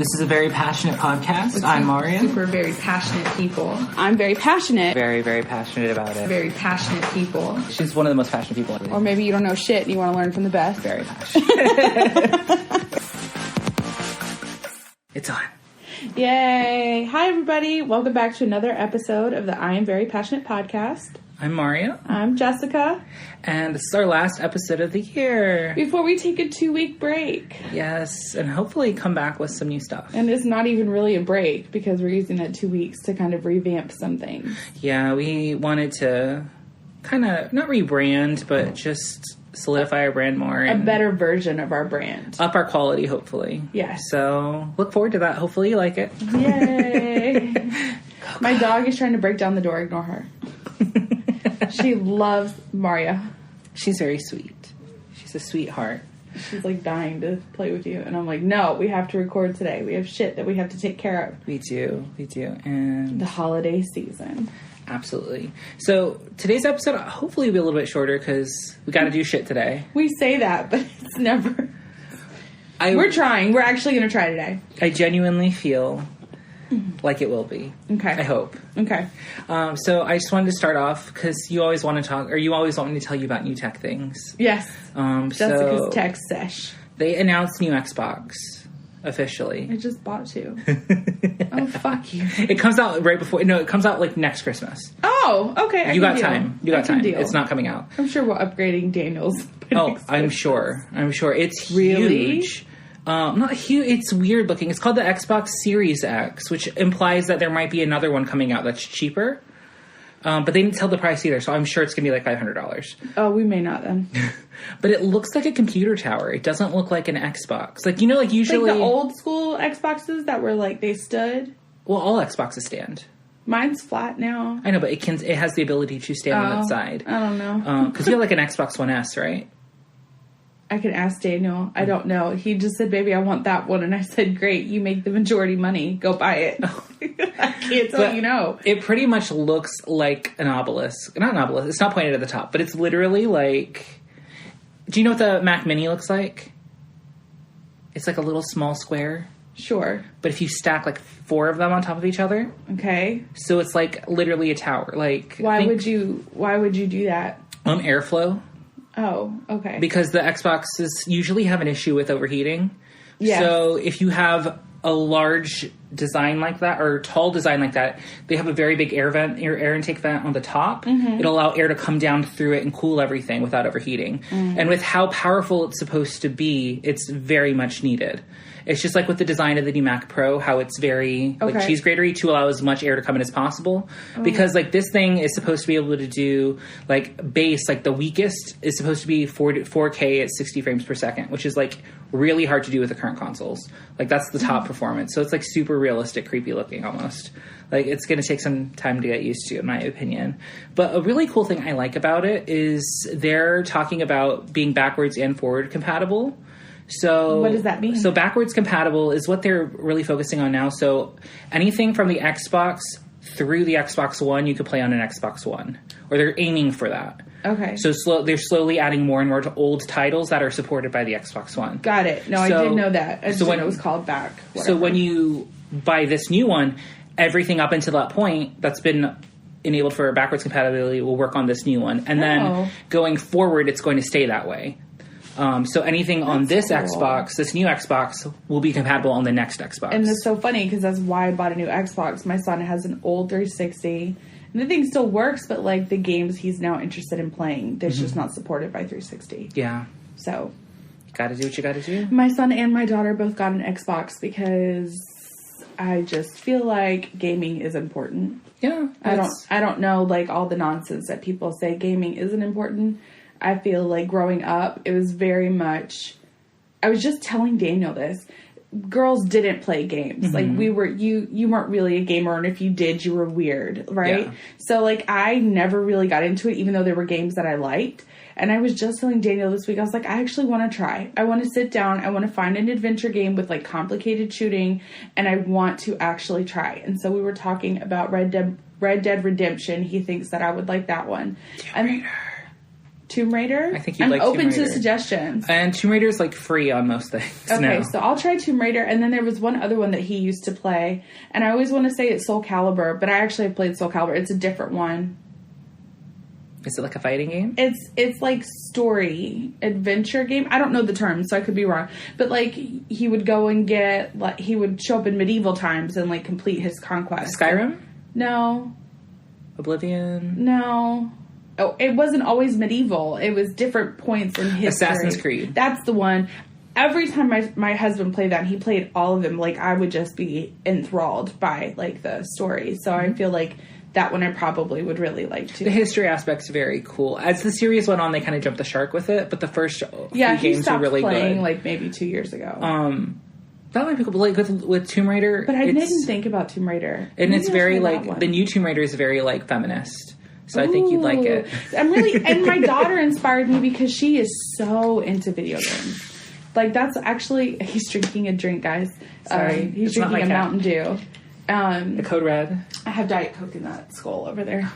This is a very passionate podcast. I'm Maria. Super very passionate people. I'm very passionate. Very, very passionate about it. Very passionate people. She's one of the most passionate people. Or maybe you don't know shit and you want to learn from the best. Very passionate. It's on. Yay. Hi, everybody. Welcome back to another episode of the I Am Very Passionate podcast. I'm Maria. I'm Jessica. And this is our last episode of the year. Before we take a 2-week break. Yes, and hopefully come back with some new stuff. And it's not even really a break because we're using that 2 weeks to kind of revamp some things. Yeah, we wanted to kind of, not rebrand, but just solidify our brand more. A better version of our brand. Up our quality, hopefully. Yes. So, look forward to that. Hopefully you like it. Yay. My dog is trying to break down the door. Ignore her. She loves Maria. She's very sweet. She's a sweetheart. She's like dying to play with you. And I'm like, no, we have to record today. We have shit that we have to take care of. We do. And the holiday season. Absolutely. So today's episode hopefully will be a little bit shorter because we got to do shit today. We say that, but it's never. We're trying. We're actually going to try today. I genuinely feel like it will be. Okay. I hope. Okay. So I just wanted to start off because you always want to talk, or you always want me to tell you about new tech things. Yes. Jessica's so tech sesh. They announced new Xbox officially. I just bought 2. Oh, fuck you. It comes out right before. No, it comes out like next Christmas. Oh, okay. You got time. You got time. Deal. It's not coming out. I'm sure we're upgrading Daniel's. Oh, I'm sure. It's really huge. Not huge. It's weird looking. It's called the Xbox Series X, which implies that there might be another one coming out that's cheaper. But they didn't tell the price either, so I'm sure it's going to be like $500. Oh, we may not then. But it looks like a computer tower. It doesn't look like an Xbox. Like, you know, like usually... Like the old school Xboxes that were like, they stood? Well, all Xboxes stand. Mine's flat now. I know, but it has the ability to stand on its side. I don't know. Because you have like an Xbox One S, right? I can ask Daniel. I don't know. He just said, baby, I want that one. And I said, great, you make the majority money. Go buy it. I can't tell you no. It pretty much looks like an obelisk. Not an obelisk. It's not pointed at the top. But it's literally like... Do you know what the Mac Mini looks like? It's like a little small square. Sure. But if you stack like 4 of them on top of each other... Okay. So it's like literally a tower. Like Why would you do that? Airflow. Oh, okay. Because the Xboxes usually have an issue with overheating. Yeah. So if you have a large design like that, or tall design like that, they have a very big air intake vent on the top. Mm-hmm. It'll allow air to come down through it and cool everything without overheating. Mm-hmm. And with how powerful it's supposed to be, it's very much needed. It's just like with the design of the new Mac Pro, how it's very like cheese gratery to allow as much air to come in as possible. Oh. Because like this thing is supposed to be able to do like bass, like the weakest is supposed to be 4K at 60 frames per second, which is like really hard to do with the current consoles. Like that's the top performance. So it's like super realistic, creepy looking almost. Like it's going to take some time to get used to, in my opinion. But a really cool thing I like about it is they're talking about being backwards and forward compatible. So what does that mean? So backwards compatible is what they're really focusing on now. So anything from the Xbox through the Xbox One, you could play on an Xbox One. Or they're aiming for that. Okay. So they're slowly adding more and more to old titles that are supported by the Xbox One. Got it. No, I did know that. I just didn't know it was called back. Whatever. So when you buy this new one, everything up until that point that's been enabled for backwards compatibility will work on this new one. And then going forward, it's going to stay that way. So anything on this Xbox, this new Xbox, will be compatible on the next Xbox. And it's so funny because that's why I bought a new Xbox. My son has an old 360. And the thing still works, but like the games he's now interested in playing, they're just not supported by 360. Yeah. So. You gotta do what you gotta do. My son and my daughter both got an Xbox because I just feel like gaming is important. Yeah. I don't know like all the nonsense that people say gaming isn't important. I feel like growing up, it was very much... I was just telling Daniel this. Girls didn't play games. Mm-hmm. Like, we were... You weren't really a gamer, and if you did, you were weird, right? Yeah. So, like, I never really got into it, even though there were games that I liked. And I was just telling Daniel this week, I was like, I actually want to try. I want to sit down. I want to find an adventure game with, like, complicated shooting, and I want to actually try. And so we were talking about Red Dead Redemption. He thinks that I would like that one. Tomb Raider? I think you'd I'm like Tomb open to Raider. suggestions. And Tomb Raider's like free on most things Okay, now. so I'll try Tomb Raider, and then there was one other one that he used to play, and I always want to say it's Soul Calibur, but I actually have played Soul Calibur. It's a different one. Is it like a fighting game? It's like story adventure game. I don't know the term, so I could be wrong. But like he would go and get like he would show up in medieval times and like complete his conquest. Skyrim? No. Oblivion? No. Oh, it wasn't always medieval. It was different points in history. Assassin's Creed. That's the one. Every time my husband played that, and he played all of them, like I would just be enthralled by like the story. So I feel like that one I probably would really like to. The history aspect's very cool. As the series went on, they kind of jumped the shark with it, but the first few he games were stopped really playing good. like maybe 2 years ago. That might be cool. Like with Tomb Raider, But I didn't think about Tomb Raider. and Maybe it's I'll very try that like one. the new Tomb Raider is very like feminist. So I think you'd like it. I'm really, and my daughter inspired me because she is so into video games. Like that's actually, he's drinking a drink, guys. Sorry, he's it's not drinking my a cat. Mountain Dew. The Code Red. I have Diet Coke in that skull over there.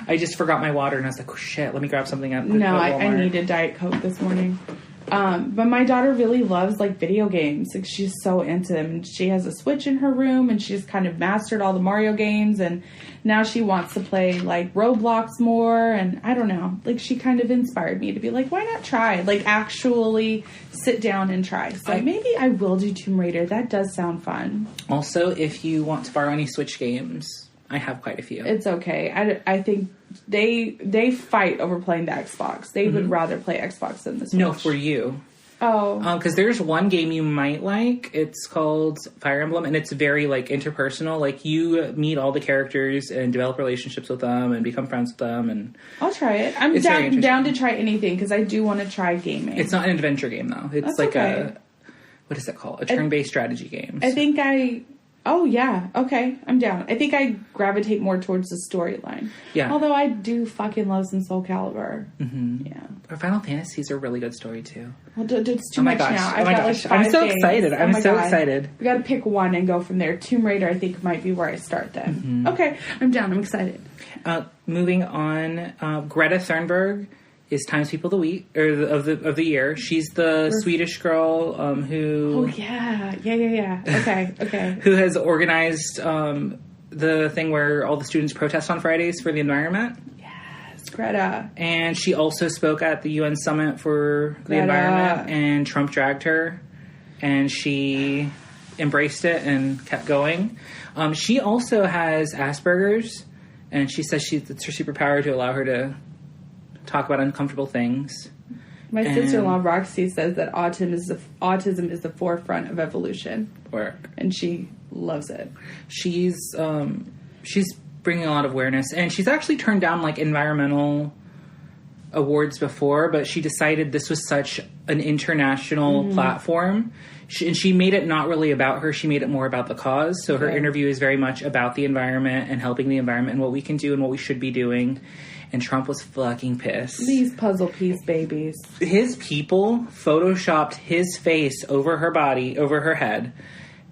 I just forgot my water, and I was like, oh, shit, let me grab something up. No, I needed Diet Coke this morning. But my daughter really loves like video games. Like she's so into them. And she has a Switch in her room, and she's kind of mastered all the Mario games. And now she wants to play like Roblox more. And I don't know, like she kind of inspired me to be like, why not try? Like actually sit down and try. So maybe I will do Tomb Raider. That does sound fun. Also, if you want to borrow any Switch games, I have quite a few. It's okay. I think they fight over playing the Xbox. They would rather play Xbox than the Switch. No, for you. Oh. Because there's one game you might like. It's called Fire Emblem, and it's very, like, interpersonal. Like, you meet all the characters and develop relationships with them and become friends with them. And I'll try it. I'm It's very down to try anything because I do want to try gaming. it's not an adventure game, though. It's That's like okay. what is it called? A turn-based strategy game. I think oh yeah, okay, I'm down. I think I gravitate more towards the storyline. Yeah. Although I do fucking love some Soul Calibur. Mm-hmm. Yeah. Or Final Fantasies are a really good story, too. Well, it's too Oh my much gosh. now. Oh I've my got gosh. like I'm 5 so games. excited. I'm my so God. excited. We got to pick one and go from there. Tomb Raider, I think, might be where I start then. Mm-hmm. Okay, I'm down. I'm excited. Moving on, Greta Thunberg is Times People of the Week or of the year. She's the Swedish girl who Oh yeah. Okay. who has organized the thing where all the students protest on Fridays for the environment. Yes, Greta. And she also spoke at the UN Summit for the Greta. environment, and Trump dragged her, and she embraced it and kept going. She also has Asperger's, and she says it's her superpower to allow her to talk about uncomfortable things. My sister-in-law Roxy says that autism is the forefront of evolution, and she loves it. She's bringing a lot of awareness, and she's actually turned down like environmental awards before, but she decided this was such an international platform, and she made it not really about her. She made it more about the cause. So her interview is very much about the environment and helping the environment and what we can do and what we should be doing. And Trump was fucking pissed. These puzzle piece babies. His people photoshopped his face over her body, over her head,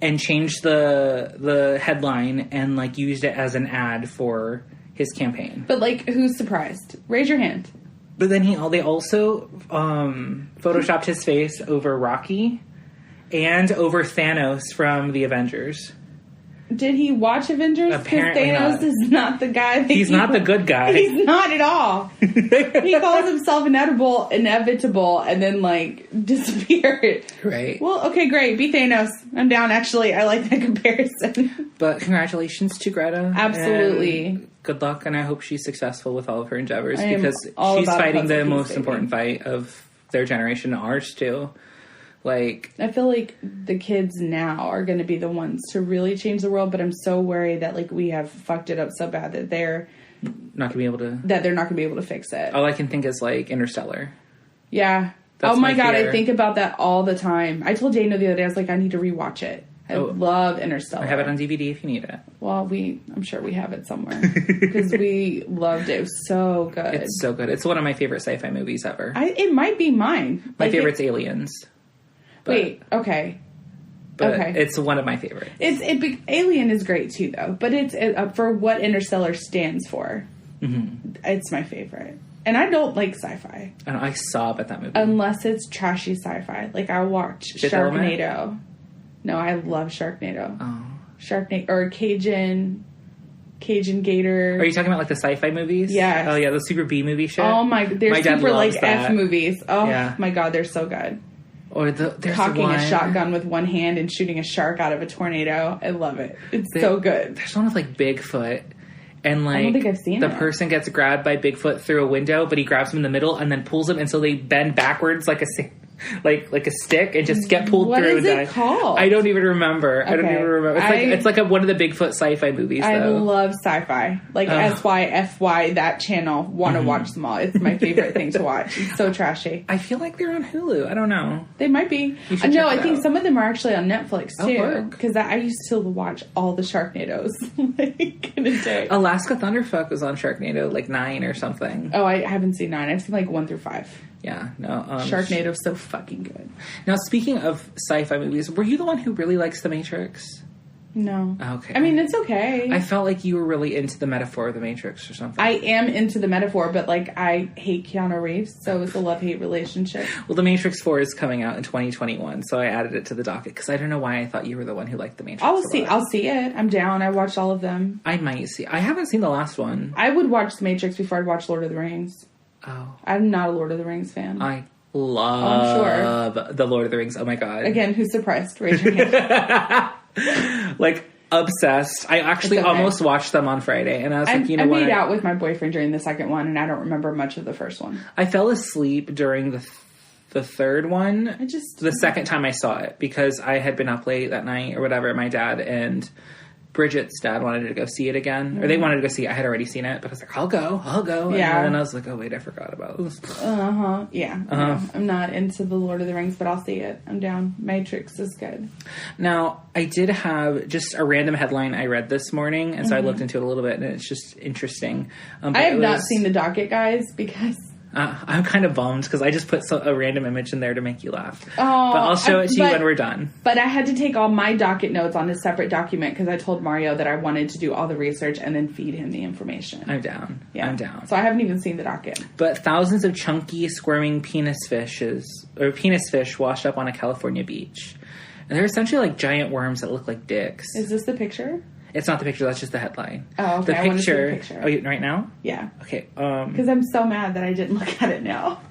and changed the headline and like used it as an ad for his campaign. But like, who's surprised? Raise your hand. But then they also photoshopped his face over Rocky and over Thanos from the Avengers. Did he watch Avengers? Apparently Thanos not. is not the guy. He's not the good guy. He's not at all. He calls himself inevitable, and then like disappeared. Right. Well, okay, great. Be Thanos. I'm down. Actually, I like that comparison. But congratulations to Greta. Absolutely. And good luck, and I hope she's successful with all of her endeavors I am because all she's about fighting puzzle the piece, most baby. important fight of their generation, ours too. Like, I feel like the kids now are going to be the ones to really change the world, but I'm so worried that like we have fucked it up so bad that they're not gonna be able to. not going to be able to fix it. All I can think is like Interstellar. Yeah. That's oh my my God, fear. I think about that all the time. I told Dana the other day, I was like, I need to rewatch it. I love Interstellar. I have it on DVD if you need it. Well, I'm sure we have it somewhere because we loved it. It was so good. It's so good. It's one of my favorite sci-fi movies ever. It might be mine. My Like, favorite's Aliens. But, Wait, okay. but okay. it's one of my favorites. Alien is great too, though. But it's for what Interstellar stands for. Mm-hmm. It's my favorite. And I don't like sci-fi. And I sob at that movie. Unless it's trashy sci-fi. Like, I watch Fifth Sharknado. Element? No, I love Sharknado. Oh. Sharknado. Or Cajun Gator. Are you talking about, like, the sci-fi movies? Yes. Oh, yeah, the super B movie shit? Oh, they're My dad super, loves like, that. F movies. Oh, Yeah. my God, they're so good. Or there's Cocking one... a shotgun with one hand and shooting a shark out of a tornado. I love it. It's so good. There's one with, like, Bigfoot. And, like, I don't think I've seen the it. person gets grabbed by Bigfoot through a window, but he grabs him in the middle and then pulls him, and so they bend backwards like a stick and just get pulled What through is and it die. called? I don't even remember. I don't Okay. even remember. It's like one of the Bigfoot sci-fi movies, I though. love sci-fi. Like, SYFY, that channel. Want to watch them all. It's my favorite thing to watch. It's so trashy. I feel like they're on Hulu. I don't know. They might be. You should No, check it I think out. some of them are actually on Netflix, Oh, too. work. Because I used to watch all the Sharknadoes. Like, in a day. Alaska Thunderfuck was on Sharknado, like 9 or something. Oh, I haven't seen 9. I've seen, like, 1 through 5. Yeah, no. Sharknado's so fucking good. Now, speaking of sci-fi movies, were you the one who really likes The Matrix? No. Okay. I mean, it's okay. I felt like you were really into the metaphor of The Matrix or something. I am into the metaphor, but, like, I hate Keanu Reeves, so it's a love-hate relationship. Well, The Matrix 4 is coming out in 2021, so I added it to the docket because I don't know why I thought you were the one who liked The Matrix. I'll see it. I'm down. I watched all of them. I might see. I haven't seen the last one. I would watch The Matrix before I'd watch Lord of the Rings. Oh. I'm not a Lord of the Rings fan. I love the Lord of the Rings. Oh my god. Again, who's surprised? Raise your hand. Like, obsessed. I actually It's okay. almost watched them on Friday, and I was like, you know I what? made out with my boyfriend during the second one, and I don't remember much of the first one. I fell asleep during the third one. The second time I saw it, because I had been up late that night or whatever. My dad and Bridget's dad wanted to go see it again. Or they wanted to go see it. I had already seen it, but I was like, I'll go. Yeah. And then I was like, oh, wait, I forgot about this. Yeah. No, I'm not into the Lord of the Rings, but I'll see it. I'm down. Matrix is good. Now, I did have just a random headline I read this morning, and so I looked into it a little bit, and it's just interesting. I have not seen the docket, guys, because... I'm kind of bummed because I just put a random image in there to make you laugh. Oh, but I'll show it to you when we're done. But I had to take all my docket notes on a separate document because I told Mario that I wanted to do all the research and then feed him the information. I'm down. Yeah. I'm down. So I haven't even seen the docket. But thousands of chunky, squirming penis fish washed up on a California beach. And they're essentially like giant worms that look like dicks. Is this the picture? It's not the picture, that's just the headline. Oh, okay. I want to see the picture. Oh, right now? Yeah. Okay. Because I'm so mad that I didn't look at it now.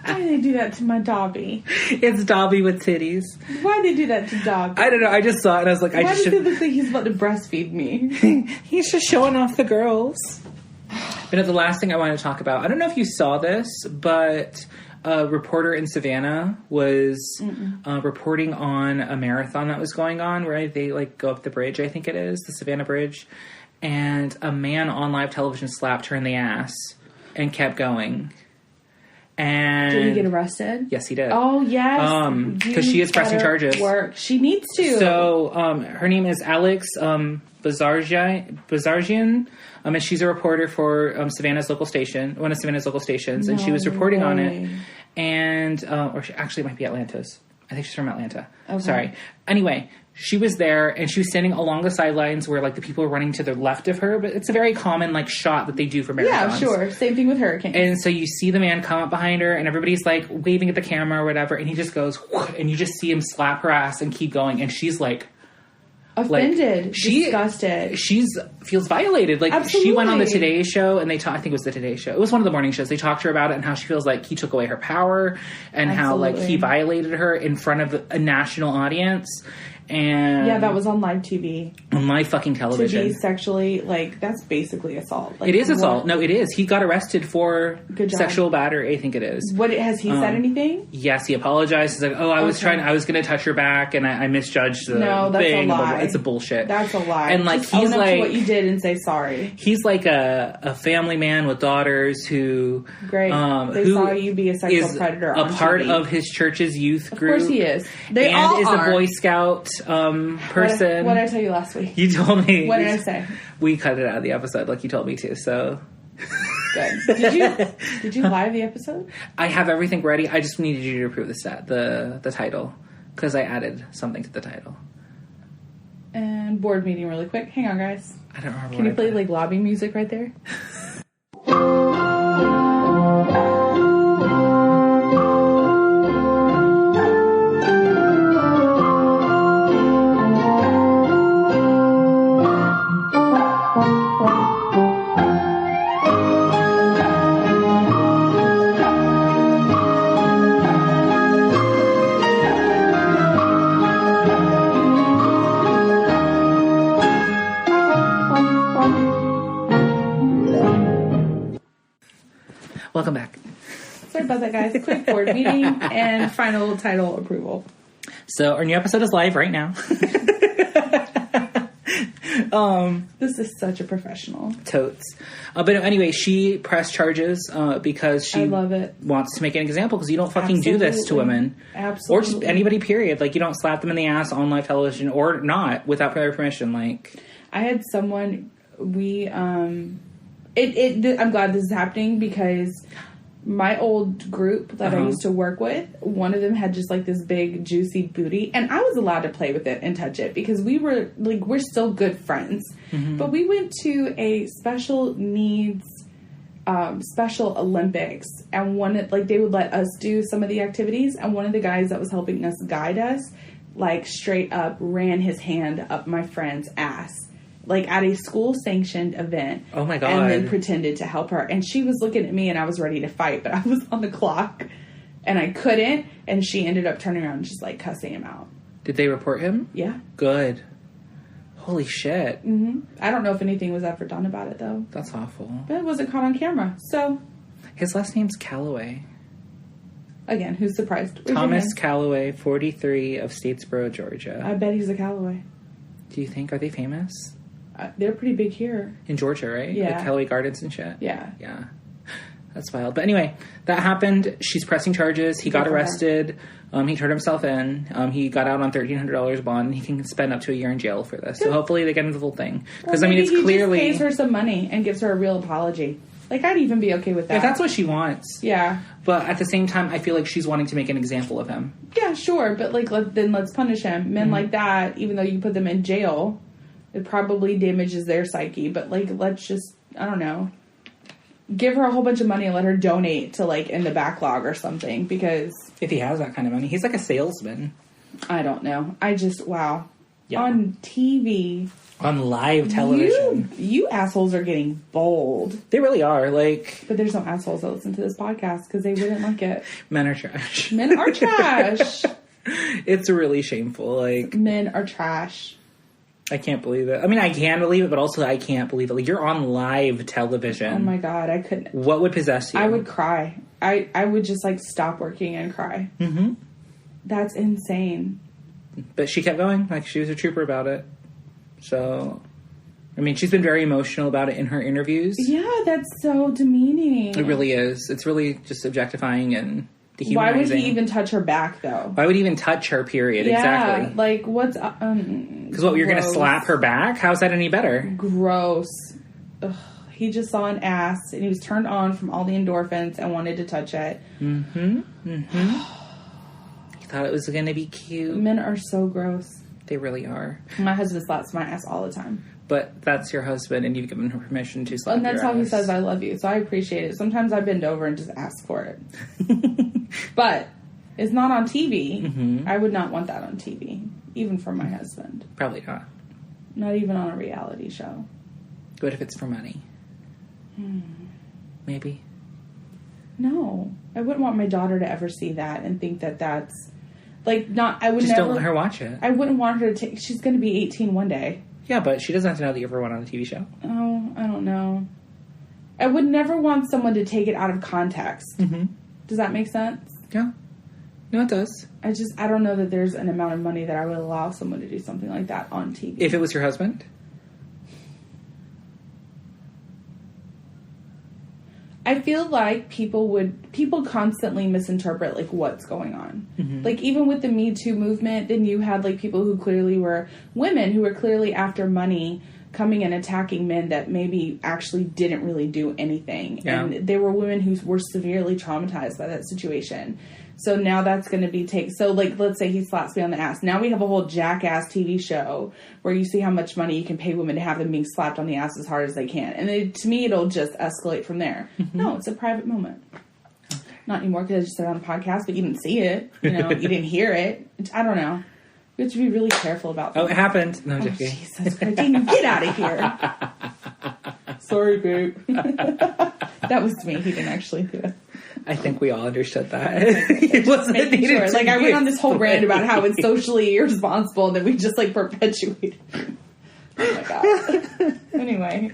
Why did they do that to my Dobby? It's Dobby with titties. Why did they do that to Dobby? I don't know. I just saw it and I was like, Why does he look like he's about to breastfeed me? He's just showing off the girls. But the last thing I wanted to talk about, I don't know if you saw this, but a reporter in Savannah was reporting on a marathon that was going on where they like go up the bridge, I think it is, the Savannah Bridge, and a man on live television slapped her in the ass and kept going. And did he get arrested? Yes, he did. Oh, yes. Because she is pressing charges. She needs to. So, her name is Alex Bazarjian, and she's a reporter for Savannah's local station, one of Savannah's local stations, and she was reporting on it. And, or she actually might be Atlanta's. I think she's from Atlanta. Okay. Sorry. Anyway, she was there, and she was standing along the sidelines where, like, the people were running to the left of her, but it's a very common, like, shot that they do for marathons. Yeah, sure. Same thing with Hurricane. And so you see the man come up behind her, and everybody's, like, waving at the camera or whatever, and he just goes, and you just see him slap her ass and keep going, and she's, like... offended, disgusted. She feels violated. Like, Absolutely. she went on the Today Show, and I think it was the Today Show. It was one of the morning shows. They talked to her about it and how she feels like he took away her power and how, like, he violated her in front of a national audience. And yeah, that was on live TV. On live fucking television. To be sexually, like, that's basically assault. Like, it is assault. No, it is. He got arrested for Good job. sexual battery, I think it is. What, has he said anything? Yes, he apologized. He's like, I was going to touch her back and I misjudged the No, that's thing. a lie. It's a bullshit. That's a lie. And, like, just he's own up like... to what you did and say sorry. He's like a family man with daughters who... Great. They who saw you be a sexual predator on a part TV. of his church's youth group. Of course he is. They and all is are. a Boy Scout person. What did I tell you last week? You told me. What did I say? We cut it out of the episode like you told me to, so... Good. Did you live the episode? I have everything ready. I just needed you to approve the title. Because I added something to the title. And board meeting really quick. Hang on, guys. I don't remember. Can you play like lobby music right there? Welcome back. Sorry about that, guys. Quick board meeting and final title approval. So our new episode is live right now. This is such a professional. Totes. But anyway, she pressed charges because she I love it. wants to make an example, because you don't fucking do this to Absolutely. women. Absolutely. Or just anybody, period. Like, you don't slap them in the ass on live television or not without their permission. Like, I had someone, I'm glad this is happening because my old group that I used to work with, one of them had just like this big juicy booty, and I was allowed to play with it and touch it because we're still good friends. But we went to a special needs Special Olympics, and they would let us do some of the activities, and one of the guys that was helping us guide us, like, straight up ran his hand up my friend's ass, like, at a school-sanctioned event. Oh, my God. And then pretended to help her. And she was looking at me, and I was ready to fight, but I was on the clock, and I couldn't, and she ended up turning around and just, like, cussing him out. did they report him? Yeah. Good. Holy shit. I don't know if anything was ever done about it, though. That's awful. But it wasn't caught on camera, so... His last name's Calloway. Again, who's surprised? Raise your Thomas hand. Calloway, 43, of Statesboro, Georgia. I bet he's a Callaway. Do you think, are they famous? They're pretty big here. In Georgia, right? Yeah. Like Callaway Gardens and shit? Yeah. Yeah. That's wild. But anyway, that happened. She's pressing charges. He got Good for her. arrested. He turned himself in. He got out on $1,300 bond. He can spend up to a year in jail for this. So hopefully they get into the whole thing. Because, Well, I mean, maybe it's he clearly... just pays her some money and gives her a real apology. Like, I'd even be okay with that. If that's what she wants. Yeah. But at the same time, I feel like she's wanting to make an example of him. Yeah, sure. But, like, then let's punish him. Men like that, even though you put them in jail, it probably damages their psyche. But, like, let's just, I don't know, give her a whole bunch of money and let her donate to, like, in the backlog or something. Because... If he has that kind of money. He's like a salesman. I don't know. I just, wow. Yeah. On TV... On live television. You assholes are getting bold. They really are. Like... But there's no assholes that listen to this podcast because they wouldn't like it. Men are trash. Men are trash. It's really shameful. Like... Men are trash. I can't believe it. I mean, I can believe it, but also I can't believe it. Like, you're on live television. Oh my God, I couldn't. What would possess you? I would cry. I would just, like, stop working and cry. Mm-hmm. That's insane. But she kept going. Like, she was a trooper about it. So, I mean, she's been very emotional about it in her interviews. Yeah, that's so demeaning. It really is. It's really just objectifying and Why dehumanizing. would he even touch her back, though? Why would he even touch her, period? Yeah, Exactly. like, what's... Because what, you're going to gross. slap her back? How's that any better? Gross. Ugh. He just saw an ass, and he was turned on from all the endorphins and wanted to touch it. Mm-hmm. Mm-hmm. He thought it was going to be cute. Men are so gross. They really are. My husband slaps my ass all the time. But that's your husband, and you've given her permission to slap And that's your how he ass. says I love you, so I appreciate it. Sometimes I bend over and just ask for it. But it's not on TV. Mm-hmm. I would not want that on TV, even for my husband. Probably not. Not even on a reality show. What if it's for money? Maybe. No. I wouldn't want my daughter to ever see that and think that that's... Like, not... I would Just never... don't let her watch it. I wouldn't want her to take... She's going to be 18 one day. Yeah, but she doesn't have to know that you ever went on a TV show. Oh, I don't know. I would never want someone to take it out of context. Mm-hmm. Does that make sense? Yeah. No, it does. I don't know that there's an amount of money that I would allow someone to do something like that on TV. If it was your husband? I feel like people constantly misinterpret, like, what's going on. Mm-hmm. Like, even with the Me Too movement, then you had, like, people who clearly were women who were clearly after money coming and attacking men that maybe actually didn't really do anything. Yeah. And they were women who were severely traumatized by that situation. So now that's going to be so like, let's say he slaps me on the ass. Now we have a whole Jackass TV show where you see how much money you can pay women to have them being slapped on the ass as hard as they can. And to me, it'll just escalate from there. No, it's a private moment. Not anymore because I just said it on the podcast, but you didn't see it. You know, you didn't hear it. I don't know. We have to be really careful about that. Oh, it happened. No, just kidding. Jesus Christ. Daniel, get out of here. Sorry, babe. That was me. He didn't actually do it. I think we all understood that. It wasn't Making needed sure. to Like, I be went on this whole rant about how it's socially irresponsible and then we just, like, perpetuated. Oh, my God. Anyway.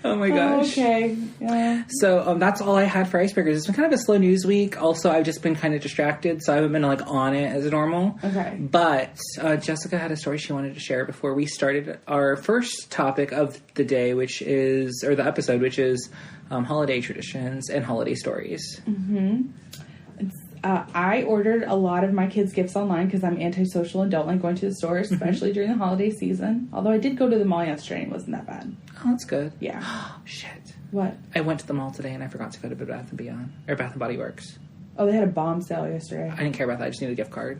Oh, my gosh. Okay. Yeah. So, that's all I had for Icebreakers. It's been kind of a slow news week. Also, I've just been kind of distracted, so I haven't been, like, on it as normal. Okay. But Jessica had a story she wanted to share before we started our first topic of the day, which is, or the episode, which is holiday traditions and holiday stories. Mm-hmm. I ordered a lot of my kids' gifts online because I'm antisocial and don't like going to the store, especially during the holiday season. Although I did go to the mall yesterday and it wasn't that bad. Oh, that's good. Yeah. Shit. What? I went to the mall today and I forgot to go to Bed Bath & Beyond. Or Bath & Body Works. Oh, they had a bomb sale yesterday. I didn't care about that. I just needed a gift card.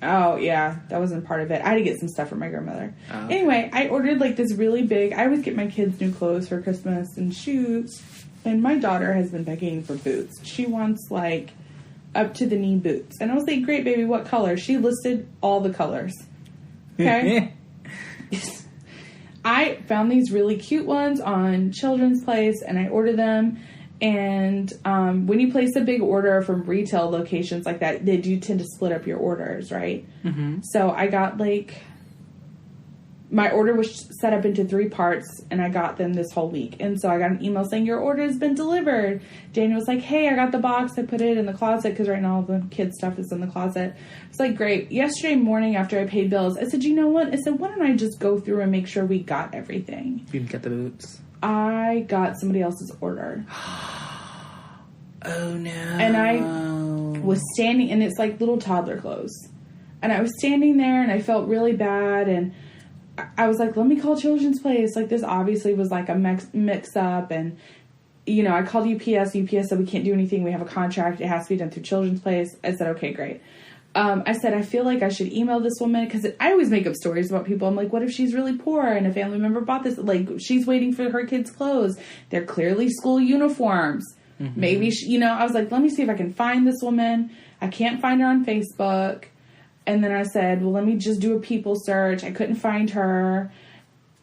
Oh, yeah. That wasn't part of it. I had to get some stuff for my grandmother. Oh, okay. Anyway, I ordered, like, this really big... I always get my kids new clothes for Christmas and shoes. And my daughter has been begging for boots. She wants, like, up-to-the-knee boots. And I was like, great, baby, what color? She listed all the colors. Okay? I found these really cute ones on Children's Place, and I ordered them. And when you place a big order from retail locations like that, they do tend to split up your orders, right? Mm-hmm. So I got, like... My order was set up into 3 parts, and I got them this whole week. And so I got an email saying, your order has been delivered. Daniel was like, hey, I got the box. I put it in the closet because right now all the kids' stuff is in the closet. It's like, great. Yesterday morning after I paid bills, I said, you know what? I said, why don't I just go through and make sure we got everything? You didn't get the boots? I got somebody else's order. Oh, no. And I was standing, and it's like little toddler clothes. And I was standing there, and I felt really bad, and I was like, let me call Children's Place. Like, this obviously was like a mix-up. And, you know, I called UPS. UPS said, we can't do anything. We have a contract. It has to be done through Children's Place. I said, okay, great. I said, I feel like I should email this woman. Because I always make up stories about people. I'm like, what if she's really poor and a family member bought this? Like, she's waiting for her kids' clothes. They're clearly school uniforms. Mm-hmm. Maybe, you know, I was like, let me see if I can find this woman. I can't find her on Facebook. And then I said, well, let me just do a people search. I couldn't find her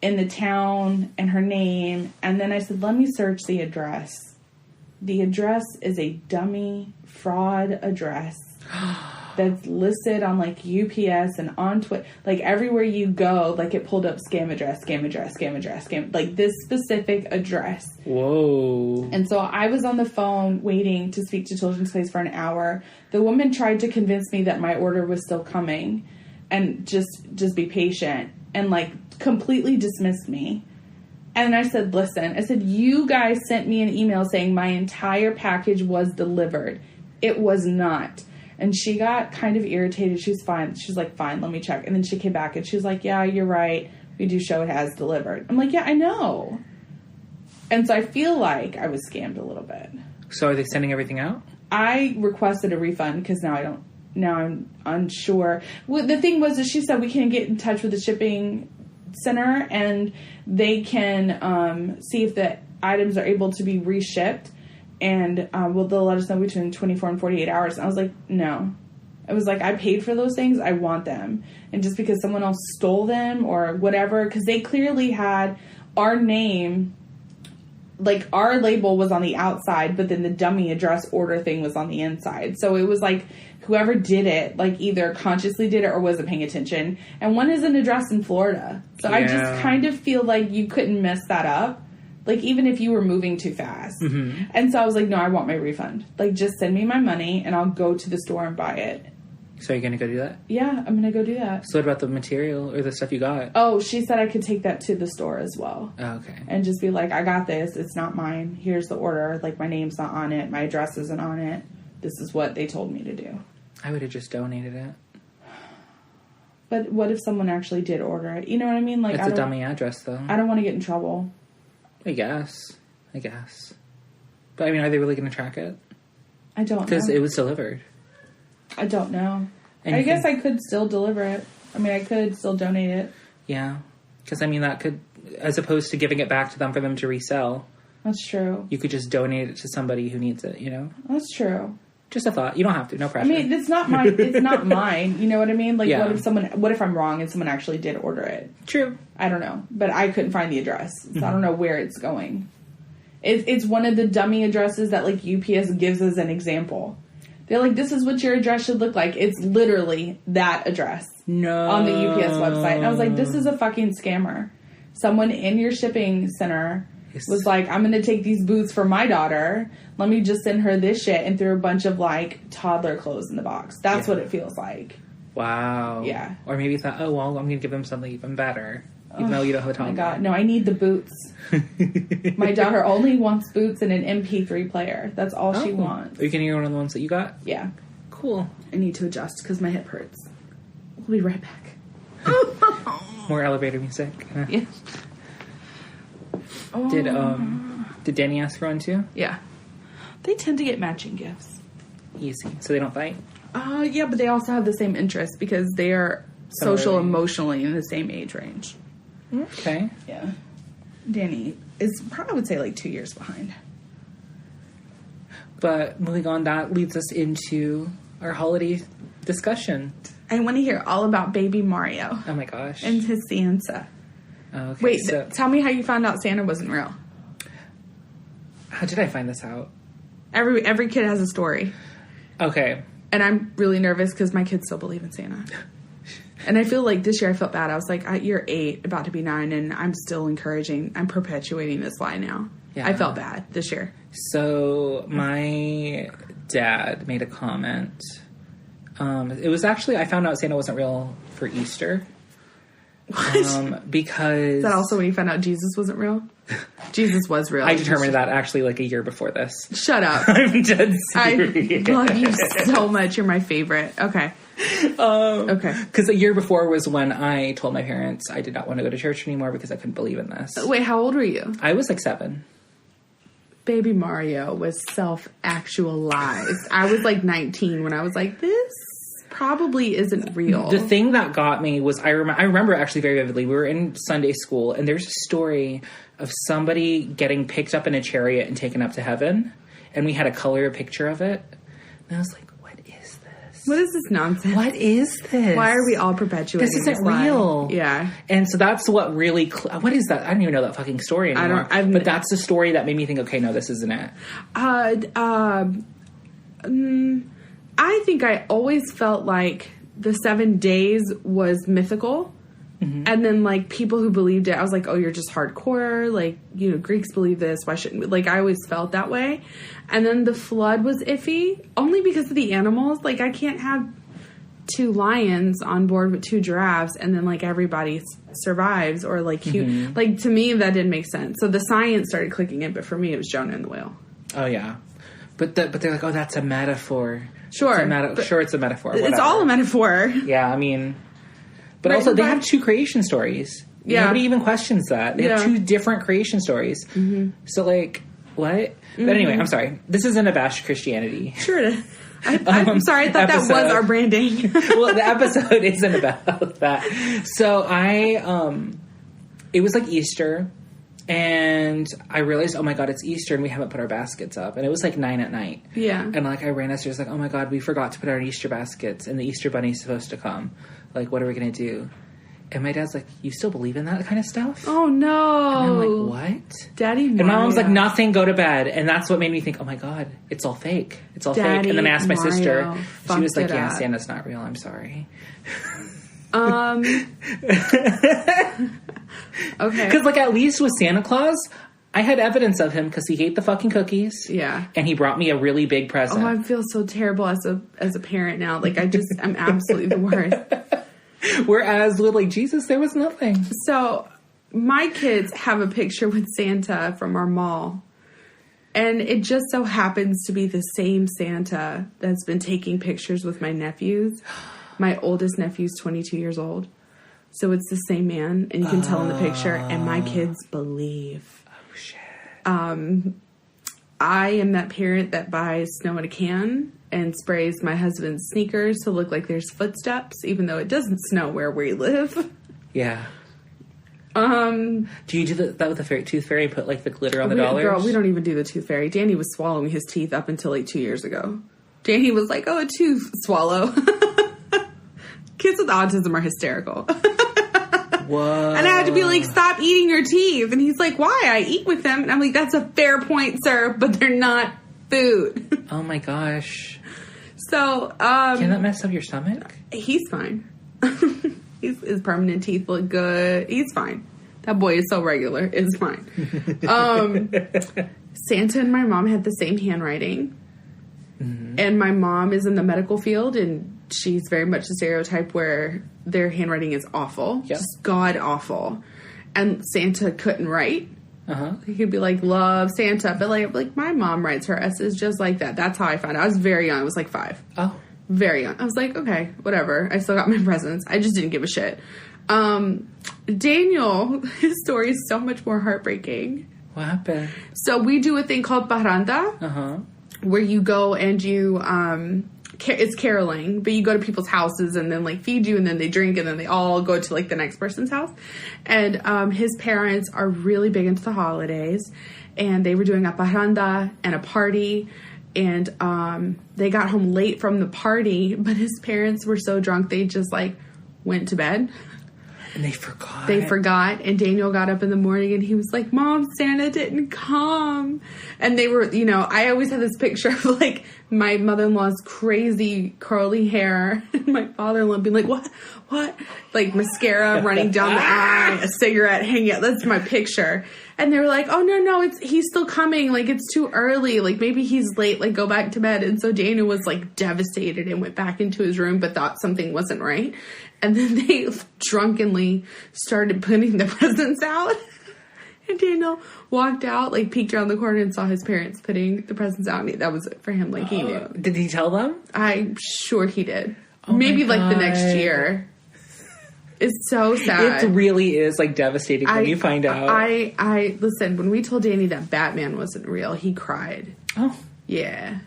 in the town and her name. And then I said, let me search the address. The address is a dummy fraud address that's listed on, like, UPS and on Twitter. Like, everywhere you go, like, it pulled up scam address, like, this specific address. Whoa. And so I was on the phone waiting to speak to Children's Place for an hour. The woman tried to convince me that my order was still coming and just be patient, and, like, completely dismissed me. And I said, listen, I said, you guys sent me an email saying my entire package was delivered. It was not. And she got kind of irritated. She was fine. She was like, fine, let me check. And then she came back and she was like, yeah, you're right. We do show it has delivered. I'm like, yeah, I know. And so I feel like I was scammed a little bit. So are they sending everything out? I requested a refund because now I'm unsure. Well, the thing was that she said we can get in touch with the shipping center and they can see if the items are able to be reshipped. And they'll let us know between 24 and 48 hours. And I was like, no. I was like, I paid for those things. I want them. And just because someone else stole them or whatever, because they clearly had our name, like, our label was on the outside, but then the dummy address order thing was on the inside. So it was like whoever did it, like, either consciously did it or wasn't paying attention. And one is an address in Florida. So yeah. I just kind of feel like you couldn't mess that up. Like, even if you were moving too fast. Mm-hmm. And so I was like, no, I want my refund. Like, just send me my money, and I'll go to the store and buy it. So you're going to go do that? Yeah, I'm going to go do that. So what about the material or the stuff you got? Oh, she said I could take that to the store as well. Oh, okay. And just be like, I got this. It's not mine. Here's the order. Like, my name's not on it. My address isn't on it. This is what they told me to do. I would have just donated it. But what if someone actually did order it? You know what I mean? Like, It's a dummy address, though. I don't want to get in trouble. I guess. But, I mean, are they really going to track it? I don't know. Because it was delivered. I don't know. I guess I could still deliver it. I mean, I could still donate it. Yeah. Because, I mean, that could... As opposed to giving it back to them for them to resell. That's true. You could just donate it to somebody who needs it, you know? That's true. Just a thought. You don't have to. No pressure. I mean, it's not mine. You know what I mean? Like, what if I'm wrong and someone actually did order it? True. I don't know. But I couldn't find the address. So I don't know where it's going. It's one of the dummy addresses that, like, UPS gives as an example. They're like, this is what your address should look like. It's literally that address. No. On the UPS website. And I was like, this is a fucking scammer. Someone in your shipping center was like, I'm going to take these boots for my daughter. Let me just send her this shit, and threw a bunch of, like, toddler clothes in the box. That's what it feels like. Wow. Yeah. Or maybe thought, oh, well, I'm going to give them something even better. Even though you don't have a toddler. Oh, my God. No, I need the boots. My daughter only wants boots and an MP3 player. That's all she wants. Are you getting one of the ones that you got? Yeah. Cool. I need to adjust because my hip hurts. We'll be right back. More elevator music. Yeah. Did Danny ask for one too? Yeah. They tend to get matching gifts. Easy. So they don't fight? Yeah, but they also have the same interests because they are social emotionally in the same age range. Okay. Yeah. Danny is probably, I would say, like 2 years behind. But moving on, that leads us into our holiday discussion. I want to hear all about baby Mario. Oh my gosh. And his Santa. Okay, wait, so tell me how you found out Santa wasn't real. How did I find this out? Every kid has a story. Okay. And I'm really nervous because my kids still believe in Santa. And I feel like this year I felt bad. I was like, you're 8, about to be 9, and I'm still I'm perpetuating this lie now. Yeah. I felt bad this year. So my dad made a comment. It was actually, I found out Santa wasn't real for Easter. What? Because... Is that also when you found out Jesus wasn't real? Jesus was real. I determined that actually like a year before this. Shut up. I'm dead serious. I love you so much. You're my favorite. Okay. Okay. Because a year before was when I told my parents I did not want to go to church anymore because I couldn't believe in this. Wait, how old were you? I was like 7. Baby Mario was self-actualized. I was like 19 when I was like, this probably isn't real. The thing that got me was I remember actually very vividly. We were in Sunday school, and there's a story of somebody getting picked up in a chariot and taken up to heaven, and we had to color a picture of it. And I was like, what is this? What is this nonsense? What is this? Why are we all perpetuating this? Isn't real. Yeah. And so that's what really... what is that? I don't even know that fucking story anymore. But that's the story that made me think, okay, no, this isn't it. I think I always felt like the 7 days was mythical. Mm-hmm. And then, like, people who believed it, I was like, oh, you're just hardcore. Like, you know, Greeks believe this. Why shouldn't we? Like, I always felt that way. And then the flood was iffy, only because of the animals. Like, I can't have 2 lions on board with 2 giraffes and then, like, everybody survives. Or, like, like, to me, that didn't make sense. So the science started clicking in, but for me, it was Jonah and the whale. Oh, yeah. But they're like, oh, that's a metaphor. Sure. It's a metaphor. Whatever. It's all a metaphor. Yeah, I mean... But also, they have 2 creation stories. Yeah. Nobody even questions that. They have 2 different creation stories. Mm-hmm. So, like, what? Mm-hmm. But anyway, I'm sorry. This isn't a bash Christianity. Sure. I'm sorry. I thought that was our branding. Well, the episode isn't about that. So, it was like Easter. And I realized, oh my God, it's Easter and we haven't put our baskets up. And it was like 9 at night. Yeah. And like I ran upstairs like, oh my God, we forgot to put our Easter baskets and the Easter bunny's supposed to come. Like, what are we going to do? And my dad's like, you still believe in that kind of stuff? Oh no. And I'm like, what? Daddy Mario. And my mom's like, nothing, go to bed. And that's what made me think, oh my God, it's all fake. It's all fake. And then I asked my sister. She was like, yeah, Santa's not real. I'm sorry. Okay. Because, like, at least with Santa Claus, I had evidence of him because he ate the fucking cookies. Yeah. And he brought me a really big present. Oh, I feel so terrible as a parent now. Like, I'm absolutely the worst. Whereas with, like, Jesus, there was nothing. So, my kids have a picture with Santa from our mall. And it just so happens to be the same Santa that's been taking pictures with my nephews. My oldest nephew's 22 years old. So it's the same man, and you can tell in the picture, and my kids believe. Oh, shit. I am that parent that buys snow in a can and sprays my husband's sneakers to look like there's footsteps, even though it doesn't snow where we live. Yeah. Do you do that with the tooth fairy? Put like the glitter on the dollars? Girl, we don't even do the tooth fairy. Danny was swallowing his teeth up until like 2 years ago. Danny was like, "Oh, a tooth swallow." Kids with autism are hysterical. Whoa. And I had to be like, "Stop eating your teeth." And he's like, "Why? I eat with them." And I'm like, "That's a fair point, sir, but they're not food." Oh my gosh. So, can that mess up your stomach? He's fine. His permanent teeth look good. He's fine. That boy is so regular. It's fine. Santa and my mom had the same handwriting. Mm-hmm. And my mom is in the medical field, and she's very much the stereotype where their handwriting is awful. Yep. Just god awful. And Santa couldn't write. Uh-huh. He could be like, "Love Santa." But like my mom writes her S's just like that. That's how I found out. I was very young. I was like 5. Oh. Very young. I was like, okay, whatever. I still got my presents. I just didn't give a shit. Daniel, his story is so much more heartbreaking. What happened? So we do a thing called parranda, where you go and you, it's caroling, but you go to people's houses and then like feed you and then they drink and then they all go to like the next person's house. And his parents are really big into the holidays, and they were doing a parranda and a party. And they got home late from the party, but his parents were so drunk they just like went to bed. And they forgot. They forgot. And Daniel got up in the morning and he was like, "Mom, Santa didn't come." And they were, I always have this picture of like my mother-in-law's crazy curly hair and my father-in-law being like, what? Like mascara running down the eye, a cigarette hanging out. That's my picture. And they were like, "Oh, no, he's still coming. Like, it's too early. Like, maybe he's late. Like, go back to bed." And so Daniel was, like, devastated and went back into his room but thought something wasn't right. And then they drunkenly started putting the presents out. And Daniel walked out, like, peeked around the corner and saw his parents putting the presents out. And that was it for him. Like, he knew. Did he tell them? I'm sure he did. Oh, maybe, like, the next year. It's so sad. It really is like devastating when you find out. I listen, when we told Danny that Batman wasn't real, he cried. Oh. Yeah.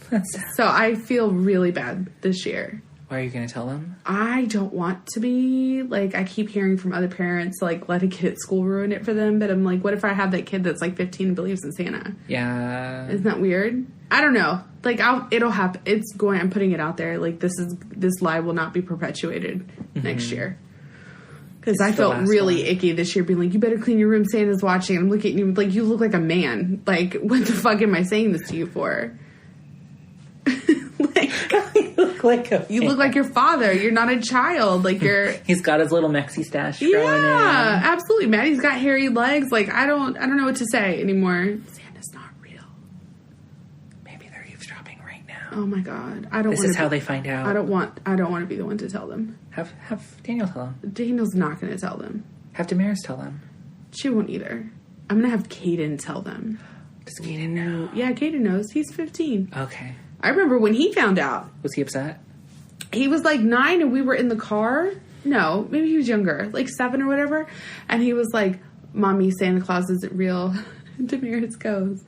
That's sad. So I feel really bad this year. Why are you going to tell them? I don't want to be. Like, I keep hearing from other parents, like, let a kid at school ruin it for them. But I'm like, what if I have that kid that's like 15 and believes in Santa? Yeah. Isn't that weird? I don't know. Like, it'll happen. I'm putting it out there. Like, this lie will not be perpetuated next year. Because I felt really icky this year being like, "You better clean your room, Santa's watching." And I'm looking at you like, you look like a man. Like, what the fuck am I saying this to you for? Like, you look like your father. You're not a child. Like, you're... He's got his little Mexi stash growing in. Yeah, absolutely. Maddie's got hairy legs. Like, I don't know what to say anymore. Santa's not real. Maybe they're eavesdropping right now. Oh my god. I don't. This is how they find out. I don't want to be the one to tell them. Have Daniel tell them. Daniel's not going to tell them. Have Damaris tell them. She won't either. I'm going to have Caden tell them. Does Caden know? Yeah, Caden knows. He's 15. Okay. I remember when he found out. Was he upset? He was like 9 and we were in the car. No, maybe he was younger, like 7 or whatever. And he was like, "Mommy, Santa Claus isn't real." And Damaris goes,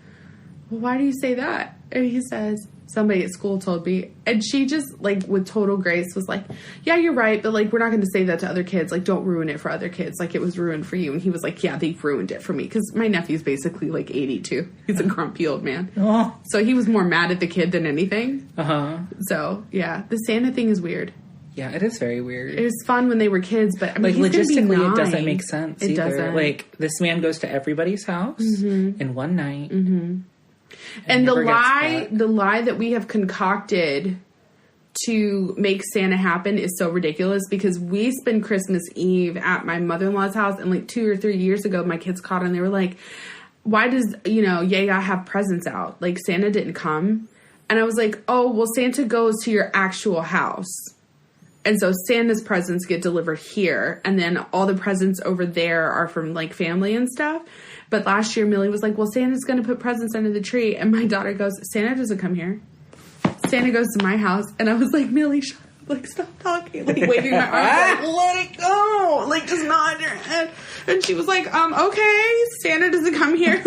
"Well, why do you say that?" And he says, "Somebody at school told me." And she just, like, with total grace was like, "Yeah, you're right, but, like, we're not going to say that to other kids. Like, don't ruin it for other kids. Like, it was ruined for you." And he was like, "Yeah, they ruined it for me." Because my nephew's basically, like, 82. He's a grumpy old man. Oh. So he was more mad at the kid than anything. Uh-huh. So, yeah, the Santa thing is weird. Yeah, it is very weird. It was fun when they were kids, but I mean, like, logistically, it doesn't make sense it either. Doesn't. Like, this man goes to everybody's house in one night. Mm-hmm. And the lie that we have concocted to make Santa happen is so ridiculous because we spend Christmas Eve at my mother-in-law's house, and like 2 or 3 years ago, my kids caught and they were like, "Why does, Yaya have presents out? Like, Santa didn't come." And I was like, "Oh, well, Santa goes to your actual house. And so Santa's presents get delivered here, and then all the presents over there are from, like, family and stuff." But last year, Millie was like, "Well, Santa's going to put presents under the tree." And my daughter goes, "Santa doesn't come here. Santa goes to my house." And I was like, "Millie, shut up." like, stop talking. Like, waving my arms, like, let it go. Like, just nod your head. And she was like, okay, Santa doesn't come here.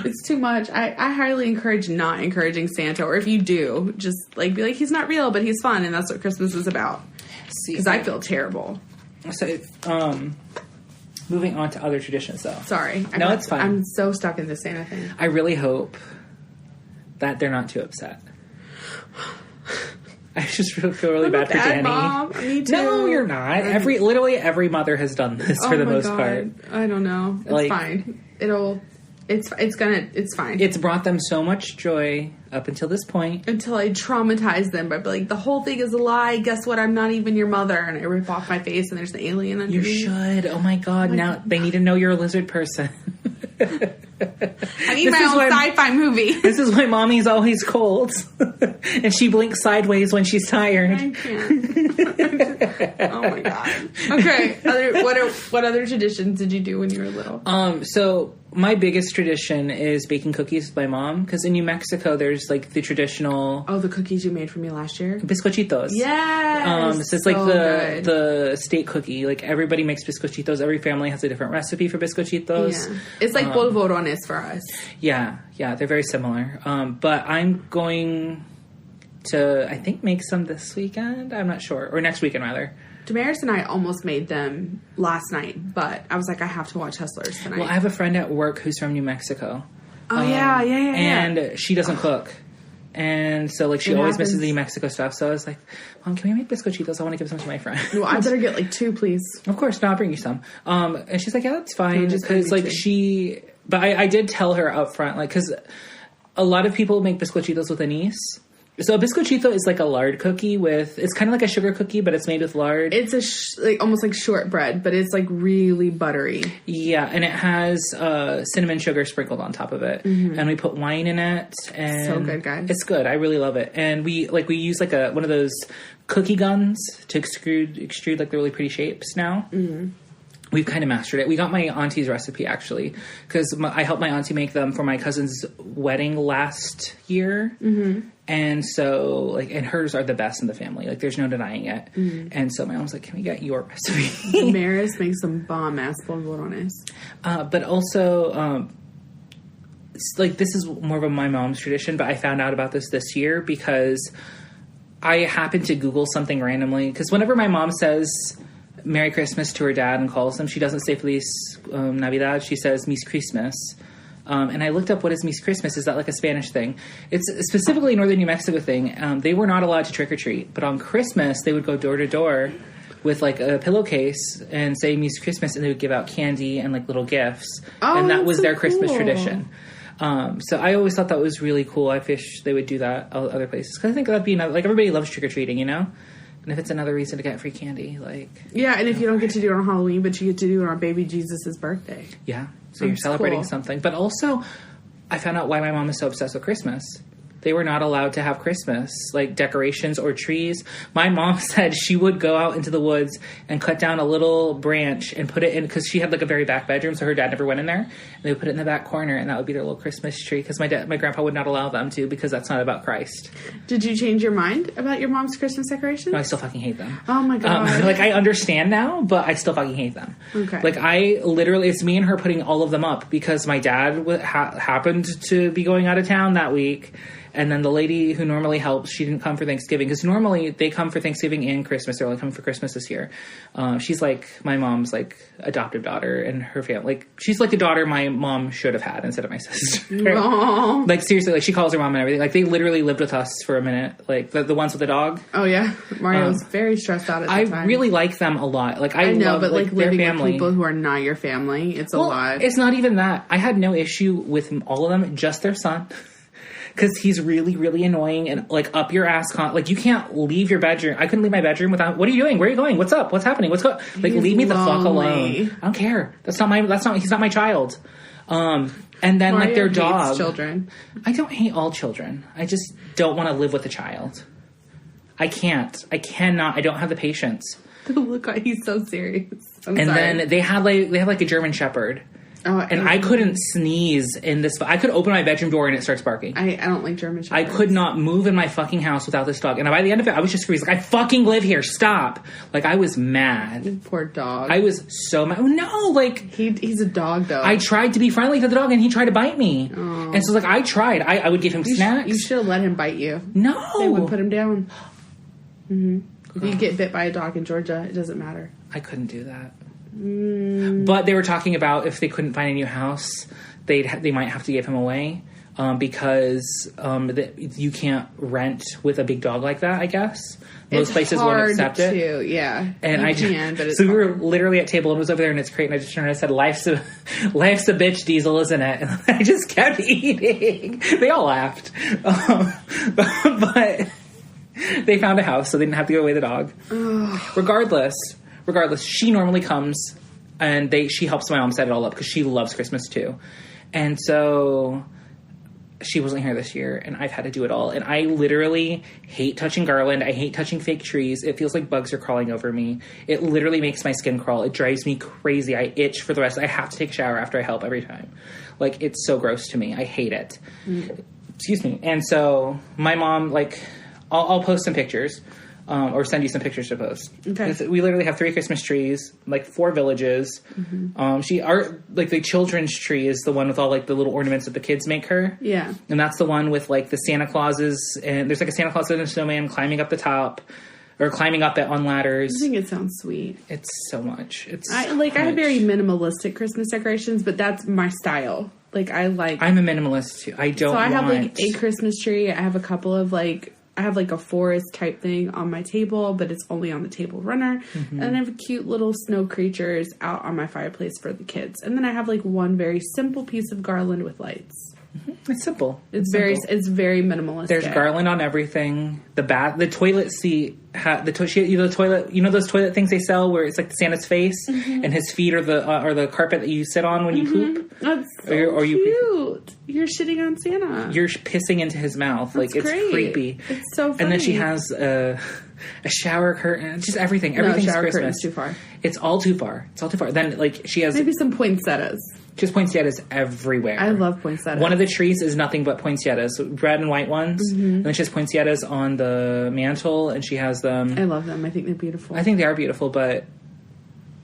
It's too much. I highly encourage not encouraging Santa. Or if you do, just, like, be like, he's not real, but he's fun. And that's what Christmas is about. Because I feel terrible. So, moving on to other traditions, though. Sorry. It's fine. I'm so stuck in the Santa thing. I really hope that they're not too upset. I just feel really bad for Danny. Mom. Me too. No, you're not. Literally every mother has done this for the most part. I don't know. It's fine. It's fine. It's brought them so much joy up until this point. Until I traumatize them by being like, the whole thing is a lie. Guess what? I'm not even your mother. And I rip off my face and there's an alien underneath. You should. Oh my God. Now they need to know you're a lizard person. I need my own sci-fi movie. This is why mommy's always cold. And she blinks sideways when she's tired. I can't. Oh my God. Okay. What other traditions did you do when you were little? So my biggest tradition is baking cookies with my mom. Because in New Mexico, there's like the traditional... Oh, the cookies you made for me last year? Bizcochitos. Yes! So it's like the state cookie. Like everybody makes bizcochitos. Every family has a different recipe for bizcochitos. Yeah. It's like polvorones for us. Yeah. They're very similar. But I'm going to, I think, make some this weekend. I'm not sure. Or next weekend, rather. Damaris and I almost made them last night, but I was like, I have to watch Hustlers tonight. Well, I have a friend at work who's from New Mexico. Oh, yeah. And she doesn't cook. And so, like, she always misses the New Mexico stuff. So I was like, Mom, can we make bizcochitos? I want to give some to my friend. Well, I better get, like, 2, please. Of course. No, I'll bring you some. And she's like, yeah, that's fine. Because, like, But I did tell her up front, like, because a lot of people make bizcochitos with anise. So a bizcochito is like a lard cookie it's kind of like a sugar cookie, but it's made with lard. It's almost like shortbread, but it's like really buttery. Yeah, and it has cinnamon sugar sprinkled on top of it. Mm-hmm. And we put wine in it. And so good, guys. It's good. I really love it. And we use like one of those cookie guns to extrude like the really pretty shapes now. Mm-hmm. We've kind of mastered it. We got my auntie's recipe, actually, because I helped my auntie make them for my cousin's wedding last year. Mm-hmm. And so, like, and hers are the best in the family. Like, there's no denying it. Mm-hmm. And so my mom was like, can we get your recipe? Damaris makes some bomb-ass polvorones. But also, like, this is more of my mom's tradition, but I found out about this year because I happened to Google something randomly. Because whenever my mom says Merry Christmas to her dad and calls him, she doesn't say Feliz Navidad. She says Mis Christmas. And I looked up what is Mis Christmas. Is that like a Spanish thing? It's specifically a northern New Mexico thing. They were not allowed to trick or treat, but on Christmas they would go door to door with like a pillowcase and say Mis Christmas, and they would give out candy and like little gifts. And that was their Christmas tradition. So I always thought that was really cool. I wish they would do that other places, because I think that'd be like, everybody loves trick or treating, you know. And if it's another reason to get free candy, like... Yeah, and if you don't get to do it on Halloween, but you get to do it on baby Jesus' birthday. Yeah, so you're celebrating something. But also, I found out why my mom is so obsessed with Christmas. They were not allowed to have Christmas, like, decorations or trees. My mom said she would go out into the woods and cut down a little branch and put it in, because she had, like, a very back bedroom, so her dad never went in there. And they would put it in the back corner, and that would be their little Christmas tree, because my grandpa would not allow them to, because that's not about Christ. Did you change your mind about your mom's Christmas decorations? No, I still fucking hate them. Oh, my God. Like, I understand now, but I still fucking hate them. Okay. Like, I literally, it's me and her putting all of them up, because my dad happened to be going out of town that week. And then the lady who normally helps, she didn't come for Thanksgiving, because normally they come for Thanksgiving and Christmas. They're only coming for Christmas this year. She's like my mom's like adoptive daughter, and her family, like, she's like the daughter my mom should have had instead of my sister. Aww. Like, seriously, like, she calls her mom and everything. Like, they literally lived with us for a minute. Like the ones with the dog. Oh yeah, Mario was very stressed out at the time. I really like them a lot. Like, I know, love, but like their living family. with people who are not your family, it's a lot. It's not even that. I had no issue with all of them, just their son. Because he's really, really annoying and, like, up your ass. Like, you can't leave your bedroom. I couldn't leave my bedroom without, what are you doing? Where are you going? What's up? What's happening? What's going Like, leave me the fuck alone. I don't care. He's not my child. And then, Mario, like, their dog. Children. I don't hate all children. I just don't want to live with a child. I can't. I cannot. I don't have the patience. Look, he's so serious. Then they have like a German Shepherd. Oh, and I couldn't sneeze in this. I could open my bedroom door and it starts barking. I don't like German Shepherds. I could not move in my fucking house without this dog. And by the end of it, I was just screaming, like, I fucking live here. Stop. Like, I was mad. Poor dog. I was so mad. No, like... He's a dog, though. I tried to be friendly to the dog, and he tried to bite me. Oh. And so, like, I tried. I would give him snacks. You should have let him bite you. No. They would put him down. If you get bit by a dog in Georgia, it doesn't matter. I couldn't do that. But they were talking about if they couldn't find a new house, they might have to give him away because you can't rent with a big dog like that, I guess. Most places won't accept it. Too, yeah. And but we were literally at table and it was over there in its crate, and I just turned and I said, life's a bitch, Diesel, isn't it? And I just kept eating. They all laughed. But they found a house, so they didn't have to give away the dog. Regardless, she normally comes and she helps my mom set it all up because she loves Christmas too. And so she wasn't here this year, and I've had to do it all. And I literally hate touching garland. I hate touching fake trees. It feels like bugs are crawling over me. It literally makes my skin crawl. It drives me crazy. I itch for the rest. I have to take a shower after I help every time. Like, it's so gross to me. I hate it. Excuse me. And so my mom, like, I'll post some pictures. Or send you some pictures to post. Okay. We literally have 3 Christmas trees, like 4 villages. Like the children's tree is the one with all like the little ornaments that the kids make her. Yeah. And that's the one with like the Santa Clauses, and there's like a Santa Claus and a snowman climbing up the top, or climbing up on ladders. I think it sounds sweet. It's so much. I have very minimalistic Christmas decorations, but that's my style. Like I'm a minimalist too. I have like a Christmas tree. I have a couple of like. I have like a forest type thing on my table, but it's only on the table runner. And then I have cute little snow creatures out on my fireplace for the kids. And then I have like one very simple piece of garland with lights. It's simple. It's very minimalist. There's garland on everything. The toilet seat, the toilet. You know those toilet things they sell where it's like Santa's face and his feet are the carpet that you sit on when you poop. That's so cute. You're shitting on Santa. You're pissing into his mouth. That's it's great. Creepy. It's so funny. And then she has a shower curtain. Just everything. Everything's shower Christmas. Curtain's too far. It's all too far. Then like she has maybe some poinsettias. She has poinsettias everywhere. I love poinsettias. One of the trees is nothing but poinsettias, red and white ones. And then she has poinsettias on the mantle, and she has them. I love them. I think they're beautiful. I think they are beautiful, but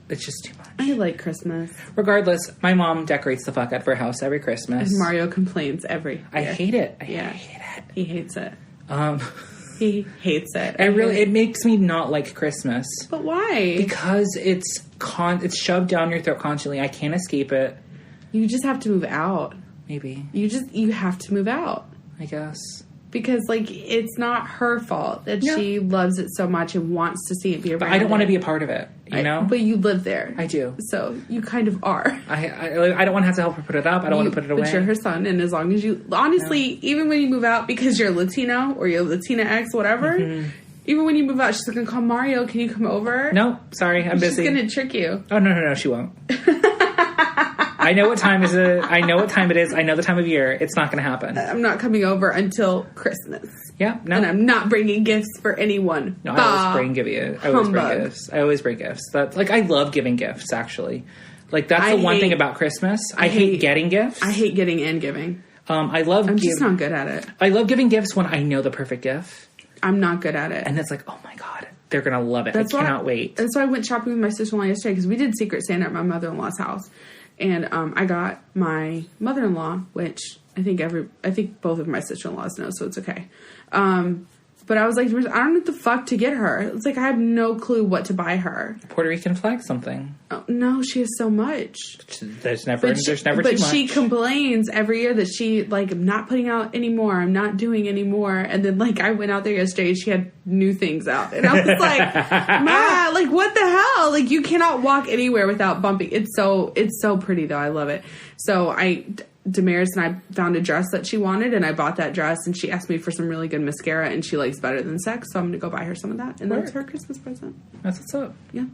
it's just too much. I like Christmas. Regardless, my mom decorates the fuck out of her house every Christmas. And Mario complains every year. I hate it. I hate it. He hates it. He hates it. It makes me not like Christmas. But why? Because it's shoved down your throat constantly. I can't escape it. You just have to move out. Maybe. You have to move out. I guess. Because, like, it's not her fault that she loves it so much and wants to see it be around. But I don't want to be a part of it, you know? But you live there. I do. So you kind of are. I don't want to have to help her put it up. I don't want to put it away. But you're her son, and as long as you... Honestly, even when you move out because you're Latino or you're Latinx, whatever... Even when you move out, she's going to call Mario, can you come over? No, sorry, I'm busy. She's going to trick you. Oh, no, she won't. I know what time it is. I know the time of year. It's not going to happen. I'm not coming over until Christmas. Yeah, no. And I'm not bringing gifts for anyone. No, I always bring gifts. That's like, I love giving gifts, actually. Like, that's the one thing about Christmas. I hate getting gifts. I hate getting and giving. I'm just not good at it. I love giving gifts when I know the perfect gift. I'm not good at it. And it's like, oh my God, they're going to love it. I cannot wait. That's why I went shopping with my sister-in-law yesterday, because we did Secret Santa at my mother-in-law's house. And I got my mother-in-law, which I think both of my sister-in-laws know, so it's okay. But I was like, I don't know what the fuck to get her. It's like, I have no clue what to buy her. Puerto Rican flag something. Oh, no, she has so much. There's never too much. But she complains every year that she, like, I'm not putting out anymore. I'm not doing anymore. And then, like, I went out there yesterday and she had new things out. And I was like, Ma, like, what the hell? Like, you cannot walk anywhere without bumping. It's so pretty, though. I love it. So Damaris and I found a dress that she wanted, and I bought that dress, and she asked me for some really good mascara, and she likes better than sex, so I'm going to go buy her some of that, and that's her Christmas present. That's what's up. Yeah.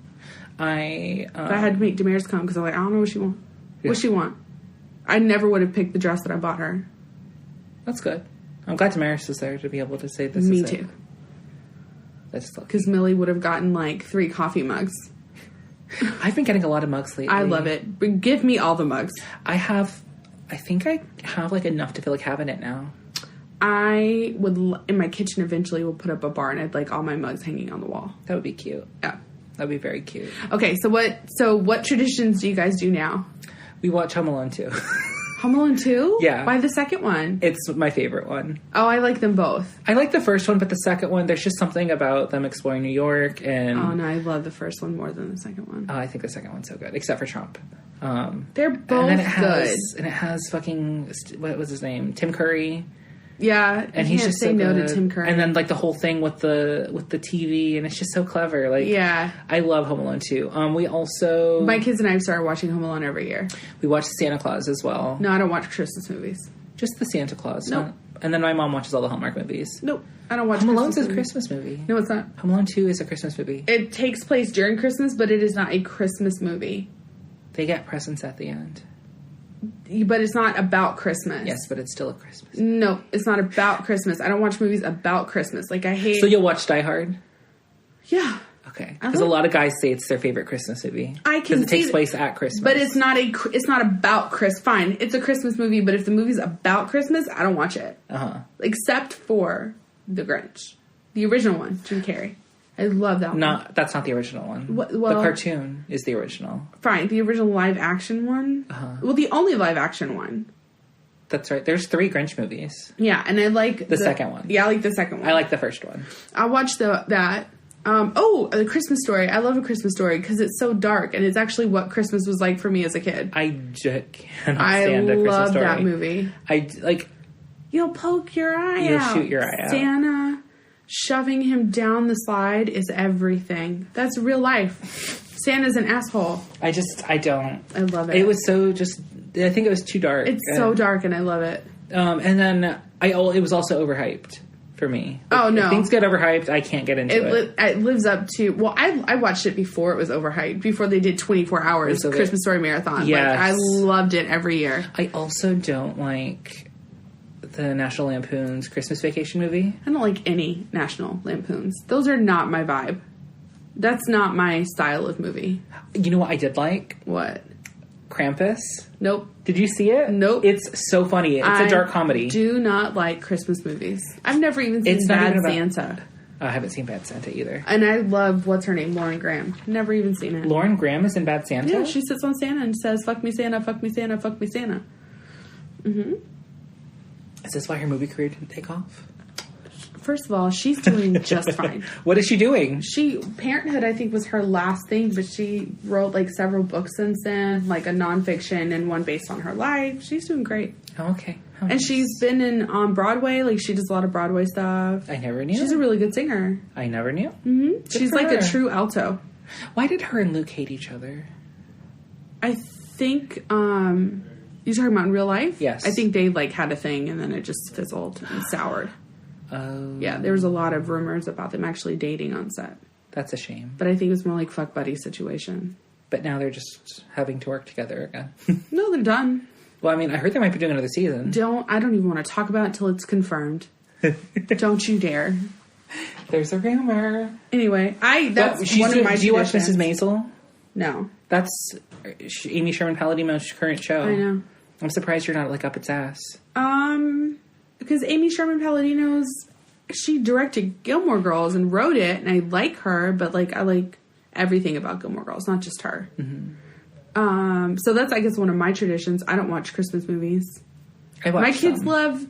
But I had to make Damaris come, because I'm like, I don't know what she wants. Yeah. What she want? I never would have picked the dress that I bought her. That's good. I'm glad Damaris was there to be able to say this Me is too. That's because Millie would have gotten, like, 3 coffee mugs. I've been getting a lot of mugs lately. I love it. Give me all the mugs. I think I have like enough to fill a cabinet now. I would, in my kitchen eventually, will put up a bar and I'd like all my mugs hanging on the wall. That would be cute. Yeah. That would be very cute. Okay, so what traditions do you guys do now? We watch Home Alone 2. Home Alone 2? Yeah. Why the second one? It's my favorite one. Oh, I like them both. I like the first one, but the second one, there's just something about them exploring New York and... Oh, no, I love the first one more than the second one. Oh, I think the second one's so good, except for Trump. They're both good. And it has fucking... What was his name? Tim Curry. Yeah, And he's just say so no good. to Tim Curry. And then, like, the whole thing with the TV, and it's just so clever. Like, yeah. I love Home Alone 2. We also... My kids and I have started watching Home Alone every year. We watch Santa Claus as well. No, I don't watch Christmas movies. Just the Santa Claus. Nope. And then my mom watches all the Hallmark movies. Nope. I don't watch Home Christmas Alone's a movies. Christmas movie. No, it's not. Home Alone 2 is a Christmas movie. It takes place during Christmas, but it is not a Christmas movie. They get presents at the end. But it's not about Christmas. Yes, but it's still a Christmas. No, it's not about Christmas. I don't watch movies about Christmas. Like, I hate... So you'll watch Die Hard? Yeah. Okay. Because a lot of guys say it's their favorite Christmas movie. I can Because it takes see place at Christmas. But it's not about Chris. Fine, it's a Christmas movie, but if the movie's about Christmas, I don't watch it. Uh-huh. Except for The Grinch. The original one, Jim Carrey. I love that one. That's not the original one. Well, the cartoon is the original. Fine, the original live action one. Uh-huh. Well, the only live action one. That's right. There's 3 Grinch movies. Yeah, and I like the second one. Yeah, I like the second one. I like the first one. I watched that. The Christmas Story. I love A Christmas Story because it's so dark, and it's actually what Christmas was like for me as a kid. I just cannot stand A Christmas love Story. that movie. You'll poke your eye You'll out. shoot your eye out. Santa shoving him down the slide is everything. That's real life. Santa's an asshole. I don't. I love it. It was so just... I think it was too dark. It's so dark, and I love it. And then it was also overhyped for me. Oh, no. If things get overhyped, I can't get into it. It lives up to... Well, I watched it before it was overhyped. Before they did 24 hours Christmas Story Marathon. Yes. Like, I loved it every year. I also don't like the National Lampoon's Christmas Vacation movie. I don't like any National Lampoons. Those are not my vibe. That's not my style of movie. You know what I did like? What? Krampus. Nope. Did you see it? Nope. It's so funny. It's a dark comedy. I do not like Christmas movies. I've never even seen Bad Santa. I haven't seen Bad Santa either. And I love, what's her name? Lauren Graham. Never even seen it. Lauren Graham is in Bad Santa? Yeah, she sits on Santa and says, fuck me Santa, fuck me Santa, fuck me Santa. Mm-hmm. Is this why her movie career didn't take off? First of all, she's doing just fine. What is she doing? Parenthood, I think, was her last thing, but she wrote, like, several books since then, like a nonfiction and one based on her life. She's doing great. Oh, okay. Oh, and nice. she's been on Broadway. Like, she does a lot of Broadway stuff. I never knew. She's a really good singer. I never knew. Mm-hmm. She's like a true alto. Why did her and Luke hate each other? I think, you're talking about in real life? Yes. I think they, like, had a thing and then it just fizzled and soured. Oh. Yeah, there was a lot of rumors about them actually dating on set. That's a shame. But I think it was more like fuck buddy situation. But now they're just having to work together again. No, they're done. Well, I mean, I heard they might be doing another season. I don't even want to talk about it until it's confirmed. Don't you dare. There's a rumor. Anyway, that's one of my Do you watch traditions. Mrs. Maisel? No. That's Amy Sherman Palladino's current show. I know. I'm surprised you're not, like, up its ass. Because Amy Sherman Palladino's, she directed Gilmore Girls and wrote it, and I like her, but, like, I like everything about Gilmore Girls, not just her. Mm-hmm. So that's, I guess, one of my traditions. I don't watch Christmas movies. My kids love...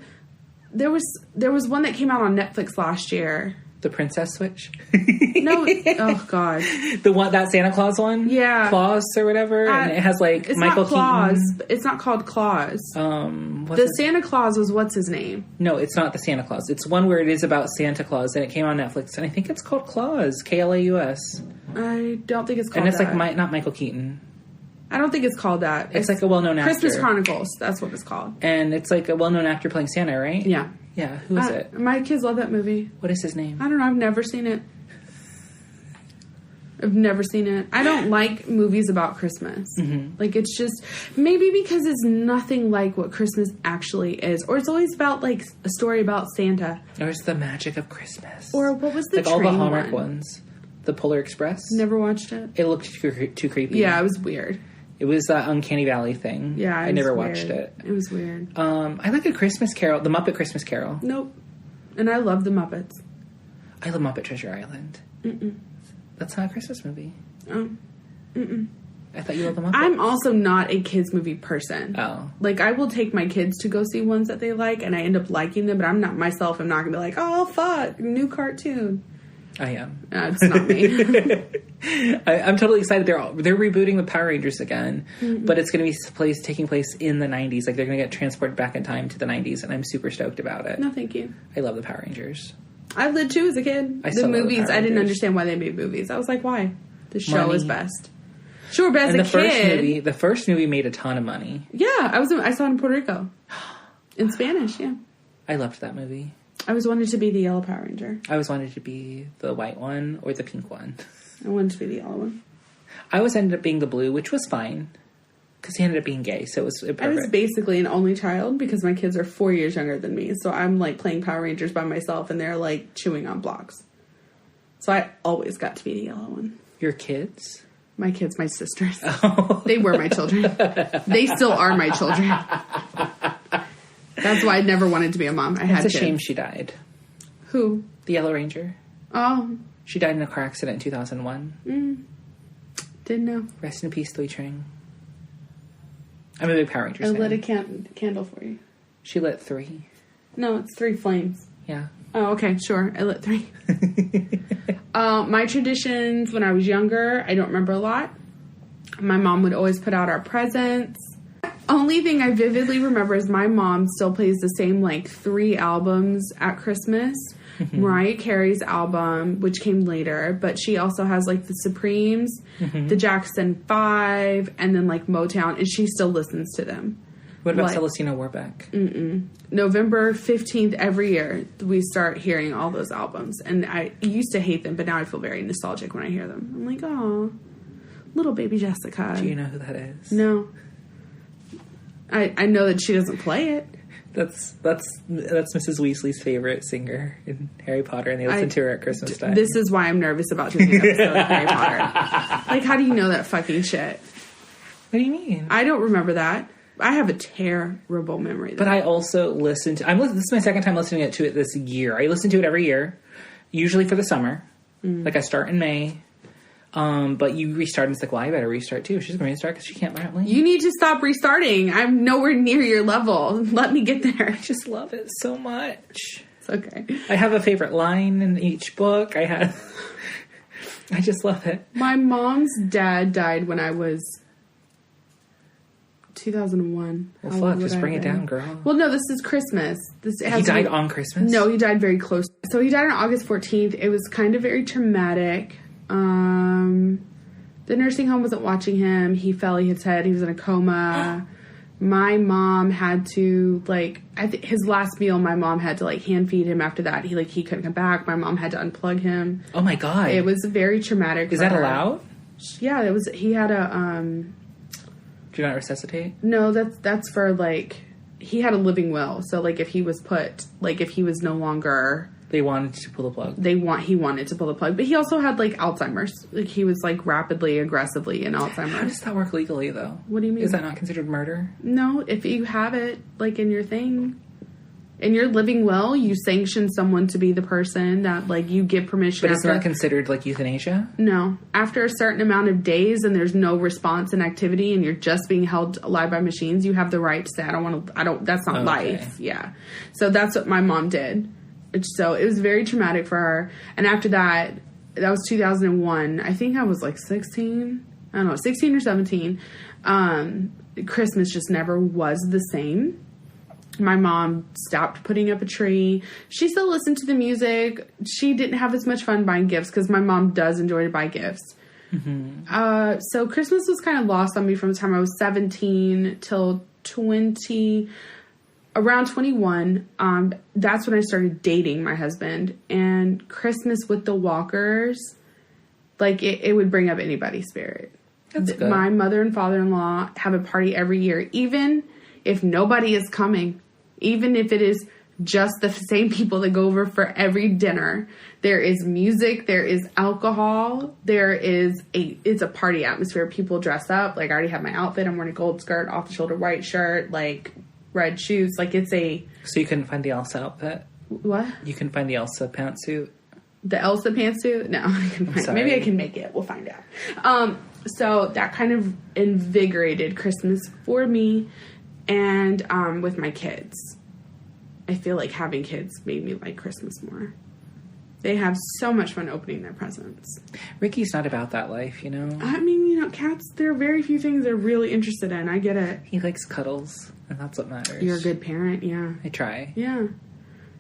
There was one that came out on Netflix last year. The Princess Switch? No. Oh, God. That Santa Claus one? Yeah. Claus or whatever? And it has, like, it's Michael not Claus. Keaton. It's not called Claus. Santa Claus was what's his name? No, it's not the Santa Claus. It's one where it is about Santa Claus, and it came on Netflix, and I think it's called Claus. Klaus. I don't think it's called that. And it's, like, not Michael Keaton. I don't think it's called that. It's like a well-known actor. Christmas Chronicles. That's what it's called. And it's like a well-known actor playing Santa, right? Yeah. Yeah. Who is it? My kids love that movie. What is his name? I don't know. I've never seen it. I don't like movies about Christmas. Mm-hmm. Like, it's just... Maybe because it's nothing like what Christmas actually is. Or it's always about, like, a story about Santa. Or it's the magic of Christmas. Or what was the like train all the Hallmark one? ones. The Polar Express. Never watched it. It looked too creepy. Yeah, it was weird. It was that Uncanny Valley thing. Yeah, I never watched it. It was weird. I like A Christmas Carol, The Muppet Christmas Carol. Nope. And I love the Muppets. I love Muppet Treasure Island. Mm-mm. That's not a Christmas movie. Oh. Mm-mm. I thought you loved the Muppets. I'm also not a kids movie person. Oh. Like, I will take my kids to go see ones that they like, and I end up liking them, but I'm not myself. I'm not going to be like, oh, fuck, new cartoon. I am. It's not me. I'm totally excited. They're rebooting the Power Rangers again, but it's going to be taking place in the 90s. Like, they're going to get transported back in time to the 90s, and I'm super stoked about it. No, thank you. I love the Power Rangers. I lived too as a kid. The movies, I didn't understand why they made movies. I was like, why? The show is best. Sure, but as a kid, the first movie made a ton of money. Yeah, I saw it in Puerto Rico, in Spanish. Yeah, I loved that movie. I always wanted to be the yellow Power Ranger. I always wanted to be the white one or the pink one. I wanted to be the yellow one. I always ended up being the blue, which was fine because he ended up being gay, so it was perfect. I was basically an only child because my kids are 4 years younger than me, so I'm like playing Power Rangers by myself, and they're like chewing on blocks. So I always got to be the yellow one. Your kids? My kids, my sisters. Oh. They were my children. They still are my children. That's why I never wanted to be a mom. It's a shame she died. Who? The Yellow Ranger. Oh. She died in a car accident in 2001. Didn't know. Rest in peace, Tui Chang. I'm a big Power Rangers fan. I lit a candle for you. She lit 3. No, it's 3 flames. Yeah. Oh, okay, sure. I lit 3. My traditions when I was younger, I don't remember a lot. My mom would always put out our presents. Only thing I vividly remember is my mom still plays the same, like, 3 albums at Christmas. Mariah Carey's album, which came later, but she also has, like, the Supremes, the Jackson 5, and then, like, Motown, and she still listens to them. What about Celestina Warbeck? November 15th every year, we start hearing all those albums. And I used to hate them, but now I feel very nostalgic when I hear them. I'm like, oh, little baby Jessica. Do you know who that is? No. I know that she doesn't play it. That's Mrs. Weasley's favorite singer in Harry Potter, and they listen to her at Christmas time. This is why I'm nervous about doing an episode of Harry Potter. Like, how do you know that fucking shit? What do you mean? I don't remember that. I have a terrible memory. Though. But I also listened to... this is my second time listening to it this year. I listen to it every year, usually for the summer. Like, I start in May. But you restart, and it's like, well, I better restart too. She's going to restart because she can't learn. You need to stop restarting. I'm nowhere near your level. Let me get there. I just love it so much. It's okay. I have a favorite line in each book. I just love it. My mom's dad died when I was 2001. Well, fuck, just bring it down, girl. Well, no, this is Christmas. He died on Christmas? No, he died very close. So he died on August 14th. It was kind of very traumatic. The nursing home wasn't watching him. He fell, he hit his head, he was in a coma. My mom had to, like, his last meal, my mom had to, like, hand feed him after that. He couldn't come back. My mom had to unplug him. Oh my God. It was very traumatic. Is that allowed? Yeah, he had a, Do you not resuscitate? No, that's for, like, he had a living will. So, like, if he was no longer... They wanted to pull the plug. He wanted to pull the plug. But he also had, like, Alzheimer's. Like, he was, like, rapidly, aggressively in Alzheimer's. How does that work legally, though? What do you mean? Is that not considered murder? No, if you have it, like, in your thing... In your living will, you sanction someone to be the person that, like, you give permission. But it's not considered, like, euthanasia? No. After a certain amount of days and there's no response and activity and you're just being held alive by machines, you have the right to say, that's not life. Yeah. So that's what my mom did. So it was very traumatic for her. And after that was 2001. I think I was, like, 16. I don't know, 16 or 17. Christmas just never was the same. My mom stopped putting up a tree. She still listened to the music. She didn't have as much fun buying gifts because my mom does enjoy to buy gifts. So Christmas was kind of lost on me from the time I was 17 till around 21. That's when I started dating my husband. And Christmas with the Walkers, like, it would bring up anybody's spirit. That's good. My mother and father-in-law have a party every year, even if nobody is coming, even if it is just the same people that go over for every dinner. There is music, there is alcohol, it's a party atmosphere. People dress up. Like, I already have my outfit. I'm wearing a gold skirt, off the shoulder white shirt, like red shoes. Like, it's a... So you couldn't find the Elsa outfit? What? You can find the Elsa pantsuit? The Elsa pantsuit? No, I can find, maybe I can make it. We'll find out. So that kind of invigorated Christmas for me, and with my kids. I feel like having kids made me like Christmas more. They have so much fun opening their presents. Ricky's not about that life, you know? I mean, cats, there are very few things they're really interested in. I get it. He likes cuddles, and that's what matters. You're a good parent, yeah. I try. Yeah.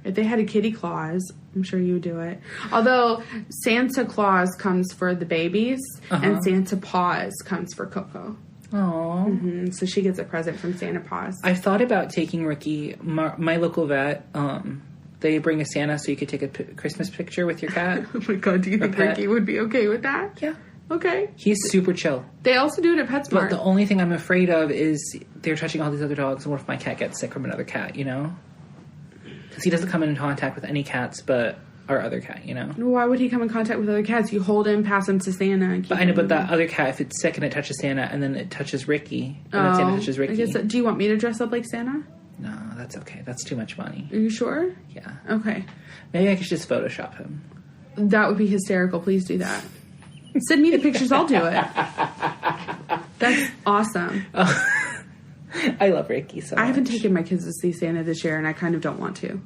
If they had a kitty Claus, I'm sure you would do it. Although Santa Claus comes for the babies, and Santa Paws comes for Coco. Aww. Mm-hmm. So she gets a present from Santa Paws. I've thought about taking Ricky. My local vet, they bring a Santa so you could take a Christmas picture with your cat. Oh my God, do you think Ricky would be okay with that? Yeah. Okay. He's super chill. They also do it at PetSmart. But the only thing I'm afraid of is they're touching all these other dogs, and what if my cat gets sick from another cat, you know? Because he doesn't come in contact with any cats but our other cat, you know? Why would he come in contact with other cats? You hold him, pass him to Santa. And but I know, but that other cat, if it's sick and it touches Santa, and then it touches Ricky, and then Santa touches Ricky. I guess, do you want me to dress up like Santa? No, that's okay. That's too much money. Are you sure? Yeah. Okay. Maybe I could just Photoshop him. That would be hysterical. Please do that. Send me the pictures. I'll do it. That's awesome. I love Ricky so much. I haven't taken my kids to see Santa this year, and I kind of don't want to.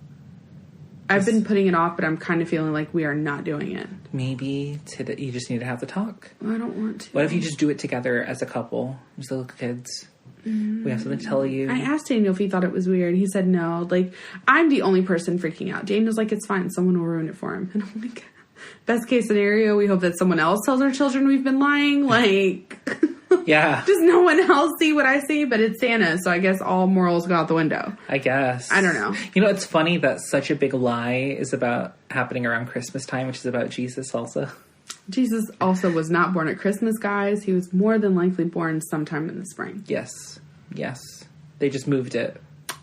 I've been putting it off, but I'm kind of feeling like we are not doing it. Maybe you just need to have the talk. I don't want to. What if you just do it together as a couple? Just the little kids. We have something to tell you. I asked Daniel if he thought it was weird. He said no. Like, I'm the only person freaking out. Daniel's like, it's fine. Someone will ruin it for him. And I'm like, best case scenario, we hope that someone else tells our children we've been lying. Like... Yeah. Does no one else see what I see? But it's Santa, so I guess all morals go out the window. I guess. I don't know. You know, it's funny that such a big lie is about happening around Christmas time, which is about Jesus also. Jesus also was not born at Christmas, guys. He was more than likely born sometime in the spring. Yes. Yes. They just moved it.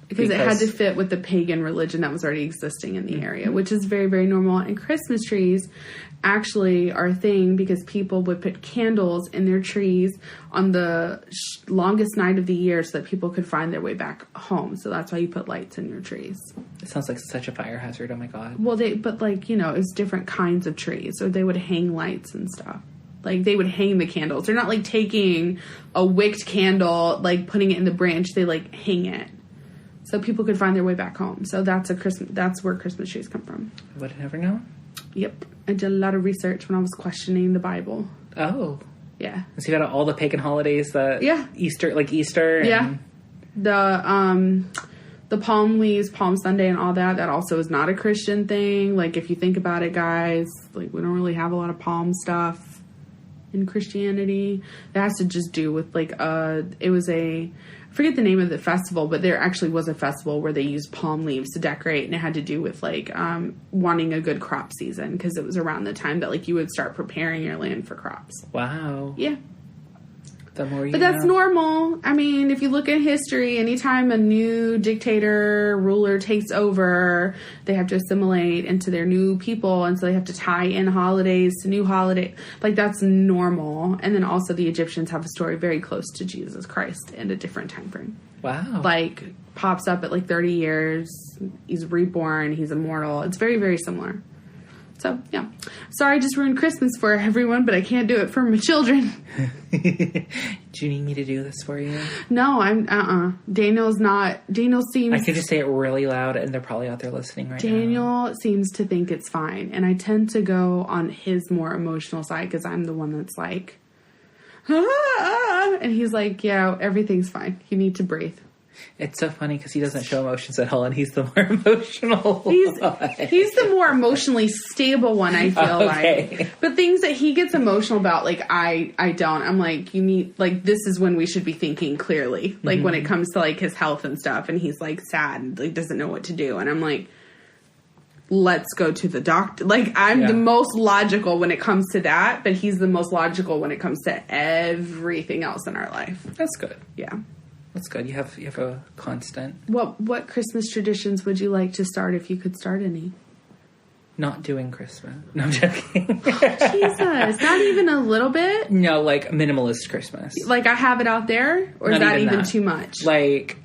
Because it had to fit with the pagan religion that was already existing in the area, which is very, very normal. And Christmas trees actually are a thing because people would put candles in their trees on the longest night of the year so that people could find their way back home. So that's why you put lights in your trees. It sounds like such a fire hazard. Oh my God. Well, but like, it's different kinds of trees. So they would hang lights and stuff. Like, they would hang the candles. They're not like taking a wicked candle, like putting it in the branch. They like hang it. So people could find their way back home. So that's where Christmas trees come from. I would have never known. Yep. I did a lot of research when I was questioning the Bible. Oh. Yeah. So you got all the pagan holidays that... Yeah. Easter. And yeah. The palm leaves, Palm Sunday and all that also is not a Christian thing. Like, if you think about it, guys, like, we don't really have a lot of palm stuff in Christianity. It has to just do with, like, it was I forget the name of the festival, but there actually was a festival where they used palm leaves to decorate, and it had to do with, like, wanting a good crop season, because it was around the time that, like, you would start preparing your land for crops. Wow. Yeah. The more you But that's know. normal. I mean, if you look at history, anytime a new dictator, ruler takes over, they have to assimilate into their new people, and so they have to tie in holidays to new holiday. Like, that's normal. And then also the Egyptians have a story very close to Jesus Christ in a different time frame. Wow. Like, pops up at like 30 years, he's reborn, he's immortal. It's very, very similar. So, yeah. Sorry I just ruined Christmas for everyone, but I can't do it for my children. Do you need me to do this for you? No, Daniel seems... I could just say it really loud, and they're probably out there listening right now. Daniel seems to think it's fine, and I tend to go on his more emotional side, because I'm the one that's like, and he's like, yeah, everything's fine. You need to breathe. It's so funny because he doesn't show emotions at all, and he's the more emotional He's the more emotionally stable one, I feel like. But things that he gets emotional about, like, I don't. I'm like, you need, like, this is when we should be thinking clearly. Like, when it comes to, like, his health and stuff, and he's, like, sad and, like, doesn't know what to do. And I'm like, let's go to the doctor. Like, I'm the most logical when it comes to that, but he's the most logical when it comes to everything else in our life. That's good. Yeah. That's good. You have a constant. What Christmas traditions would you like to start if you could start any? Not doing Christmas. No, I'm joking. Jesus, not even a little bit? No, like minimalist Christmas. Like I have it out there? Or Not is that even even that. too much? Like,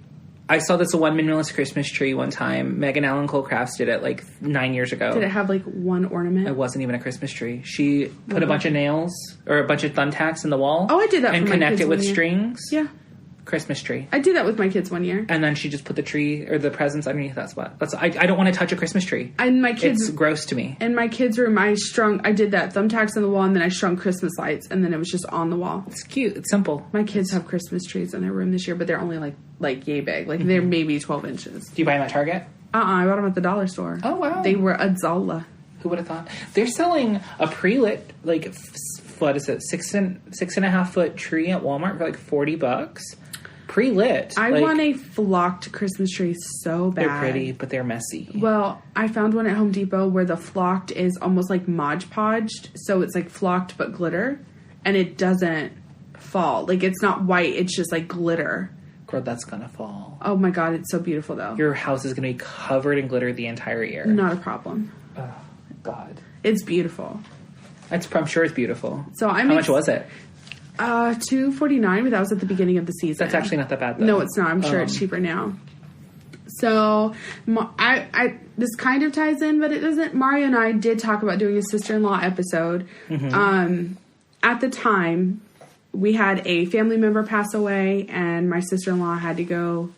I saw this one minimalist Christmas tree one time. Megan Allen Cole Crafts did it like 9 years ago. Did it have like one ornament? It wasn't even a Christmas tree. She put a bunch of nails or a bunch of thumbtacks in the wall. Oh, I did that and for my connect kids it with one year. strings. Yeah. Christmas tree. I did that with my kids one year. And then she just put the tree or the presents underneath that spot. I don't want to touch a Christmas tree. And my kids... It's gross to me. In my kids' room, I did that thumbtacks on the wall, and then I strung Christmas lights, and then it was just on the wall. It's cute. It's simple. My kids have Christmas trees in their room this year, but they're only like yay big. Like they're maybe 12 inches. Do you buy them at Target? I bought them at the dollar store. Oh, wow. They were a $1. Who would have thought? They're selling a pre-lit, like, what is it, 6.5 foot tree at Walmart for like $40. Pre-lit. I like, want a flocked Christmas tree so bad. They're pretty, but they're messy. Well, I found one at Home Depot where the flocked is almost like Mod Podged, so it's like flocked but glitter, and it doesn't fall. Like it's not white; it's just like glitter. Girl, that's gonna fall. Oh my god, it's so beautiful though. Your house is gonna be covered in glitter the entire year. Not a problem. Oh, God. It's beautiful. I'm sure it's beautiful. So How much was it? $2.49, but that was at the beginning of the season. That's actually not that bad, though. No, it's not. I'm sure it's cheaper now. So, this kind of ties in, but it doesn't. Mario and I did talk about doing a sister-in-law episode. Mm-hmm. At the time, we had a family member pass away, and my sister-in-law had to go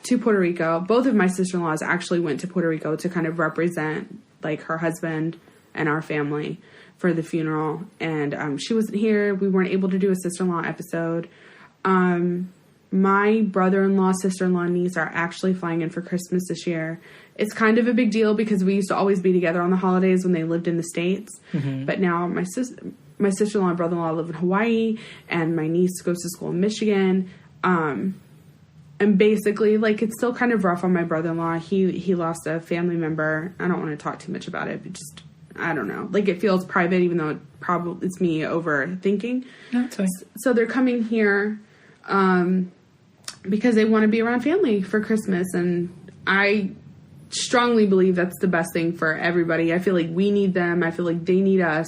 to Puerto Rico. Both of my sister-in-laws actually went to Puerto Rico to kind of represent, like, her husband and our family for the funeral, and she wasn't here. We weren't able to do a sister-in-law episode. My brother-in-law, sister-in-law, and niece are actually flying in for Christmas this year. It's kind of a big deal because we used to always be together on the holidays when they lived in the States. Mm-hmm. But now my sister-in-law and brother-in-law live in Hawaii, and my niece goes to school in Michigan. And basically, like, it's still kind of rough on my brother-in-law. He lost a family member. I don't want to talk too much about it, but just... I don't know. Like, it feels private, even though it's me overthinking. No, it's fine. So they're coming here because they want to be around family for Christmas. And I strongly believe that's the best thing for everybody. I feel like we need them. I feel like they need us.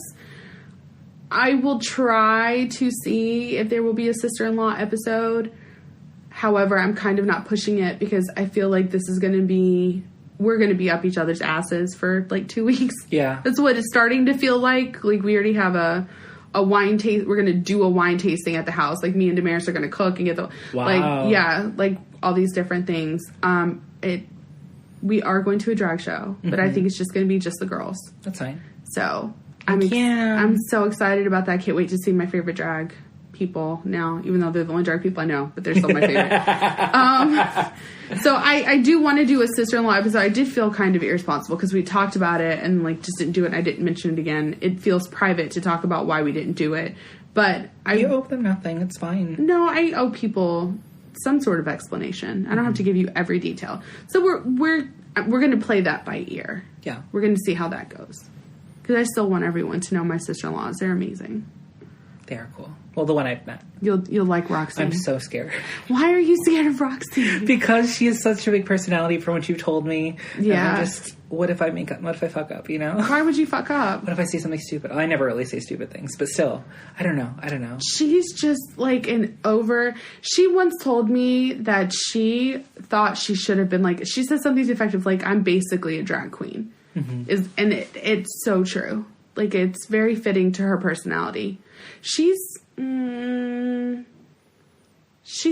I will try to see if there will be a sister-in-law episode. However, I'm kind of not pushing it because I feel like this is going to be... We're going to be up each other's asses for, like, 2 weeks. Yeah. That's what it's starting to feel like. Like, we already have a wine taste. We're going to do a wine tasting at the house. Like, me and Damaris are going to cook and get the... Wow. Like, yeah, like, all these different things. We are going to a drag show, but I think it's just going to be just the girls. That's fine. So, I'm so excited about that. I can't wait to see my favorite drag people now, even though they're the only drag people I know, but they're still my favorite. So I do want to do a sister-in-law episode. I did feel kind of irresponsible because we talked about it and, like, just didn't do it, and I didn't mention it again. It feels private to talk about why we didn't do it, but You owe them nothing. It's fine. No, I owe people some sort of explanation. I don't have to give you every detail. So we're going to play that by ear. Yeah. We're going to see how that goes. Because I still want everyone to know my sister-in-laws. They're amazing. They are cool. Well, the one I've met. You'll like Roxy. I'm so scared. Why are you scared of Roxy? Because she has such a big personality from what you've told me. Yeah. And I'm just, what if I fuck up, you know? Why would you fuck up? What if I say something stupid? I never really say stupid things, but still, I don't know. She's just like she once told me that she thought she should have been like, she said something effective like, I'm basically a drag queen. Mm-hmm. It's so true. Like, it's very fitting to her personality. She's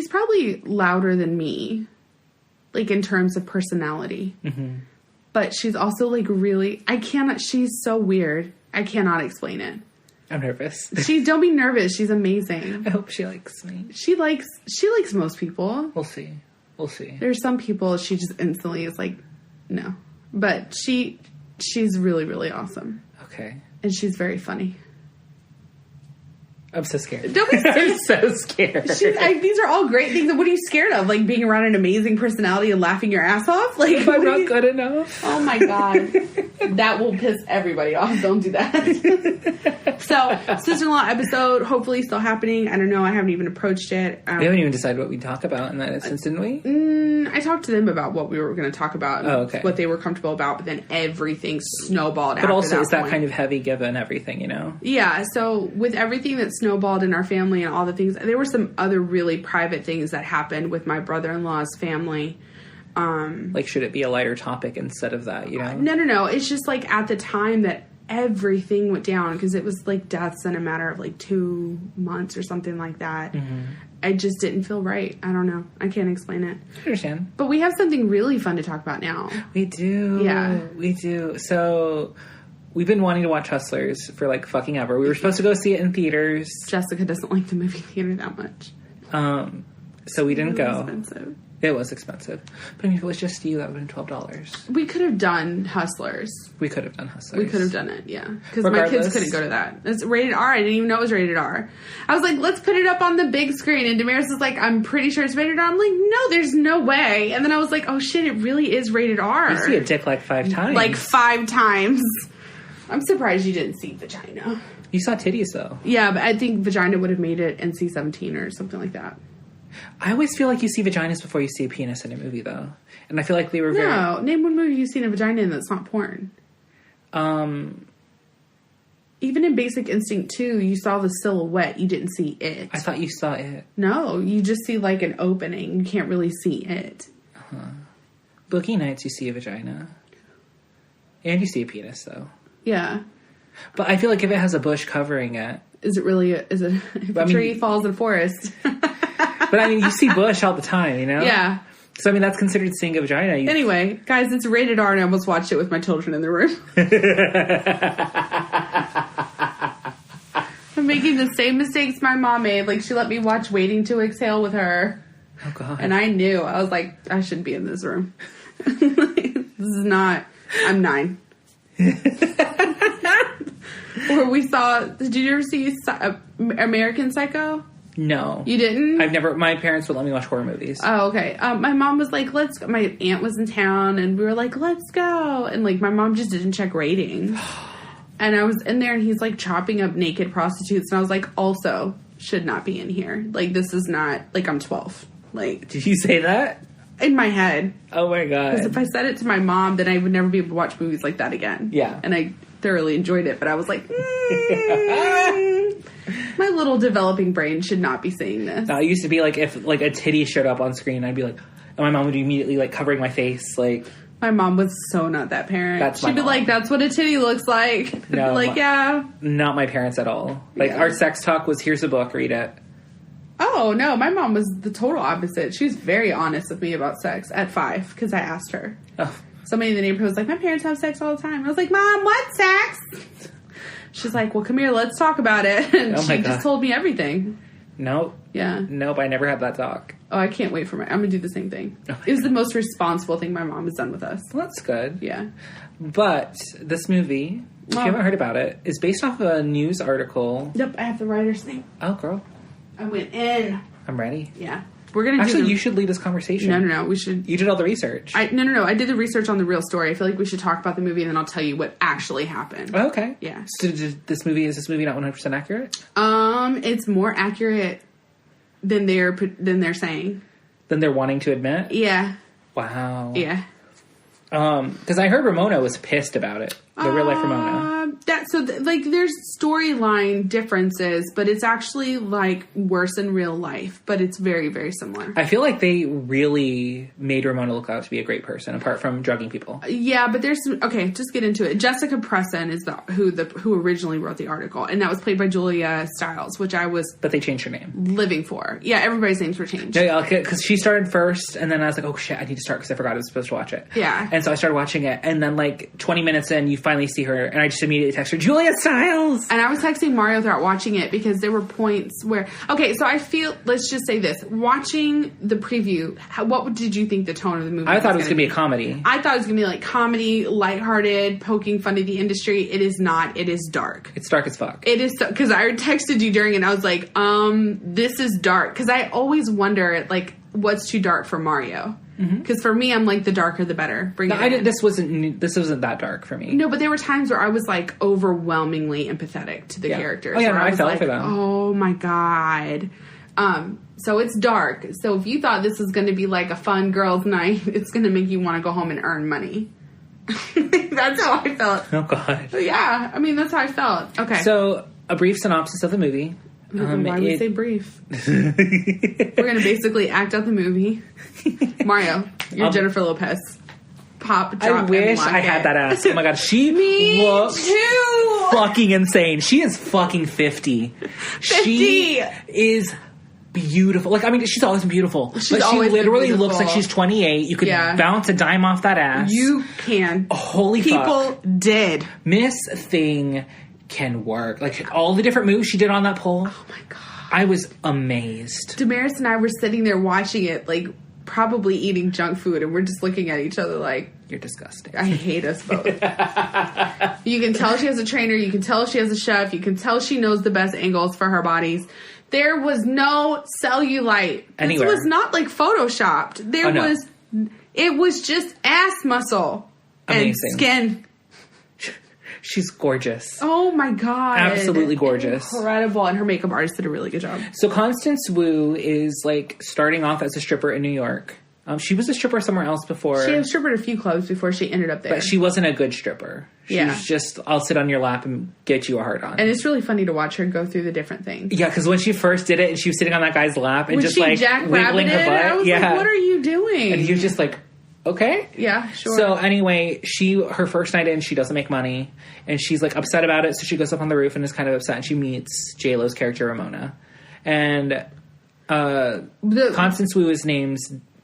probably louder than me, like, in terms of personality. Mm-hmm. But she's also, like, really... She's so weird. I cannot explain it. I'm nervous. Don't be nervous. She's amazing. I hope she likes me. She likes most people. We'll see. There's some people she just instantly is like, no. But she's really, really awesome. Okay. And she's very funny. I'm so scared. Don't be scared. I'm so scared. These are all great things. What are you scared of? Like being around an amazing personality and laughing your ass off? Like If I'm not good enough. Oh my God. That will piss everybody off. Don't do that. So, sister-in-law episode, hopefully still happening. I don't know. I haven't even approached it. We haven't even decided what we talk about in that instance, didn't we? I talked to them about what we were going to talk about. Oh, okay. What they were comfortable about, but then everything snowballed But after also, that it's that point. kind of heavy given everything, you know? Yeah, so with everything that snowballed in our family and all the things, there were some other really private things that happened with my brother-in-law's family. Like, should it be a lighter topic instead of that, you know? No. It's just like at the time that everything went down, because it was like deaths in a matter of like 2 months or something like that. Mm-hmm. I just didn't feel right. I don't know. I can't explain it. I understand. But we have something really fun to talk about now. We do. Yeah. We do. So, we've been wanting to watch Hustlers for like fucking ever. We were supposed to go see it in theaters. Jessica doesn't like the movie theater that much. So we didn't go. Expensive. It was expensive. But I mean, if it was just you, that would have been $12. We could have done Hustlers. We could have done Hustlers. We could have done it, yeah. Because my kids couldn't go to that. It's rated R. I didn't even know it was rated R. I was like, let's put it up on the big screen. And Damaris is like, I'm pretty sure it's rated R. I'm like, no, there's no way. And then I was like, oh shit, it really is rated R. You see a dick like 5 times. Like 5 times. I'm surprised you didn't see vagina. You saw titties, though. Yeah, but I think vagina would have made it NC-17 or something like that. I always feel like you see vaginas before you see a penis in a movie, though. And I feel like they were very... No, name one movie you've seen a vagina in that's not porn. Even in Basic Instinct 2, you saw the silhouette. You didn't see it. I thought you saw it. No, you just see like an opening. You can't really see it. Boogie Nights, you see a vagina. And you see a penis, though. Yeah. But I feel like if it has a bush covering it... Is it really... If a tree falls in a forest... But I mean, you see bush all the time, you know? Yeah. So I mean, that's considered seeing a vagina. Anyway, guys, it's rated R and I almost watched it with my children in the room. I'm making the same mistakes my mom made. Like, she let me watch Waiting to Exhale with her. Oh, God. And I knew. I was like, I shouldn't be in this room. This is not... I'm 9. Or we saw... Did you ever see American Psycho? No. You didn't? My parents would let me watch horror movies. Oh, okay. My mom was like, let's go. My aunt was in town and we were like, let's go. And like, my mom just didn't check ratings. And I was in there and he's like chopping up naked prostitutes. And I was like, also should not be in here. Like, this is not, like, I'm 12. Like. Did you say that? In my head. Oh my God. Because if I said it to my mom, then I would never be able to watch movies like that again. Yeah. And I thoroughly enjoyed it. But I was like, my little developing brain should not be saying this. No, it used to be like if like a titty showed up on screen, I'd be like, and my mom would be immediately like covering my face, like. My mom was so not that parent. She'd be like, "That's what a titty looks like." No, like, yeah. Not my parents at all. Like our sex talk was, "Here's a book, read it." Oh no, my mom was the total opposite. She was very honest with me about sex at 5 because I asked her. Oh. Somebody in the neighborhood was like, "My parents have sex all the time." I was like, "Mom, what sex?" She's like, "Well, come here, let's talk about it." And she just told me everything. Nope. Yeah. Nope, I never had that talk. Oh, I can't wait for I'm gonna do the same thing. It was the most responsible thing my mom has done with us. Well, that's good. Yeah. But this movie, if you haven't heard about it, is based off of a news article. Yep, I have the writer's name. Oh, girl. I went in. I'm ready. Yeah. We're gonna Actually, you should lead this conversation. No. We should. You did all the research. No. I did the research on the real story. I feel like we should talk about the movie and then I'll tell you what actually happened. Oh, okay. Yeah. So is this movie not 100% accurate? It's more accurate than they're saying. Than they're wanting to admit? Yeah. Wow. Yeah. Because I heard Ramona was pissed about it. The real life Ramona. There's storyline differences, but it's actually like worse in real life. But it's very, very similar. I feel like they really made Ramona look out to be a great person, apart from drugging people. Yeah, but there's just get into it. Jessica Presson is who originally wrote the article, and that was played by Julia Stiles, which I was. But they changed her name. Living for. Yeah, everybody's names were changed. Yeah, because she started first, and then I was like, oh shit, I need to start because I forgot I was supposed to watch it. Yeah. And so I started watching it, and then like 20 minutes in, you finally see her, and I just immediately immediately text her, Julia Stiles! And I was texting Mario throughout watching it because there were points where... Okay, so I feel... Let's just say this. Watching the preview, what did you think the tone of the movie I thought it was going to be a comedy. I thought it was going to be like comedy, lighthearted, poking fun at the industry. It is not. It is dark. It's dark as fuck. It is... Because I texted you during it and I was like, this is dark. Because I always wonder, like, what's too dark for Mario? Because for me, I'm like, the darker the better. Bring it in. This wasn't that dark for me. No, but there were times where I was like overwhelmingly empathetic to the characters. Oh yeah, no, I felt like, for them. Oh my god. So it's dark. So if you thought this was going to be like a fun girls' night, it's going to make you want to go home and earn money. That's how I felt. Oh god. But yeah, I mean that's how I felt. Okay. So a brief synopsis of the movie. Why would say brief? We're going to basically act out the movie. Mario, you're Jennifer Lopez. Pop, drop, I wish I had that ass. Oh my god, she looks too. fucking insane. She is fucking 50. 50. She is beautiful. Like, I mean, she's always been beautiful. But she literally looks like she's 28. You could bounce a dime off that ass. You can. Holy fuck. People did. Miss Thing can work. Like, all the different moves she did on that pole. Oh my god. I was amazed. Damaris and I were sitting there watching it, like, probably eating junk food, and we're just looking at each other like... You're disgusting. I hate us both. You can tell she has a trainer. You can tell she has a chef. You can tell she knows the best angles for her bodies. There was no cellulite. Anywhere. This was not, like, photoshopped. It was just ass muscle. Amazing. And skin. She's gorgeous. Oh my god. Absolutely gorgeous. Incredible. And her makeup artist did a really good job. So Constance Wu is like starting off as a stripper in New York. She was a stripper somewhere else before. She had strippered a few clubs before she ended up there. But she wasn't a good stripper. She was just, I'll sit on your lap and get you a hard on. And it's really funny to watch her go through the different things. Yeah, because when she first did it and she was sitting on that guy's lap and just like wiggling her butt. I was like, what are you doing? And he was just like, okay. Yeah, sure. So anyway, her first night in, she doesn't make money. And she's like upset about it. So she goes up on the roof and is kind of upset. And she meets J-Lo's character, Ramona. And Constance Wu is named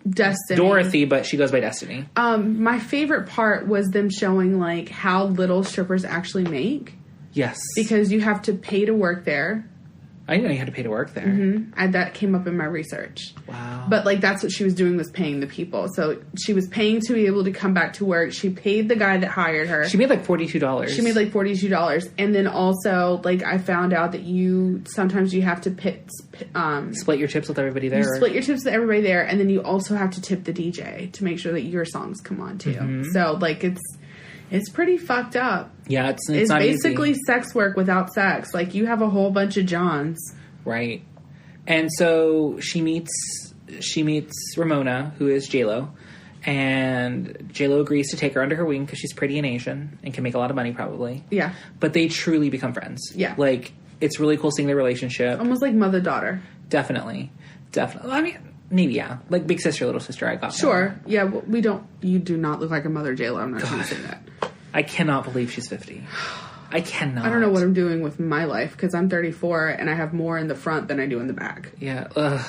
Destiny. Dorothy, but she goes by Destiny. My favorite part was them showing like how little strippers actually make. Yes. Because you have to pay to work there. I didn't know you had to pay to work there. Mm-hmm. And that came up in my research. Wow. But, like, that's what she was doing, was paying the people. So she was paying to be able to come back to work. She paid the guy that hired her. She made, like, $42. She made, like, $42. And then also, like, I found out that sometimes you have to split your tips with everybody there. You split your tips with everybody there. And then you also have to tip the DJ to make sure that your songs come on, too. Mm-hmm. So, like, it's pretty fucked up. Yeah, it's not basically easy. Sex work without sex. Like, you have a whole bunch of Johns. Right. And so she meets Ramona, who is J-Lo. And J-Lo agrees to take her under her wing because she's pretty and Asian and can make a lot of money probably. Yeah. But they truly become friends. Yeah. Like, it's really cool seeing their relationship. Almost like mother-daughter. Definitely. I mean, maybe, yeah. Like big sister, little sister, I got Sure. That. Yeah, well, you do not look like a mother, J-Lo. I'm not trying to say that. I cannot believe she's 50. I cannot. I don't know what I'm doing with my life because I'm 34 and I have more in the front than I do in the back. Yeah. Ugh.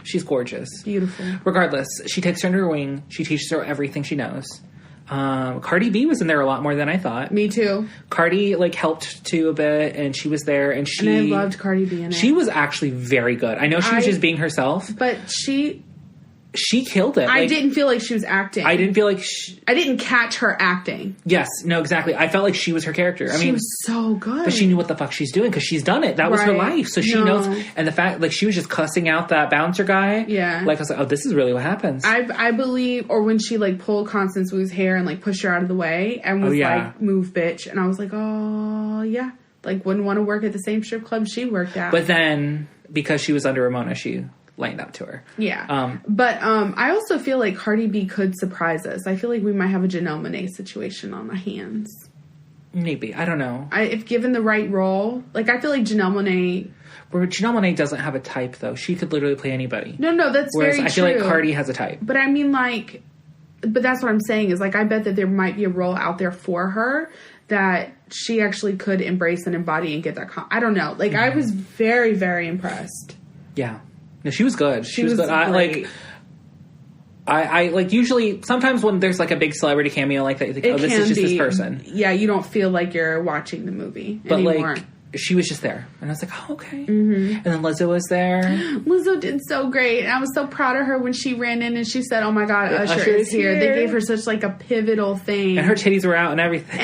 She's gorgeous. Beautiful. Regardless, she takes her under her wing. She teaches her everything she knows. Cardi B was in there a lot more than I thought. Me too. Cardi, like, helped too a bit, and she was there, and And I loved Cardi B in it. She was actually very good. I know she was just being herself. But she killed it. I didn't feel like she was acting. I didn't feel like I didn't catch her acting. Yes, no, exactly. I felt like she was her character. I mean, she was so good. But she knew what the fuck she's doing because she's done it. That was her life. So she knows. And the fact, like, she was just cussing out that bouncer guy. Yeah. Like, I was like, oh, this is really what happens. I believe, or when she, like, pulled Constance Wu's hair and, like, pushed her out of the way and was like, move, bitch. And I was like, oh, yeah. Like, wouldn't want to work at the same strip club she worked at. But then, because she was under Ramona, she lined up to her. Yeah. But I also feel like Cardi B could surprise us. I feel like we might have a Janelle Monáe situation on our hands. Maybe. I don't know. If given the right role. Like, I feel like Janelle Monáe... Where Janelle Monáe doesn't have a type, though. She could literally play anybody. No, that's Whereas very I feel true. like Cardi has a type. But I mean, like... But that's what I'm saying is, like, I bet that there might be a role out there for her that she actually could embrace and embody and get that... I don't know. Like, I was very, very impressed. Yeah. No, she was good. She was good. Great. I like usually sometimes when there's like a big celebrity cameo like that, you think, oh, this is just this person. Yeah, you don't feel like you're watching the movie but anymore. Like she was just there, and I was like, oh, okay. And then Lizzo was there. Lizzo did so great, and I was so proud of her when she ran in and she said, "Oh my God, Usher is here." They gave her such like a pivotal thing, and her titties were out and everything.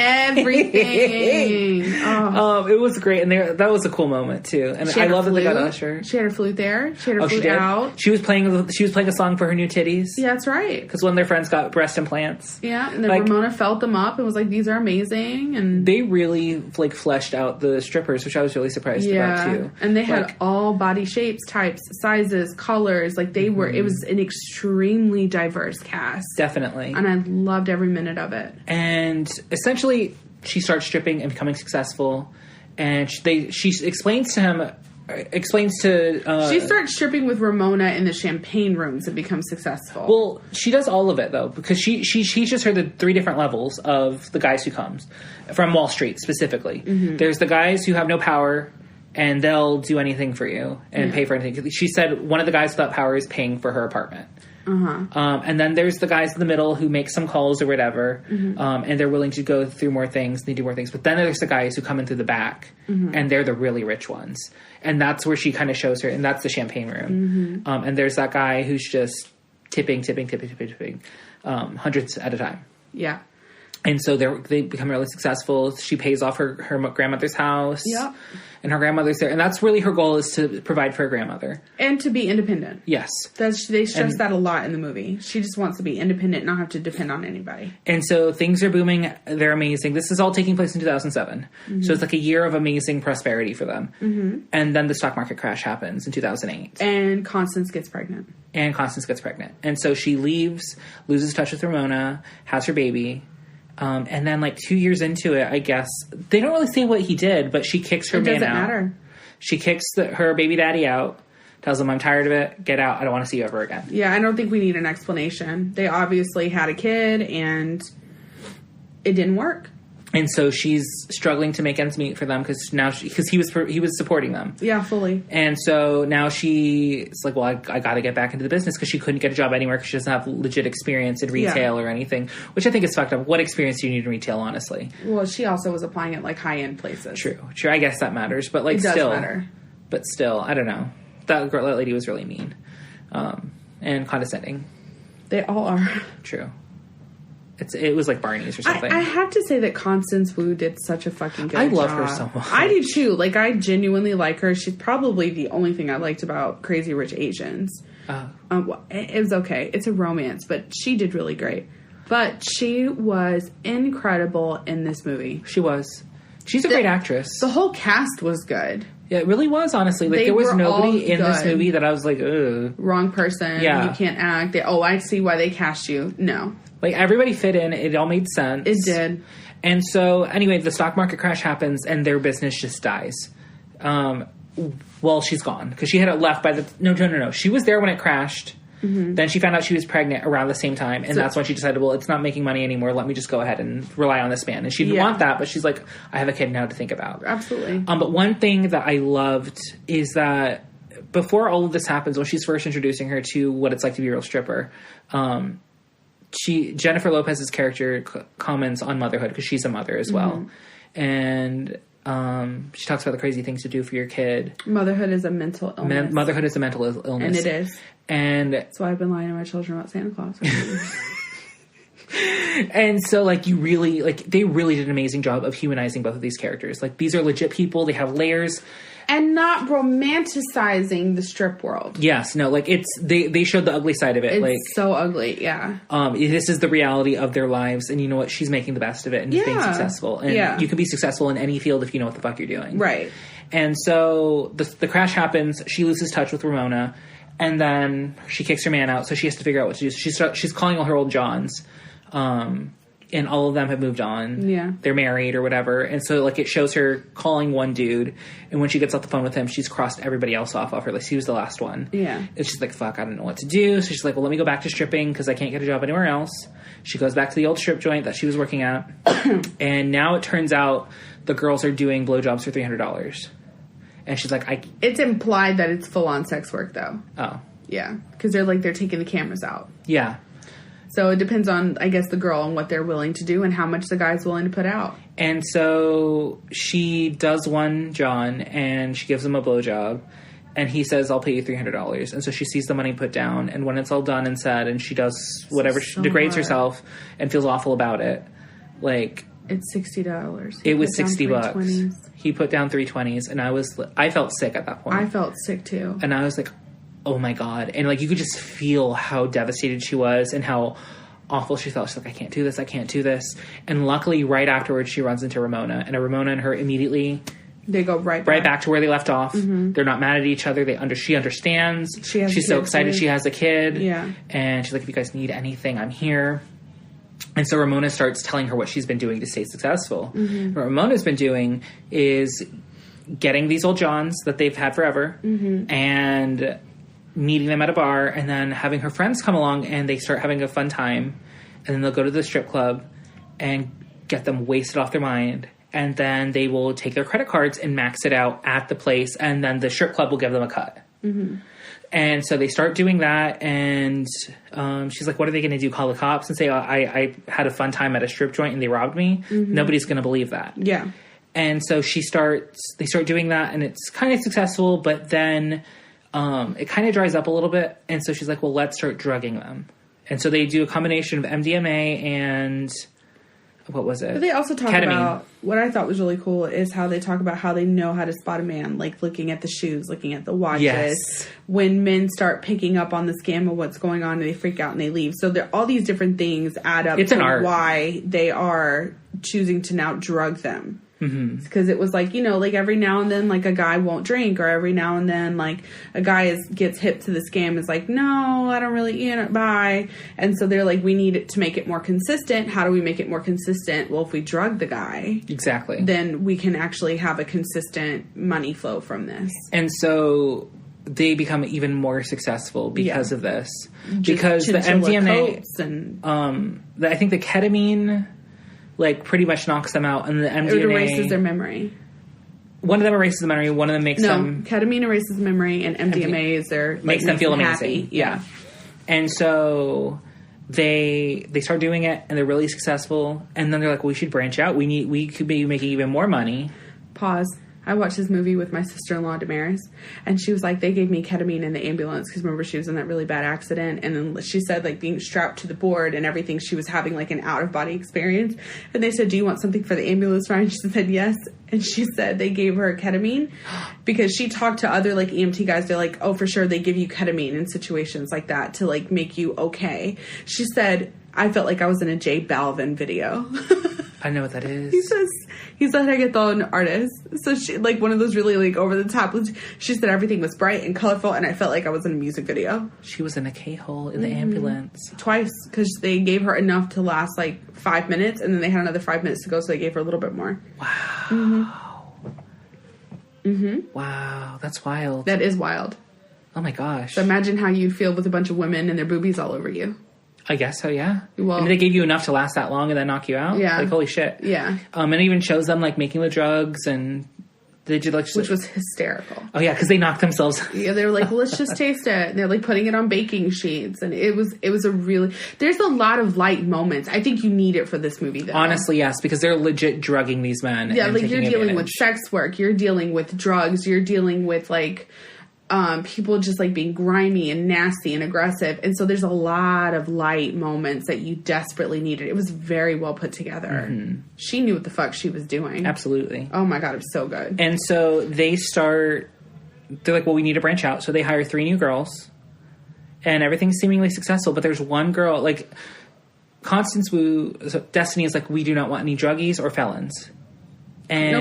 Oh. It was great, and that was a cool moment too. And I love that they got Usher. She had her flute there. She had her flute out. She was playing a song for her new titties. Yeah, that's right. Because one of their friends got breast implants. Yeah, and then Ramona felt them up and was like, "These are amazing." And they really like fleshed out the strippers, which I was really surprised about too. And they had all body shapes, types, sizes, colors. Like they were, it was an extremely diverse cast. Definitely. And I loved every minute of it. And essentially, she starts stripping and becoming successful. And she explains to she starts stripping with Ramona in the champagne rooms and becomes successful. Well, she does all of it though, because she teaches her the 3 different levels of the guys who comes from Wall Street specifically. There's the guys who have no power and they'll do anything for you and pay for anything. She said one of the guys without power is paying for her apartment. And then there's the guys in the middle who make some calls or whatever, and they're willing to go through more things, and they do more things. But then there's the guys who come in through the back, and they're the really rich ones. And that's where she kind of shows her, and that's the champagne room. And there's that guy who's just tipping, hundreds at a time. Yeah. And so they become really successful. She pays off her grandmother's house. Yep. And her grandmother's there. And that's really her goal, is to provide for her grandmother. And to be independent. Yes. They stress that a lot in the movie. She just wants to be independent, not have to depend on anybody. And so things are booming. They're amazing. This is all taking place in 2007. So it's like a year of amazing prosperity for them. And then the stock market crash happens in 2008. And Constance gets pregnant. And so she leaves, loses touch with Ramona, has her baby. And then, like, 2 years into it, I guess, they don't really say what he did, but she kicks her man out. It doesn't matter. She kicks her baby daddy out, tells him, I'm tired of it, get out, I don't want to see you ever again. Yeah, I don't think we need an explanation. They obviously had a kid, and it didn't work. And so she's struggling to make ends meet for them because he was supporting them. Yeah, fully. And so now she's like, well, I got to get back into the business because she couldn't get a job anywhere because she doesn't have legit experience in retail or anything, which I think is fucked up. What experience do you need in retail, honestly? Well, she also was applying at like high-end places. True. I guess that matters, but like it does matter. But still, I don't know. That lady was really mean and condescending. They all are. True. It was like Barney's or something. I have to say that Constance Wu did such a fucking good job. I love her so much. I do too. Like, I genuinely like her. She's probably the only thing I liked about Crazy Rich Asians. It was okay. It's a romance, but she did really great. But she was incredible in this movie. She was. She's a great actress. The whole cast was good. Yeah, it really was, honestly. Like, there was nobody in this movie that I was like, ugh. Wrong person. Yeah. You can't act. I see why they cast you. No. Like, everybody fit in. It all made sense. It did. And so, anyway, the stock market crash happens, and their business just dies. Well, she's gone. Because she had left by the... No. She was there when it crashed. Then she found out she was pregnant around the same time. And that's when she decided, well, it's not making money anymore. Let me just go ahead and rely on this man. And she didn't want that, but she's like, I have a kid now to think about. Absolutely. But one thing that I loved is that before all of this happens, when she's first introducing her to what it's like to be a real stripper... Jennifer Lopez's character comments on motherhood because she's a mother as well. And she talks about the crazy things to do for your kid. Motherhood is a mental illness. Motherhood is a mental illness. And it is. And that's why I've been lying to my children about Santa Claus. And so, like, they really did an amazing job of humanizing both of these characters. Like, these are legit people. They have layers. And not romanticizing the strip world. Yes, no, like they showed the ugly side of it. It's like so ugly, yeah. This is the reality of their lives, and you know what? She's making the best of it and being successful. And you can be successful in any field if you know what the fuck you're doing. Right. And so the crash happens. She loses touch with Ramona, and then she kicks her man out. So she has to figure out what to do. So she's calling all her old Johns. And all of them have moved on. Yeah. They're married or whatever. And so, like, it shows her calling one dude. And when she gets off the phone with him, she's crossed everybody else off her list. He was the last one. Yeah. And she's like, fuck, I don't know what to do. So she's like, well, let me go back to stripping because I can't get a job anywhere else. She goes back to the old strip joint that she was working at. And now it turns out the girls are doing blowjobs for $300. And she's like, It's implied that it's full-on sex work, though. Oh. Yeah. Because they're taking the cameras out. Yeah. So it depends on, I guess, the girl and what they're willing to do and how much the guy's willing to put out. And so she does one John, and she gives him a blowjob, and he says, I'll pay you $300. And so she sees the money put down, and when it's all done and said, and she does whatever, she degrades herself and feels awful about it, like... It's $60. It was $60. He put down $320s, and I felt sick at that point. I felt sick, too. And I was like, oh my God. And like, you could just feel how devastated she was and how awful she felt. She's like, I can't do this. And luckily, right afterwards, she runs into Ramona. And Ramona and her immediately... They go right back to where they left off. Mm-hmm. They're not mad at each other. She understands. She's so excited she has a kid. Yeah. And she's like, if you guys need anything, I'm here. And so Ramona starts telling her what she's been doing to stay successful. Mm-hmm. What Ramona's been doing is getting these old Johns that they've had forever and meeting them at a bar, and then having her friends come along, and they start having a fun time, and then they'll go to the strip club and get them wasted off their mind, and then they will take their credit cards and max it out at the place, and then the strip club will give them a cut. Mm-hmm. And so they start doing that, and she's like, what are they going to do, call the cops and say, oh, I had a fun time at a strip joint and they robbed me? Mm-hmm. Nobody's going to believe that. Yeah. And so they start doing that, and it's kind of successful, but then it kind of dries up a little bit. And so she's like, well, let's start drugging them. And so they do a combination of MDMA and what was it? But they also talk ketamine. About what I thought was really cool is how they talk about how they know how to spot a man, like looking at the shoes, looking at the watches. Yes. When men start picking up on the scam of what's going on, and they freak out and they leave. So all these different things add up to why they are choosing to now drug them. Because it was like, like every now and then, like a guy won't drink, or every now and then, like a guy gets hip to the scam, is like, no, I don't really, bye. And so they're like, we need it to make it more consistent. How do we make it more consistent? Well, if we drug the guy, exactly, then we can actually have a consistent money flow from this. And so they become even more successful because of this, because the MDMA and I think the ketamine, like, pretty much knocks them out, and the MDMA... It erases their memory. One of them erases the memory, one of them makes them... ketamine erases memory, and MDMA is their... Makes them feel amazing. Happy. Yeah. And so they start doing it, and they're really successful, and then they're like, well, we should branch out. We could be making even more money. Pause. I watched this movie with my sister-in-law, Damaris, and she was like, they gave me ketamine in the ambulance, because remember, she was in that really bad accident, and then she said, like, being strapped to the board and everything, she was having, like, an out-of-body experience, and they said, do you want something for the ambulance ride? She said, yes, and she said they gave her ketamine, because she talked to other, like, EMT guys, they're like, oh, for sure, they give you ketamine in situations like that to, like, make you okay. She said, I felt like I was in a J Balvin video. I know what that is. He's a reggaeton artist. So she, like, one of those really, like, over the top. She said everything was bright and colorful, and I felt like I was in a music video. She was in a K-hole in the ambulance. Twice, because they gave her enough to last, like, 5 minutes, and then they had another 5 minutes to go, so they gave her a little bit more. Wow. Wow, that's wild. That is wild. Oh, my gosh. So imagine how you'd feel with a bunch of women and their boobies all over you. I guess so, yeah. Well, and they gave you enough to last that long and then knock you out? Yeah. Like, holy shit. Yeah. And it even shows them, like, making the drugs, and they did, like... Which was hysterical. Oh, yeah, because they knocked themselves... Yeah, they were like, let's just taste it. And they're, like, putting it on baking sheets. And it was a really... There's a lot of light moments. I think you need it for this movie, though. Honestly, yes, because they're legit drugging these men. Yeah, like, you're dealing with sex work. You're dealing with drugs. You're dealing with, like... people just, like, being grimy and nasty and aggressive. And so there's a lot of light moments that you desperately needed. It was very well put together. Mm-hmm. She knew what the fuck she was doing. Absolutely. Oh, my God, it was so good. And so they're like, well, we need to branch out. So they hire 3 new girls. And everything's seemingly successful. But there's one girl, like, Constance Wu, Destiny is like, we do not want any druggies or felons. And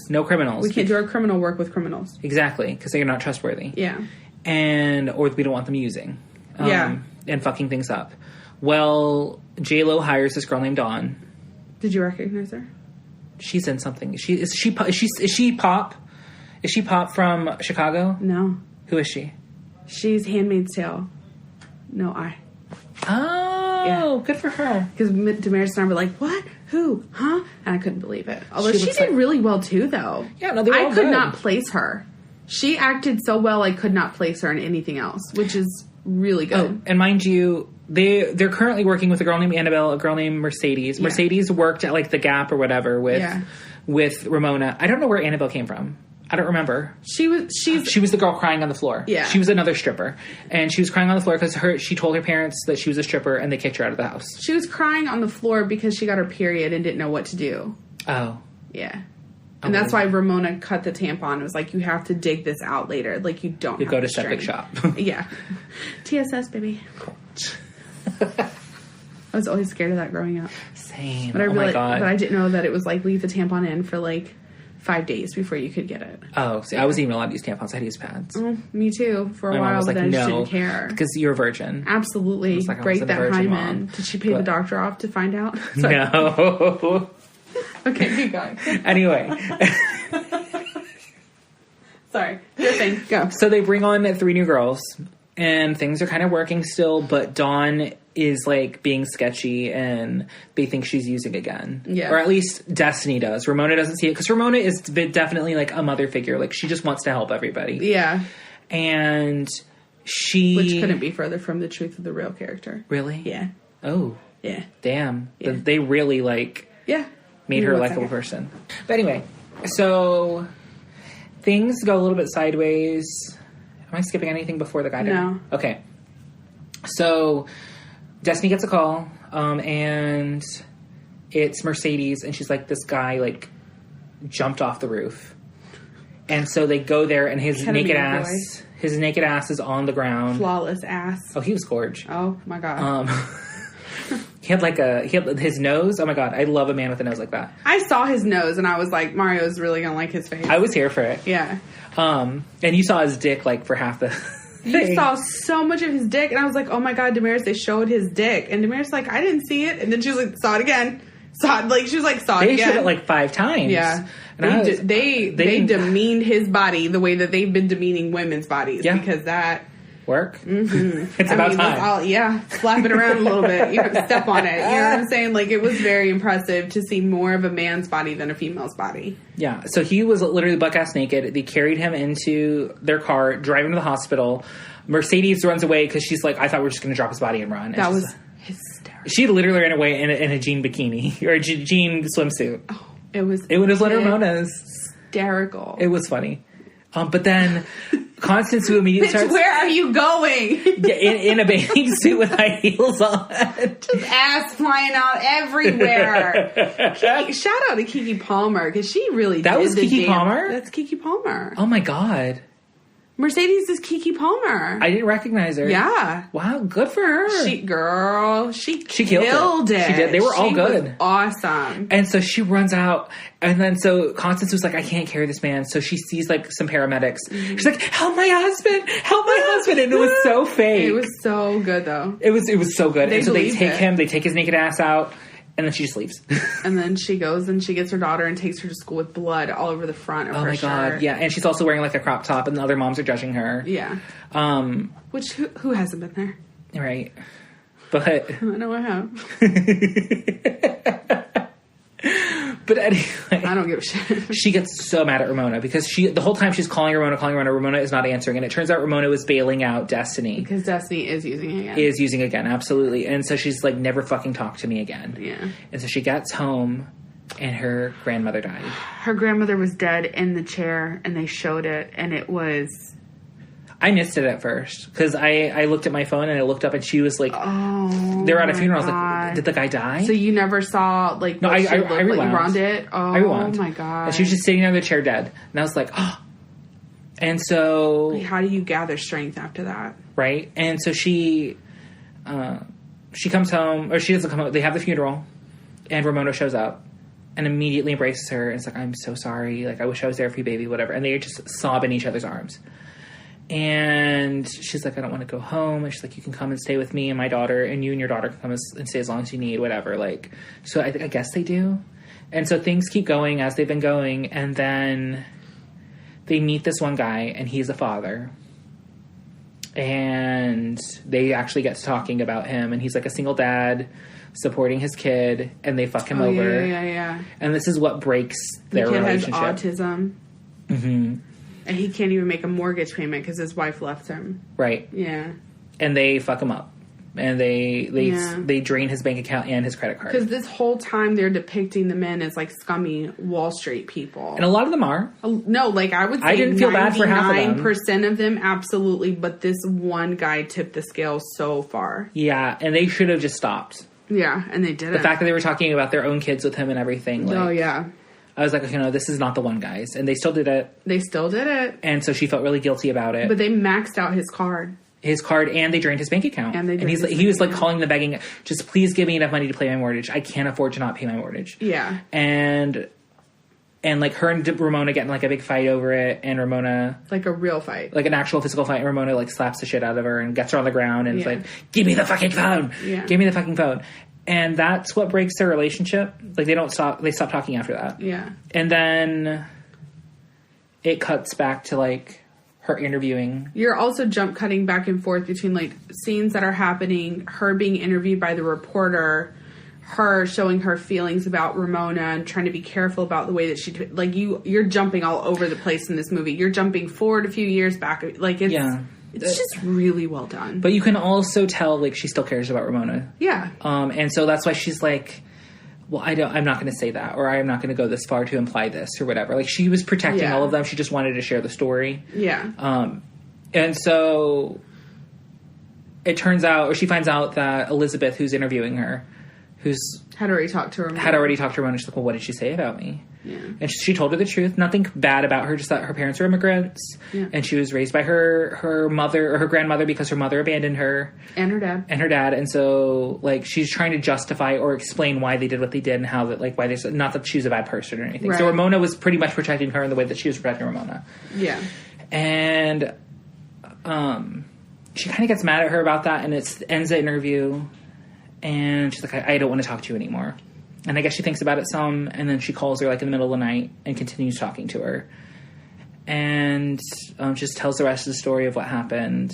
no criminals. We can't do our criminal work with criminals. Exactly, because they're not trustworthy. Yeah. Or we don't want them using. And fucking things up. Well, J-Lo hires this girl named Dawn. Did you recognize her? She's in something. Is she Pop? Is she Pop from Chicago? No. Who is she? She's Handmaid's Tale. No, Oh, yeah. Good for her. Because Damaris and I were like, what? Who? Huh? And I couldn't believe it. Although she did really well, too, though. Yeah, no, they were all I could not place her. She acted so well, I could not place her in anything else, which is really good. Oh, and mind you, they're currently working with a girl named Annabelle, a girl named Mercedes. Yeah. Mercedes worked at like the Gap or whatever with Ramona. I don't know where Annabelle came from. I don't remember. She was the girl crying on the floor. Yeah. She was another stripper. And she was crying on the floor because she told her parents that she was a stripper and they kicked her out of the house. She was crying on the floor because she got her period and didn't know what to do. Oh. Yeah. And that's why Ramona cut the tampon. It was like, you have to dig this out later. Like, you don't You have go to string. septic shop. Yeah. TSS, baby. I was always scared of that growing up. Same. But my God. But I didn't know that it was like, leave the tampon in for like 5 days before you could get it. Oh, see, I wasn't even allowed to use tampons. I had to use pads. Me too, for a My mom while, was but like, then I just no, didn't care. because you're a virgin. Absolutely. Like, I Break wasn't that a virgin, hymen. Mom. Did she pay the But- doctor off to find out? No. Okay, keep going. Anyway. Sorry. Your thing. Go. So they bring on 3 new girls, and things are kind of working still, but Dawn is, like, being sketchy, and they think she's using again. Yeah. Or at least Destiny does. Ramona doesn't see it, because Ramona is definitely, like, a mother figure. Like, she just wants to help everybody. Yeah. And she... Which couldn't be further from the truth of the real character. Really? Yeah. Oh. Yeah. Damn. Yeah. They really, like... Yeah. Made her a likable person. But anyway, so things go a little bit sideways. Am I skipping anything before the guy? No. Okay. So Destiny gets a call, and it's Mercedes, and she's like, this guy, like, jumped off the roof. And so they go there, and his naked ass is on the ground. Flawless ass. Oh, he was gorge. Oh, my God. He had his nose. Oh my God, I love a man with a nose like that. I saw his nose, and I was like, Mario's really going to like his face. I was here for it. Yeah. And you saw his dick like for half the thing. You saw so much of his dick, and I was like, oh my God, Damaris, they showed his dick. And Damaris like, I didn't see it. And then she was like, saw it again. Saw it again. They showed it like 5 times. Yeah. And they demeaned his body the way that they've been demeaning women's bodies. Yeah. Because that... Work. Mm-hmm. It's about time. Slap it around a little bit. Step on it. You know what I'm saying? Like, it was very impressive to see more of a man's body than a female's body. Yeah. So he was literally butt-ass naked. They carried him into their car, driving to the hospital. Mercedes runs away because she's like, I thought we were just going to drop his body and run. And that was hysterical. She literally ran away in a jean bikini or a jean swimsuit. Oh, it was like Ramona's. Hysterical. It was funny. But then Constance, who immediately starts... Where are you going? in a bathing suit with high heels on. Just ass flying out everywhere. Shout out to Keke Palmer, because she really That was Keke Palmer? That's Keke Palmer. Oh my God. Mercedes is Keke Palmer. I didn't recognize her. Yeah. Wow, good for her. She killed it. She did. They were all good. Was awesome. And so she runs out, and then so Constance was like, I can't carry this man. So she sees like some paramedics. Mm-hmm. She's like, help my husband, and it was so fake. It was so good though. It was so good. And so they take it. him, they take his naked ass out, and then she just leaves. And then she goes and she gets her daughter and takes her to school with blood all over the front of her shirt. Oh my God, yeah. And she's also wearing like a crop top, and the other moms are judging her. Yeah. Which, who hasn't been there? Right. But I know I have. But anyway, I don't give a shit. She gets so mad at Ramona because the whole time she's calling Ramona. Ramona is not answering, and it turns out Ramona was bailing out Destiny. Because Destiny is using again. Absolutely. And so she's like, never fucking talk to me again. Yeah. And so she gets home, and her grandmother died. Her grandmother was dead in the chair, and they showed it, and it was... I missed it at first because I looked at my phone and I looked up and she was like, oh, they were at a funeral. I was like, did the guy die? So you never saw like, no, I rewound. Like, you wound it? Oh, I rewound. My God. And she was just sitting there in the chair dead. And I was like, oh. And so. Like, how do you gather strength after that? Right. And so she comes home, or she doesn't come home. They have the funeral and Ramona shows up and immediately embraces her. And it's like, I'm so sorry. Like, I wish I was there for you, baby, whatever. And they just sob in each other's arms. And she's like, I don't want to go home. And she's like, you can come and stay with me and my daughter, and you and your daughter can come and stay as long as you need, whatever. Like, so I guess they do. And so things keep going as they've been going. And then they meet this one guy, and he's a father. And they actually get to talking about him. And he's like a single dad supporting his kid, and they fuck him over. Yeah. And this is what breaks their relationship. The kid has autism. Mm-hmm. And he can't even make a mortgage payment because his wife left him. Right. Yeah. And they fuck him up. and they drain his bank account and his credit card. Because this whole time they're depicting the men as like scummy Wall Street people, and a lot of them are. No, like I would say, I didn't feel bad for half of them. 99% of them, absolutely. But this one guy tipped the scale so far. Yeah, and they should have just stopped. Yeah, and they didn't. The fact that they were talking about their own kids with him and everything. Like, oh yeah. I was like, this is not the one, guys, and they still did it. They still did it, and so she felt really guilty about it. But they maxed out his card. And they drained his bank account. And he was like calling them, begging, just please give me enough money to pay my mortgage. I can't afford to not pay my mortgage. Yeah. And like her and Ramona getting like a big fight over it, and Ramona, like a real fight, like an actual physical fight. And Ramona like slaps the shit out of her and gets her on the ground and is like, give me the fucking phone. Yeah. Give me the fucking phone. And that's what breaks their relationship. Like they stop talking after that. Yeah. And then it cuts back to like her interviewing. You're also jump cutting back and forth between like scenes that are happening, her being interviewed by the reporter, her showing her feelings about Ramona and trying to be careful about the way that she like you're jumping all over the place in this movie. You're jumping forward a few years back, like it's just really well done. But you can also tell like she still cares about Ramona. Yeah. And so that's why she's like, well, I'm not going to say that, or I'm not going to go this far to imply this, or whatever. Like, she was protecting all of them. She just wanted to share the story. Yeah. And so it turns out, or she finds out that Elizabeth, who's interviewing her, had already talked to Ramona. She's like, well, what did she say about me? Yeah. And she told her the truth. Nothing bad about her, just that her parents are immigrants. Yeah. And she was raised by her mother, or her grandmother, because her mother abandoned her. And her dad. And so, like, she's trying to justify or explain why they did what they did and how that, like, why they... Not that she was a bad person or anything. Right. So Ramona was pretty much protecting her in the way that she was protecting Ramona. Yeah. And she kind of gets mad at her about that, and it ends the interview. And she's like, I don't want to talk to you anymore. And I guess she thinks about it some, and then she calls her, like, in the middle of the night and continues talking to her. And just tells the rest of the story of what happened.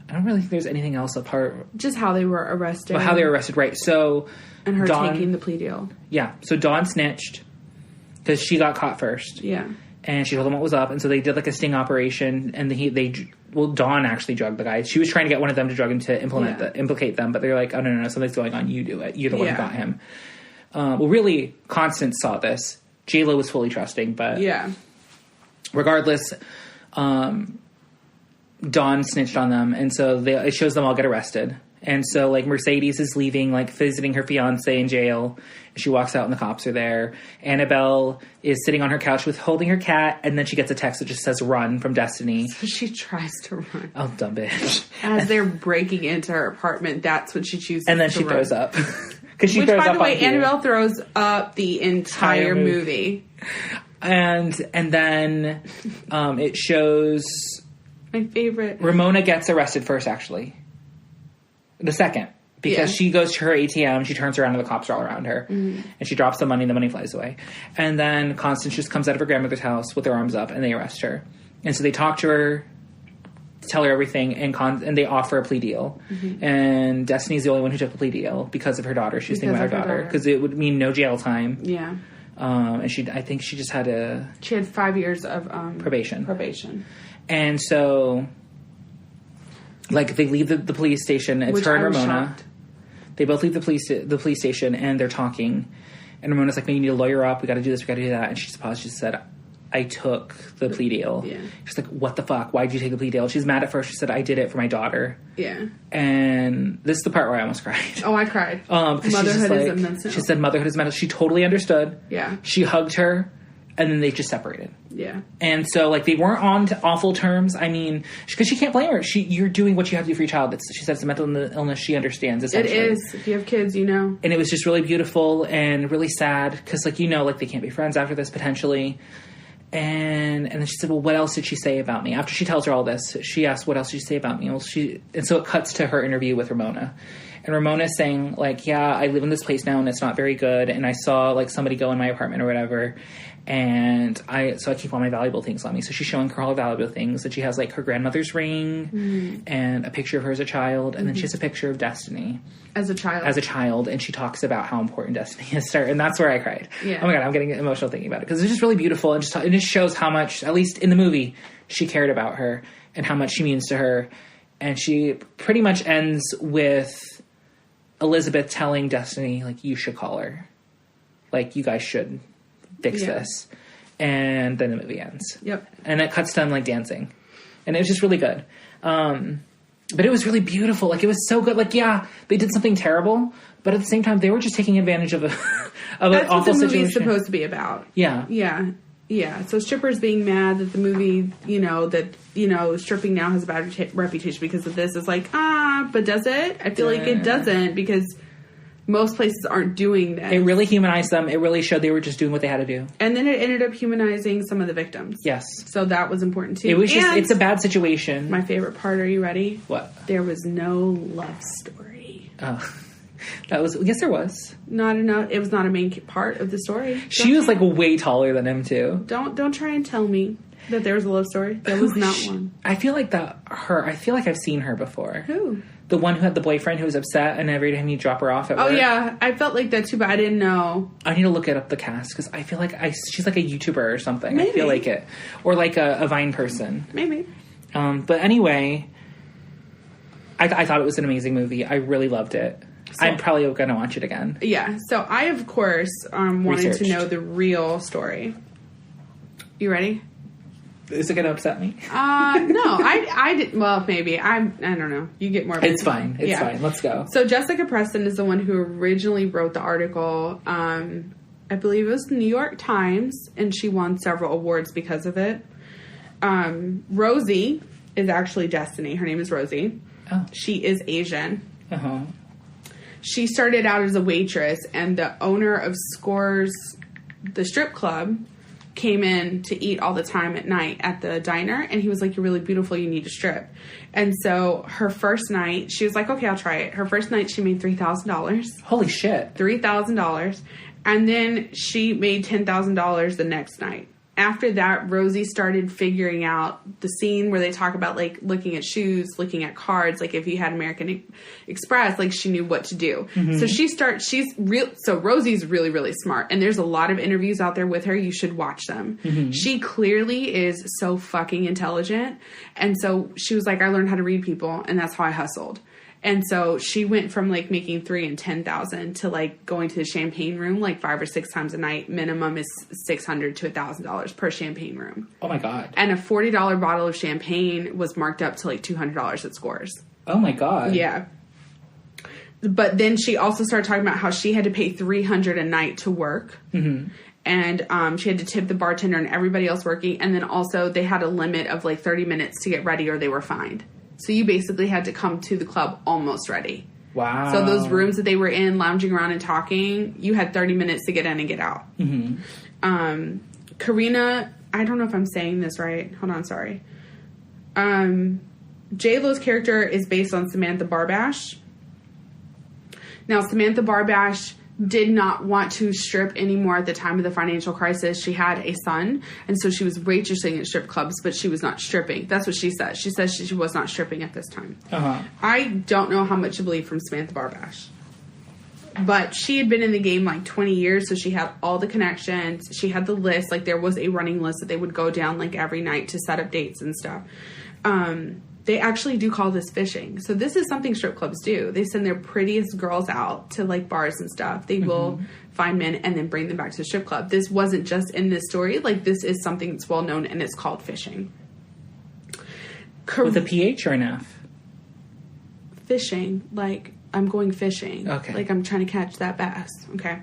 I don't really think there's anything else apart. Just how they were arrested. Well, how they were arrested, right. So... And her taking the plea deal. Yeah. So Dawn snitched, because she got caught first. Yeah. And she told them what was up, and so they did, like, a sting operation, and Dawn actually drugged the guy. She was trying to get one of them to drug him to implicate them, but they're like, oh, no, something's going on, you do it. You're the one who got him. Well, really, Constance saw this. J-Lo was fully trusting, but... Yeah. Regardless, Dawn snitched on them, and so it shows them all get arrested. And so, like, Mercedes is leaving, like, visiting her fiancé in jail. She walks out and the cops are there. Annabelle is sitting on her couch holding her cat, and then she gets a text that just says run from Destiny. So she tries to run. Oh, dumb bitch. As they're breaking into her apartment, that's what she chooses to And then she throws up. Which, by the way, Annabelle throws up the entire movie. And then it shows... My favorite. Ramona gets arrested first, actually. The second. Because she goes to her ATM, she turns around and the cops are all around her. Mm-hmm. And she drops the money flies away. And then Constance just comes out of her grandmother's house with her arms up, and they arrest her. And so they talk to her, tell her everything, and they offer a plea deal. Mm-hmm. And Destiny's the only one who took the plea deal because of her daughter. She was thinking about her daughter. Because it would mean no jail time. Yeah. And I think she just had She had 5 years of... Probation. And so... Like, they leave the police station. It's her and Ramona. Shocked. They both leave the police station, and they're talking. And Ramona's like, no, you need to lawyer up. We got to do this. We got to do that. And she paused. She said, I took the plea deal. Yeah. She's like, what the fuck? Why did you take a plea deal? She's mad at first. She said, I did it for my daughter. Yeah. And this is the part where I almost cried. Oh, I cried. Motherhood is mental. She said motherhood is mental. She totally understood. Yeah. She hugged her. And then they just separated. Yeah. And so, like, they weren't on awful terms. I mean, because she can't blame her. You're doing what you have to do for your child. She said it's a mental illness she understands, essentially. It is. If you have kids, you know. And it was just really beautiful and really sad. Because, like, like, they can't be friends after this, potentially. And then she said, well, what else did she say about me? After she tells her all this, she asked, what else did she say about me? And so it cuts to her interview with Ramona. And Ramona's saying, like, yeah, I live in this place now and it's not very good. And I saw, like, somebody go in my apartment or whatever. And I keep all my valuable things on me. So she's showing her all her valuable things. And she has, like, her grandmother's ring and a picture of her as a child. And then she has a picture of Destiny. As a child. And she talks about how important Destiny is to her. And that's where I cried. Yeah. Oh, my God, I'm getting emotional thinking about it. Because it's just really beautiful. And it just shows how much, at least in the movie, she cared about her. And how much she means to her. And she pretty much ends with Elizabeth telling Destiny, like, you should call her. Like, you guys should fix this. And then the movie ends. Yep. And it cuts to them, like, dancing. And it was just really good. But it was really beautiful. Like, it was so good. Like, yeah, they did something terrible, but at the same time, they were just taking advantage of an awful situation. That's what the movie is supposed to be about. Yeah. Yeah. Yeah. So strippers being mad that the movie, stripping now has a bad reputation because of this is like, but does it? I feel like it doesn't, because most places aren't doing that. It really humanized them. It really showed they were just doing what they had to do. And then it ended up humanizing some of the victims. Yes. So that was important too. It was just, it's a bad situation. My favorite part, are you ready? What? There was no love story. Oh. That was, yes, there was. Not enough. It was not a main part of the story. She was like way taller than him too. Don't try and tell me that there was a love story. There was not one. I feel like I feel like I've seen her before. Who? The one who had the boyfriend who was upset, and every time you drop her off at work. Oh yeah, I felt like that too, but I didn't know. I need to look up the cast because I feel like she's like a YouTuber or something. Maybe. I feel like it, or like a Vine person. Maybe. But anyway, I thought it was an amazing movie. I really loved it. So, I'm probably going to watch it again. Yeah. So I, of course, wanted to know the real story. You ready? Is it going to upset me? No, I did. Well, maybe. I don't know. You get more. It's fine. It's fine. Let's go. So Jessica Preston is the one who originally wrote the article. I believe it was the New York Times, and she won several awards because of it. Rosie is actually Destiny. Her name is Rosie. Oh. She is Asian. Uh-huh. She started out as a waitress, and the owner of Scores, the strip club, came in to eat all the time at night at the diner, and he was like, "You're really beautiful, you need to strip." And so her first night, she was like, "Okay, I'll try it." Her first night, she made $3,000. Holy shit. $3,000. And then she made $10,000 the next night. After that, Rosie started figuring out the scene where they talk about, like, looking at shoes, looking at cards. Like, if you had American Express, like, she knew what to do. Mm-hmm. So so Rosie's really, really smart. And there's a lot of interviews out there with her. You should watch them. Mm-hmm. She clearly is so fucking intelligent. And so she was like, I learned how to read people, and that's how I hustled. And so she went from, like, making $3,000 and $10,000 to, like, going to the champagne room, like, 5 or 6 times a night. Minimum is $600 to $1,000 per champagne room. Oh, my God. And a $40 bottle of champagne was marked up to, like, $200 at Scores. Oh, my God. Yeah. But then she also started talking about how she had to pay $300 a night to work. Mm-hmm. And she had to tip the bartender and everybody else working. And then also they had a limit of, like, 30 minutes to get ready or they were fined. So you basically had to come to the club almost ready. Wow. So those rooms that they were in, lounging around and talking, you had 30 minutes to get in and get out. Mm-hmm. Karina, I don't know if I'm saying this right. Hold on, sorry. J-Lo's character is based on Samantha Barbash. Now, Samantha Barbash did not want to strip anymore at the time of the financial crisis. She had a son, and so she was waitressing at strip clubs, but she was not stripping. That's what she says. She says she was not stripping at this time. Uh-huh. I don't know how much to believe from Samantha Barbash. But she had been in the game like 20 years, so she had all the connections. She had the list. Like, there was a running list that they would go down like every night to set up dates and stuff. They actually do call this fishing. So this is something strip clubs do. They send their prettiest girls out to, like, bars and stuff. They will find men and then bring them back to the strip club. This wasn't just in this story. Like, this is something that's well known, and it's called fishing. With a PH or an F? Fishing. Like, I'm going fishing. Okay. Like, I'm trying to catch that bass. Okay.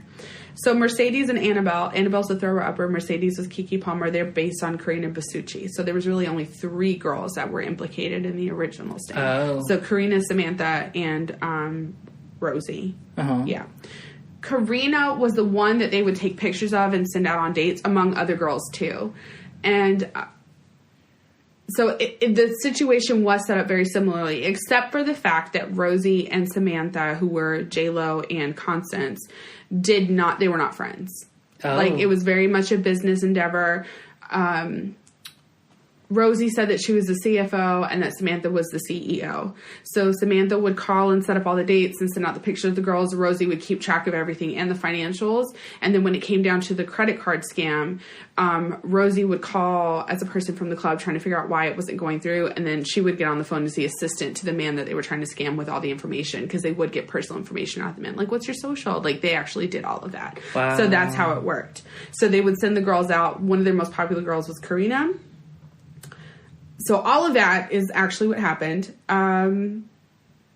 So Mercedes and Annabelle. Annabelle's the thrower-upper. Mercedes was Kiki Palmer. They're based on Karina Basucci. So there was really only 3 girls that were implicated in the original sting. Oh. So Karina, Samantha, and Rosie. Uh-huh. Yeah. Karina was the one that they would take pictures of and send out on dates, among other girls, too. And so the situation was set up very similarly, except for the fact that Rosie and Samantha, who were J-Lo and Constance, they were not friends. Oh. Like, it was very much a business endeavor. Rosie said that she was the CFO and that Samantha was the CEO. So Samantha would call and set up all the dates and send out the pictures of the girls. Rosie would keep track of everything and the financials. And then when it came down to the credit card scam, Rosie would call as a person from the club trying to figure out why it wasn't going through. And then she would get on the phone as the assistant to the man that they were trying to scam with all the information, because they would get personal information out of the men. Like, what's your social? Like, they actually did all of that. Wow. So that's how it worked. So they would send the girls out. One of their most popular girls was Karina. So all of that is actually what happened.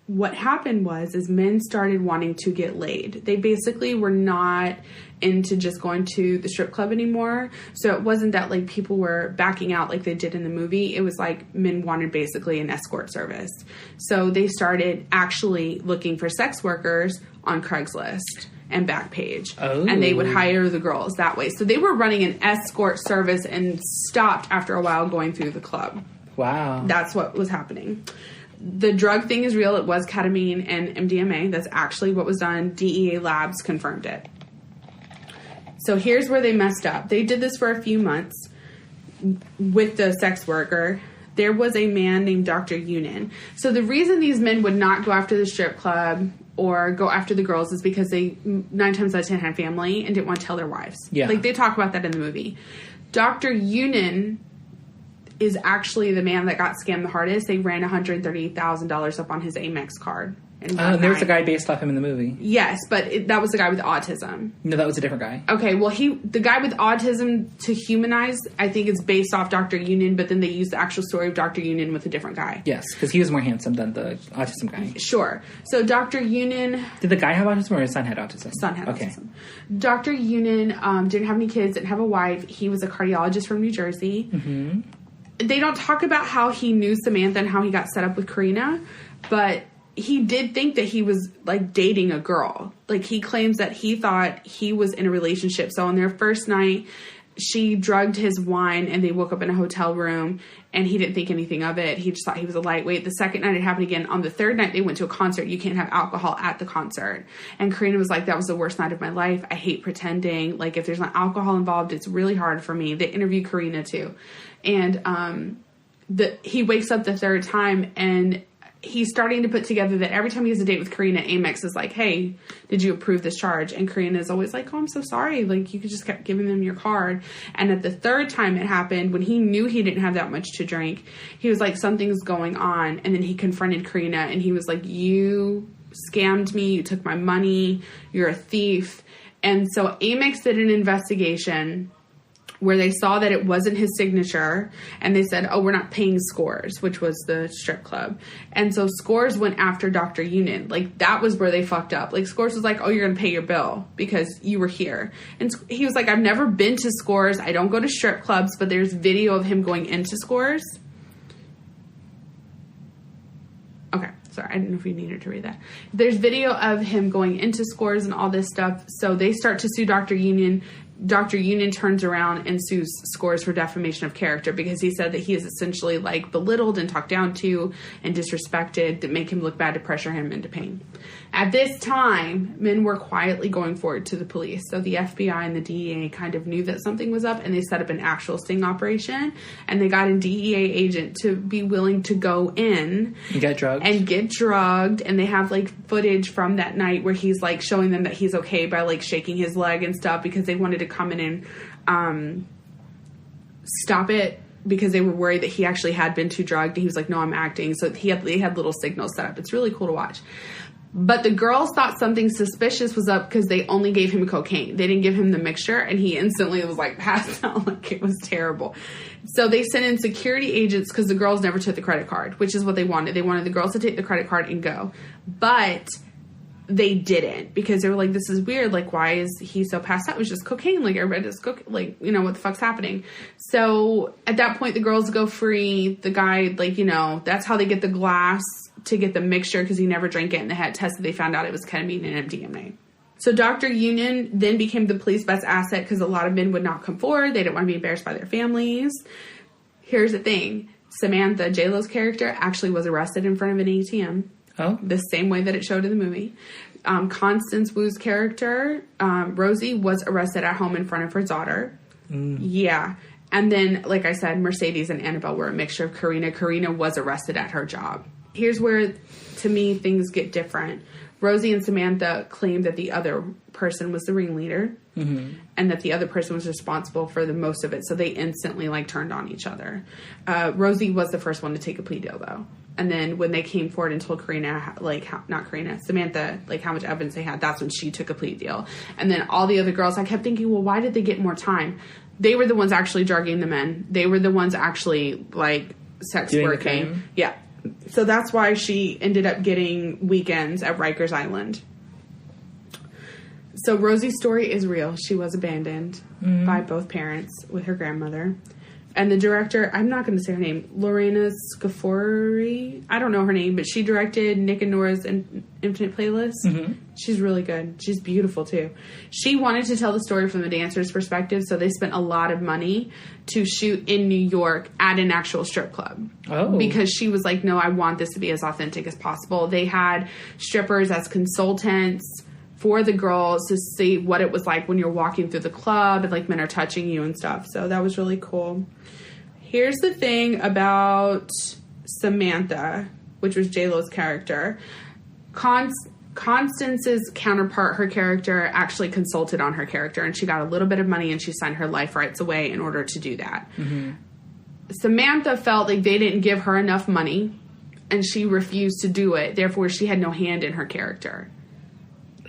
What happened was men started wanting to get laid. They basically were not into just going to the strip club anymore. So it wasn't that like people were backing out like they did in the movie. It was like men wanted basically an escort service. So they started actually looking for sex workers on Craigslist and Backpage. Oh. And they would hire the girls that way. So they were running an escort service and stopped after a while going through the club. Wow. That's what was happening. The drug thing is real. It was ketamine and MDMA. That's actually what was done. DEA labs confirmed it. So here's where they messed up. They did this for a few months with the sex worker. There was a man named Dr. Yunin. So the reason these men would not go after the strip club or go after the girls is because they 9 times out of 10 had family and didn't want to tell their wives. Yeah. Like, they talk about that in the movie. Dr. Yunin is actually the man that got scammed the hardest. They ran $138,000 up on his Amex card. And there was a guy based off him in the movie. Yes, but that was the guy with autism. No, that was a different guy. Okay, well, the guy with autism to humanize, I think, is based off Dr. Yunin, but then they used the actual story of Dr. Yunin with a different guy. Yes, because he was more handsome than the autism guy. Sure. So Dr. Yunin... Did the guy have autism or his son had autism? Son had autism. Dr. Yunin didn't have any kids, didn't have a wife. He was a cardiologist from New Jersey. Mm-hmm. They don't talk about how he knew Samantha and how he got set up with Karina, but he did think that he was, like, dating a girl. Like, he claims that he thought he was in a relationship. So on their first night, she drugged his wine and they woke up in a hotel room and he didn't think anything of it. He just thought he was a lightweight. The second night it happened again. On the third night, they went to a concert. You can't have alcohol at the concert. And Karina was like, that was the worst night of my life. I hate pretending. Like, if there's not alcohol involved, it's really hard for me. They interviewed Karina too. And he wakes up the third time and he's starting to put together that every time he has a date with Karina, Amex is like, hey, did you approve this charge? And Karina is always like, oh, I'm so sorry. Like, you could just keep giving them your card. And at the third time it happened, when he knew he didn't have that much to drink, he was like, something's going on. And then he confronted Karina and he was like, you scammed me. You took my money. You're a thief. And so Amex did an investigation where they saw that it wasn't his signature, and they said, oh, we're not paying Scores, which was the strip club. And so Scores went after Dr. Yunin. Like, that was where they fucked up. Like, Scores was like, oh, you're going to pay your bill because you were here. And he was like, I've never been to Scores. I don't go to strip clubs, but there's video of him going into Scores. Okay. Sorry, I didn't know if you needed to read that. There's video of him going into Scores and all this stuff. So they start to sue Dr. Yunin. Dr. Yunin turns around and sues Scores for defamation of character because he said that he is essentially, like, belittled and talked down to and disrespected that make him look bad to pressure him into pain. At this time, men were quietly going forward to the police. So the FBI and the DEA kind of knew that something was up, and they set up an actual sting operation, and they got a DEA agent to be willing to go in and get drugged. And they have, like, footage from that night where he's, like, showing them that he's okay by, like, shaking his leg and stuff because they wanted to come in and stop it because they were worried that he actually had been too drugged. And he was like, no, I'm acting. So they had little signals set up. It's really cool to watch. But the girls thought something suspicious was up because they only gave him cocaine. They didn't give him the mixture, and he instantly was, like, passed out. Like, it was terrible. So they sent in security agents because the girls never took the credit card, which is what they wanted. They wanted the girls to take the credit card and go. But they didn't because they were like, this is weird. Like, why is he so passed out? It was just cocaine. Like, everybody does cocaine. Like, you know, what the fuck's happening? So at that point, the girls go free. The guy, like, you know, that's how they get the glass to get the mixture because he never drank it, and they had tested. They found out it was ketamine and MDMA. So Dr. Yunin then became the police best asset because a lot of men would not come forward. They didn't want to be embarrassed by their families. Here's the thing. Samantha, J-Lo's character, actually was arrested in front of an ATM. Oh. The same way that it showed in the movie. Constance Wu's character, Rosie, was arrested at home in front of her daughter. Mm. Yeah. And then, like I said, Mercedes and Annabelle were a mixture of Karina. Karina was arrested at her job. Here's where, to me, things get different. Rosie and Samantha claimed that the other person was the ringleader, and that the other person was responsible for the most of it. So they instantly turned on each other. Rosie was the first one to take a plea deal, though. And then when they came forward and told Samantha, how much evidence they had, that's when she took a plea deal. And then all the other girls, I kept thinking, well, why did they get more time? They were the ones actually drugging the men. They were the ones actually sex doing working. Yeah. So that's why she ended up getting weekends at Rikers Island. So Rosie's story is real. She was abandoned by both parents with her grandmother. And the director, I'm not going to say her name, Lorena Scafuri. I don't know her name, but she directed Nick and Nora's Infinite Playlist. She's really good. She's beautiful, too. She wanted to tell the story from the dancer's perspective, so they spent a lot of money to shoot in New York at an actual strip club. Oh. Because she was like, no, I want this to be as authentic as possible. They had strippers as consultants for the girls to see what it was like when you're walking through the club and men are touching you and stuff. So that was really cool. Here's the thing about Samantha, which was J-Lo's character. Constance's counterpart, her character, actually consulted on her character, and she got a little bit of money and she signed her life rights away in order to do that. Samantha felt like they didn't give her enough money and she refused to do it. Therefore, she had no hand in her character.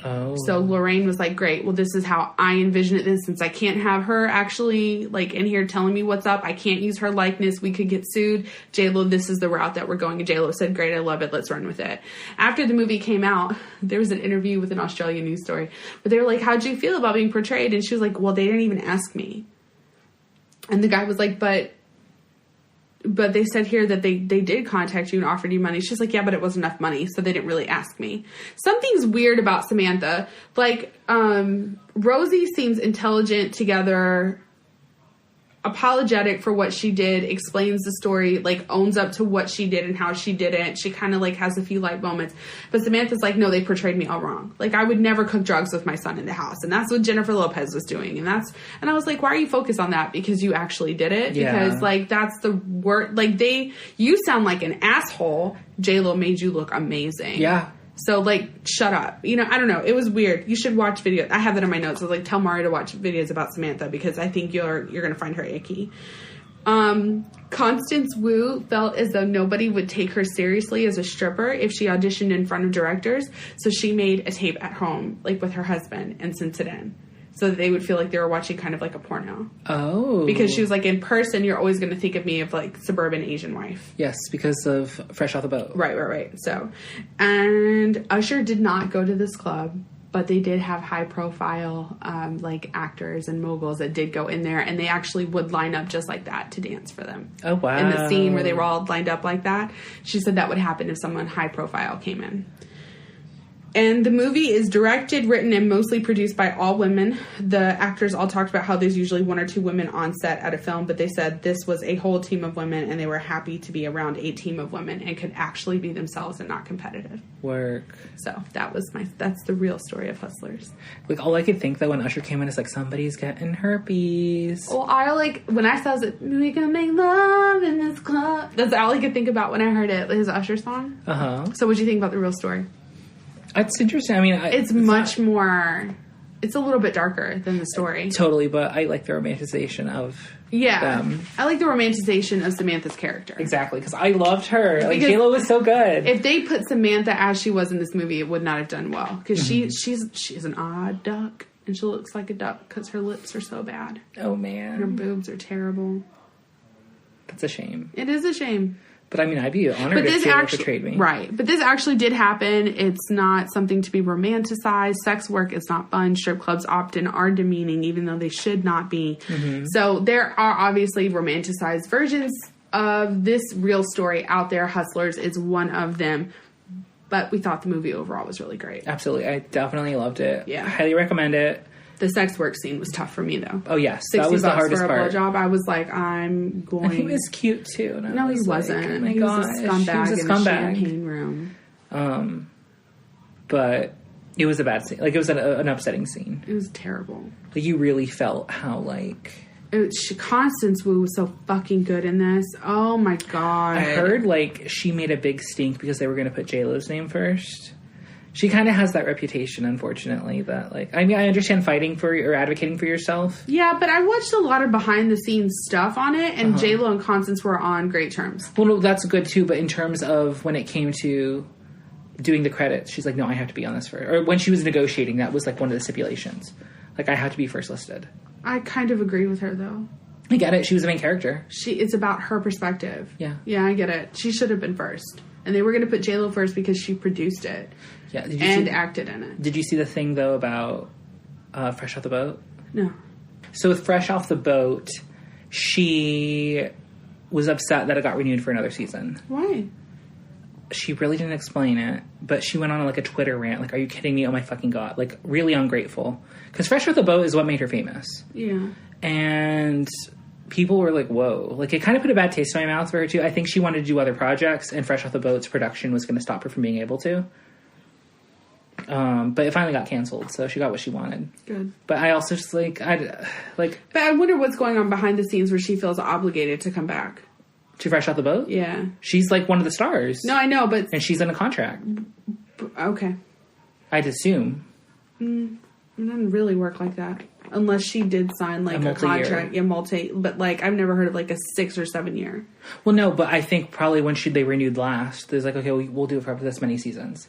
Oh. So Lorraine was like, great, well, this is how I envision it. Then since I can't have her actually in here telling me what's up, I can't use her likeness, we could get sued. J-Lo, this is the route that we're going. And J-Lo said, great, I love it, let's run with it. After the movie came out, there was an interview with an Australian news story where they were like, how'd you feel about being portrayed? And she was like, well, they didn't even ask me. And the guy was like, but they said here that they did contact you and offered you money. She's like, yeah, but it wasn't enough money, so they didn't really ask me. Something's weird about Samantha. Rosie seems intelligent, together, apologetic for what she did, explains the story, owns up to what she did and how she did it. She kind of has a few light moments. But Samantha's like, no, they portrayed me all wrong. I would never cook drugs with my son in the house. And that's what Jennifer Lopez was doing. And I was like, why are you focused on that? Because you actually did it. Yeah. Because that's the word. You sound like an asshole. J-Lo made you look amazing. Yeah. So, shut up. I don't know. It was weird. You should watch videos. I have that in my notes. I was tell Mari to watch videos about Samantha because I think you're going to find her icky. Constance Wu felt as though nobody would take her seriously as a stripper if she auditioned in front of directors. So she made a tape at home, with her husband, and sent it in. So that they would feel like they were watching kind of a porno. Oh. Because she was in person, you're always going to think of me of suburban Asian wife. Yes, because of Fresh Off the Boat. Right. So, and Usher did not go to this club, but they did have high profile, actors and moguls that did go in there, and they actually would line up just like that to dance for them. Oh, wow. In the scene where they were all lined up like that. She said that would happen if someone high profile came in. And the movie is directed, written, and mostly produced by all women. The actors all talked about how there's usually one or two women on set at a film, but they said this was a whole team of women, and they were happy to be around a team of women and could actually be themselves and not competitive. Work. So that's the real story of Hustlers. All I could think, though, when Usher came in is, somebody's getting herpes. Well, when I saw it, we gonna make love in this club. That's all I could think about when I heard it, his Usher song. Uh-huh. So what'd you think about the real story? It's interesting. I mean, it's much more. It's a little bit darker than the story. Totally, but I like the romanticization of them. I like the romanticization of Samantha's character. Exactly, because I loved her. J-Lo was so good. If they put Samantha as she was in this movie, it would not have done well. Because she's an odd duck, and she looks like a duck because her lips are so bad. Oh, man. And her boobs are terrible. That's a shame. It is a shame. But, I mean, I'd be honored if J-Lo portrayed me. Right. But this actually did happen. It's not something to be romanticized. Sex work is not fun. Strip clubs often are demeaning, even though they should not be. Mm-hmm. So there are obviously romanticized versions of this real story out there. Hustlers is one of them. But we thought the movie overall was really great. Absolutely. I definitely loved it. Yeah. I highly recommend it. The sex work scene was tough for me, though. Oh, yes. That was the hardest for a part. blowjob. I was like, I'm going... And he was cute, too. No, he wasn't. Oh, my he gosh. was a scumbag He was a in scumbag. the champagne room. But it was a bad scene. It was an upsetting scene. It was terrible. You really felt how, Constance Wu was so fucking good in this. Oh my god. I heard, like, she made a big stink because they were going to put J-Lo's name first. She kind of has that reputation, unfortunately, that, like... I mean, I understand fighting for or advocating for yourself. Yeah, but I watched a lot of behind-the-scenes stuff on it, and J-Lo and Constance were on great terms. Well, no, that's good, too, but in terms of when it came to doing the credits, she's like, no, I have to be on this first. Or when she was negotiating, that was, like, one of the stipulations. Like, I have to be first listed. I kind of agree with her, though. I get it. She was the main character. It's about her perspective. Yeah. Yeah, I get it. She should have been first. And they were going to put J-Lo first because she produced it. Yeah. Acted in it. Did you see the thing, though, about Fresh Off the Boat? No. So with Fresh Off the Boat, she was upset that it got renewed for another season. Why? She really didn't explain it, but she went on, like, a Twitter rant. Like, are you kidding me? Oh, my fucking God. Like, really ungrateful. Because Fresh Off the Boat is what made her famous. Yeah. And people were like, whoa. Like, it kind of put a bad taste in my mouth for her, too. I think she wanted to do other projects, and Fresh Off the Boat's production was going to stop her from being able to. But it finally got canceled, so she got what she wanted. Good. But I also just, like... But I wonder what's going on behind the scenes where she feels obligated to come back. To Fresh Off the Boat? Yeah. She's, like, one of the stars. No, I know, but... And she's in a contract. Okay. I'd assume. It doesn't really work like that. Unless she did sign, like, a contract. Yeah, but, like, I've never heard of, like, a 6 or 7 year. Well, no, but I think probably when they renewed last, there's like, okay, we'll do it for up to this many seasons.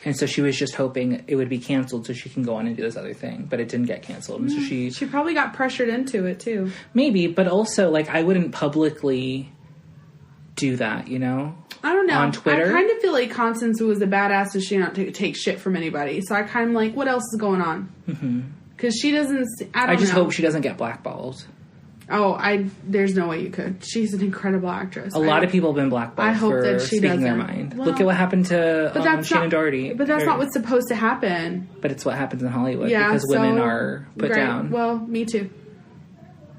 And so she was just hoping it would be canceled so she can go on and do this other thing. But it didn't get canceled. And so she probably got pressured into it, too. Maybe, but also, like, I wouldn't publicly do that, you know? I don't know. On Twitter. I kind of feel like Constance was a badass so she not take shit from anybody. So I kind of like, what else is going on? Because she doesn't... I just hope she doesn't get blackballed. Oh, there's no way you could. She's an incredible actress. A lot of people have been blackballed for speaking their mind. Well, look at what happened to Shannon Doherty. But that's not what's supposed to happen. But it's what happens in Hollywood because women are put down. Well, me too.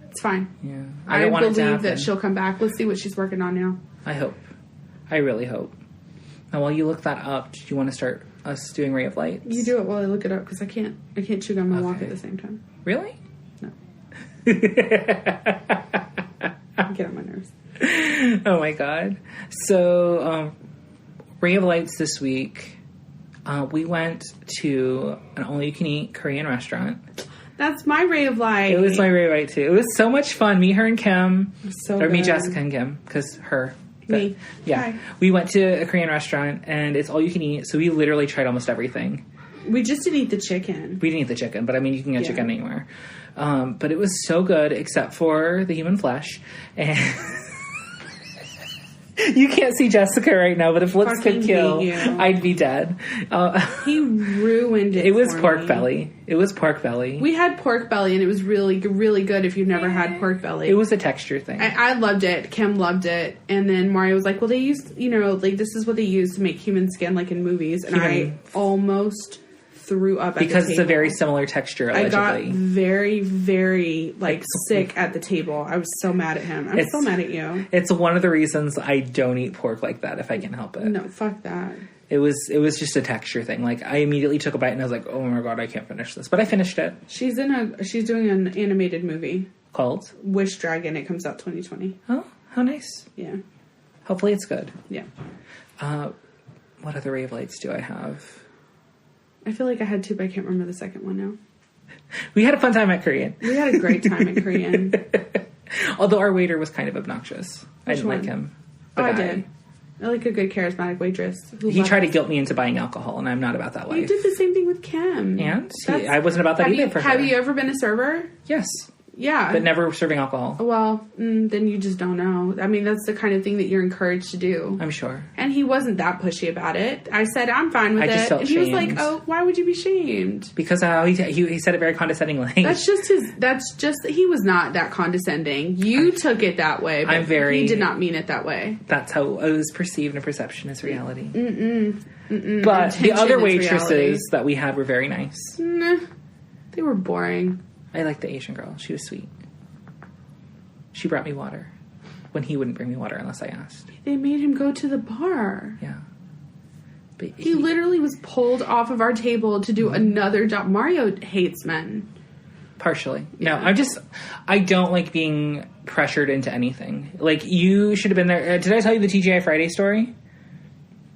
It's fine. Yeah, I don't want it to believe happen. that she'll come back. Let's see what she's working on now. I hope. I really hope. Now, while you look that up, do you want to start us doing Ray of Lights? You do it while I look it up because I can't chew gum and walk at the same time. Really? No. Get on my nerves. Oh my God. So, Ray of Lights this week, we went to an all-you-can-eat Korean restaurant. That's my Ray of Light. It was my Ray of Light, too. It was so much fun. Me, her, and Kim. Me, Jessica, and Kim. Because her. Me. Yeah. Hi. We went to a Korean restaurant, and it's all you can eat, so we literally tried almost everything. We just didn't eat the chicken. We didn't eat the chicken, but I mean, you can get chicken anywhere. But it was so good, except for the human flesh. And you can't see Jessica right now, but if looks could kill, I'd be dead. He ruined it. It was pork belly. It was pork belly. We had pork belly, and it was really, really good if you've never had pork belly. It was a texture thing. I loved it. Kim loved it. And then Mario was like, well, they use, like, this is what they use to make human skin, like in movies. And I almost threw up at because the it's a very similar texture, allegedly. I got very, very, sick at the table. I was so mad at him. I'm so mad at you. It's one of the reasons I don't eat pork like that if I can help it. No, fuck that. It was just a texture thing. Like, I immediately took a bite and I was like, oh my God, I can't finish this. But I finished it. She's doing an animated movie. Called? Wish Dragon. It comes out 2020. Oh, how nice. Yeah. Hopefully it's good. Yeah. What other Ray of Lights do I have? I feel like I had two, but I can't remember the second one now. We had a fun time at Korean. We had a great time at Korean. Although our waiter was kind of obnoxious. I didn't like him. I did. I like a good charismatic waitress. He tried to guilt me into buying alcohol, and I'm not about that life. You did the same thing with Kim. And? I wasn't about that either for her. Have you ever been a server? Yes. Yeah. But never serving alcohol. Well, then you just don't know. I mean, that's the kind of thing that you're encouraged to do. I'm sure. And he wasn't that pushy about it. I said, I'm fine with it. I just felt and shamed. he was like, oh, why would you be shamed? Because he said it very condescendingly. He was not that condescending. You took it that way, but he did not mean it that way. That's how it was perceived, and perception is reality. But the other waitresses that we had were very nice. Nah, they were boring. I liked the Asian girl. She was sweet. She brought me water when he wouldn't bring me water unless I asked. They made him go to the bar. Yeah. But he literally was pulled off of our table to do another job. Mario hates men. Partially. No, I don't like being pressured into anything. Like, you should have been there. Did I tell you the TGI Friday story?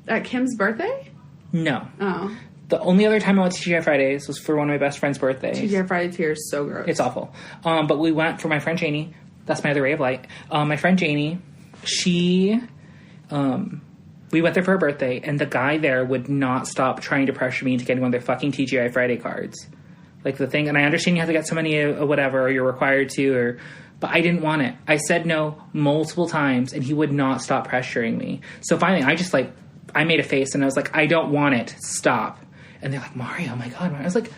At Kim's birthday? No. Oh. The only other time I went to TGI Fridays was for one of my best friend's birthdays. TGI Fridays here is so gross. It's awful. But we went for my friend Janie. That's my other ray of light. My friend Janie, she... we went there for her birthday, and the guy there would not stop trying to pressure me into getting one of their fucking TGI Friday cards. Like, the thing... And I understand you have to get so many or whatever, or you're required to, but I didn't want it. I said no multiple times, and he would not stop pressuring me. So finally, I made a face, and I was like, I don't want it. Stop. And they're like, Mario, oh my God. Mario. I was like,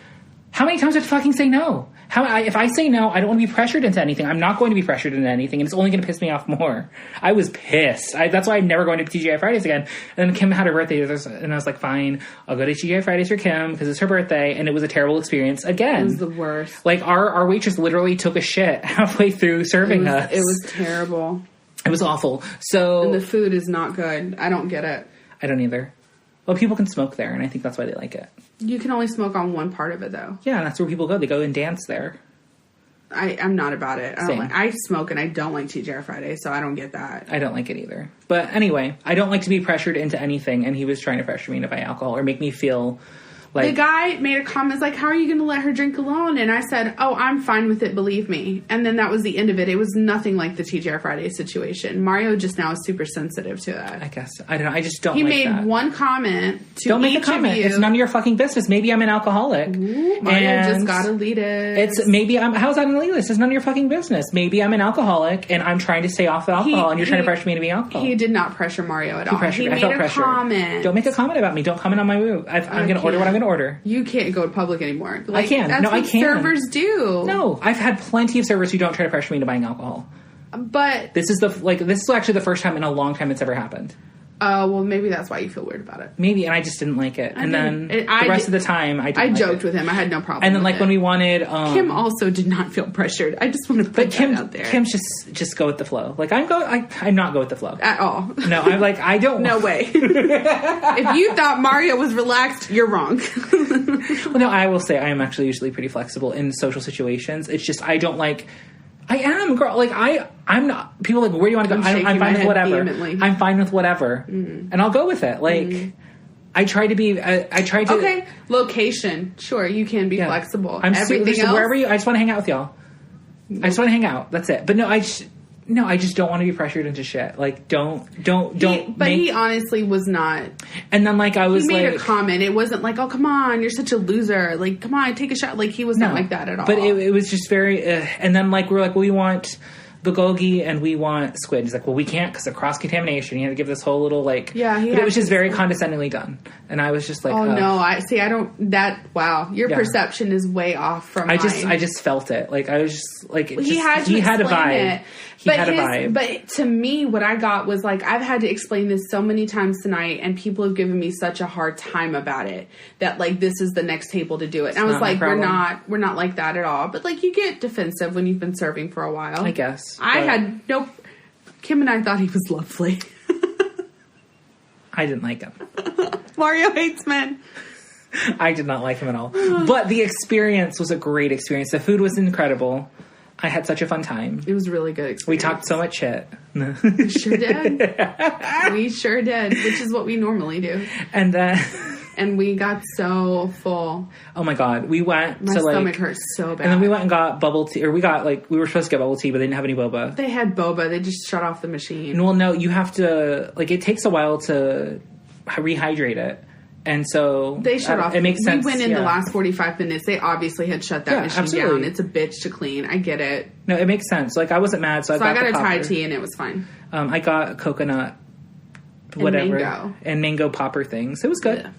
how many times do I have to fucking say no? If I say no, I don't want to be pressured into anything. I'm not going to be pressured into anything, and it's only going to piss me off more. I was pissed. That's why I'm never going to TGI Fridays again. And then Kim had her birthday, and I was like, fine, I'll go to TGI Fridays for Kim, because it's her birthday, and it was a terrible experience again. It was the worst. Like, our waitress literally took a shit halfway through serving us. It was terrible. It was awful. So... And the food is not good. I don't get it. I don't either. Well, people can smoke there, and I think that's why they like it. You can only smoke on one part of it, though. Yeah, and that's where people go. They go and dance there. I'm not about it. Same. I smoke, and I don't like TGI Friday, so I don't get that. I don't like it either. But anyway, I don't like to be pressured into anything, and he was trying to pressure me into buy alcohol or make me feel... Like, the guy made a comment like, how are you going to let her drink alone? And I said, oh, I'm fine with it, believe me. And then that was the end of it. It was nothing like the TGI Friday situation. Mario just now is super sensitive to that. I guess. I don't know. I just don't He like made that. one comment to Don't make each a comment. of you. It's none of your fucking business. Maybe I'm an alcoholic. Ooh, Mario just got to lead it. It's maybe I'm... How's that an elitist? It's none of your fucking business. Maybe I'm an alcoholic, and I'm trying to stay off of alcohol, and you're trying to pressure me to be alcohol. He did not pressure Mario at all. He made felt a pressured. comment. Don't make a comment about me. Don't comment on my move. I'm going to order what I'm going to order. You can't go to public anymore. Like, I can. That's No, I what can. servers do. No, I've had plenty of servers who don't try to pressure me into buying alcohol. But This is actually the first time in a long time it's ever happened. well, maybe that's why you feel weird about it. Maybe, and I just didn't like it. And then the rest of the time, I didn't. I joked with him. I had no problem. And then, with like, when we wanted, Kim also did not feel pressured. I just want to put that out there. Kim's just go with the flow. Like, I'm not go with the flow At all. No, I'm like, I don't. No way. If you thought Mario was relaxed, you're wrong. Well, no, I will say I am actually usually pretty flexible in social situations. It's just I don't like. I am, girl. Like, I'm not. People are like, where do you want to go? I'm fine with whatever. I'm fine with whatever, and I'll go with it. Like, I try to be. I try to. Okay, location. Sure, you can be flexible. Everything else. Wherever you. I just want to hang out with y'all. I just want to hang out. That's it. But no, I just don't want to be pressured into shit. Like, don't. He honestly was not. And then, like, I was he made like, a comment. It wasn't like, oh, come on, you're such a loser. Like, come on, take a shot. Like, he was not like that at all. But it was just very. And then, like, we're like, well, we want bulgogi and we want squid. He's like, well, we can't because of cross contamination. You have to give this whole little like. Yeah, but it was just very condescendingly done, and I was just like, oh no, I don't. That wow, your perception is way off from. I just felt it. Like, I was just like, he had a vibe. It. He had a vibe. But to me, what I got was like, I've had to explain this so many times tonight, and people have given me such a hard time about it that like this is the next table to do it. And I was like, we're not like that at all. But like, you get defensive when you've been serving for a while. I guess I had no. Kim and I thought he was lovely. I didn't like him. Mario hates men. I did not like him at all. But the experience was a great experience. The food was incredible. I had such a fun time. It was a really good experience. We talked so much shit. We sure did. We sure did, which is what we normally do. And then... And we got so full. Oh my God. We went My stomach hurts so bad. And then we went and got bubble tea. Or we were supposed to get bubble tea, but they didn't have any boba. They had boba. They just shut off the machine. Well, no, you have to... Like, it takes a while to rehydrate it. And so they shut off. It makes sense. We went in the last 45 minutes. They obviously had shut that machine down. It's a bitch to clean. I get it. No, it makes sense. Like, I wasn't mad, so I got a Thai tea and it was fine. I got coconut, whatever, and mango popper things. It was good. Yeah.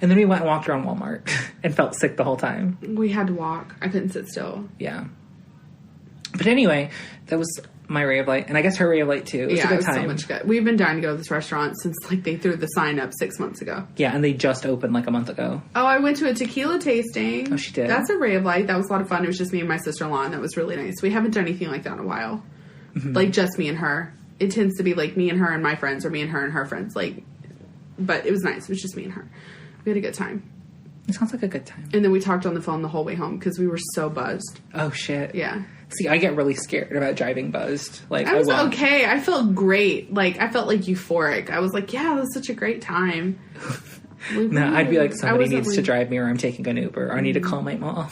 And then we went and walked around Walmart and felt sick the whole time. We had to walk. I couldn't sit still. Yeah. But anyway, that was my ray of light, and I guess her ray of light too. It was a good time. So much good. We've been dying to go to this restaurant since like they threw the sign up 6 months ago. Yeah, and they just opened like a month ago. Oh, I went to a tequila tasting. Oh, she did. That's a ray of light. That was a lot of fun. It was just me and my sister-in-law, and that was really nice. We haven't done anything like that in a while. Mm-hmm. Like just me and her. It tends to be like me and her and my friends, or me and her friends. Like, but it was nice. It was just me and her. We had a good time. It sounds like a good time. And then we talked on the phone the whole way home because we were so buzzed. Oh, shit. Yeah. See, I get really scared about driving buzzed. Like, I was will. okay. I felt great. Like, I felt like euphoric. I was like, yeah, that was such a great time. No, I'd be like, somebody needs to drive me, or I'm taking an Uber, or I need to call my mom.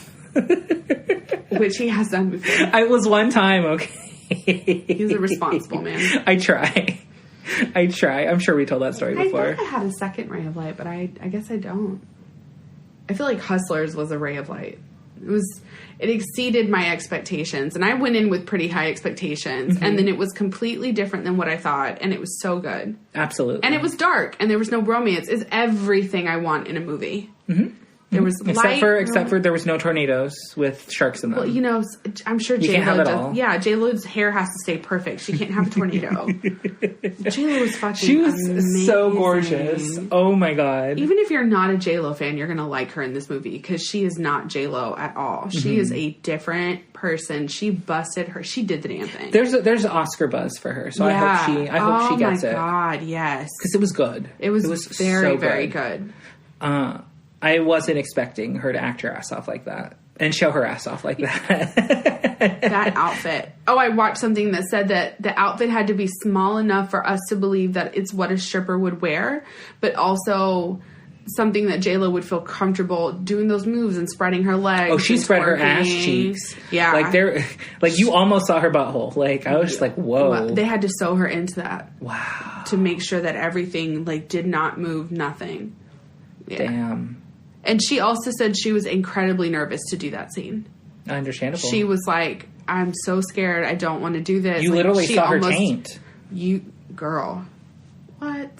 Which he has done before. I was one time, okay. He's a responsible man. I try. I'm sure we told that story before. I thought I had a second ray of light, but I guess I don't. I feel like Hustlers was a ray of light. It exceeded my expectations, and I went in with pretty high expectations, and then it was completely different than what I thought, and it was so good. Absolutely. And it was dark, and there was no romance. It's everything I want in a movie. Mm-hmm. There was except for there was no tornadoes with sharks in them. Well, you know, I'm sure J-Lo does. Yeah, J-Lo's hair has to stay perfect. She can't have a tornado. J-Lo was fucking She was amazing. so gorgeous. Oh my god. Even if you're not a J-Lo fan, you're going to like her in this movie because she is not J-Lo at all. She is a different person. She busted her. She did the damn thing. There's Oscar buzz for her, so yeah. I hope she gets it. Oh my god, yes. Because it was good. It was very, so very good. I wasn't expecting her to act her ass off like that and show her ass off like that. That outfit. Oh, I watched something that said that the outfit had to be small enough for us to believe that it's what a stripper would wear, but also something that J-Lo would feel comfortable doing those moves and spreading her legs. Oh, she spread her ass twerking. cheeks. Yeah. Like you almost saw her butthole. Like I was just like, whoa. Well, they had to sew her into that. Wow. To make sure that everything like did not move, nothing. Yeah. Damn. And she also said she was incredibly nervous to do that scene. Understandable. She was like, I'm so scared. I don't want to do this. You like, literally saw her taint. You, girl. What?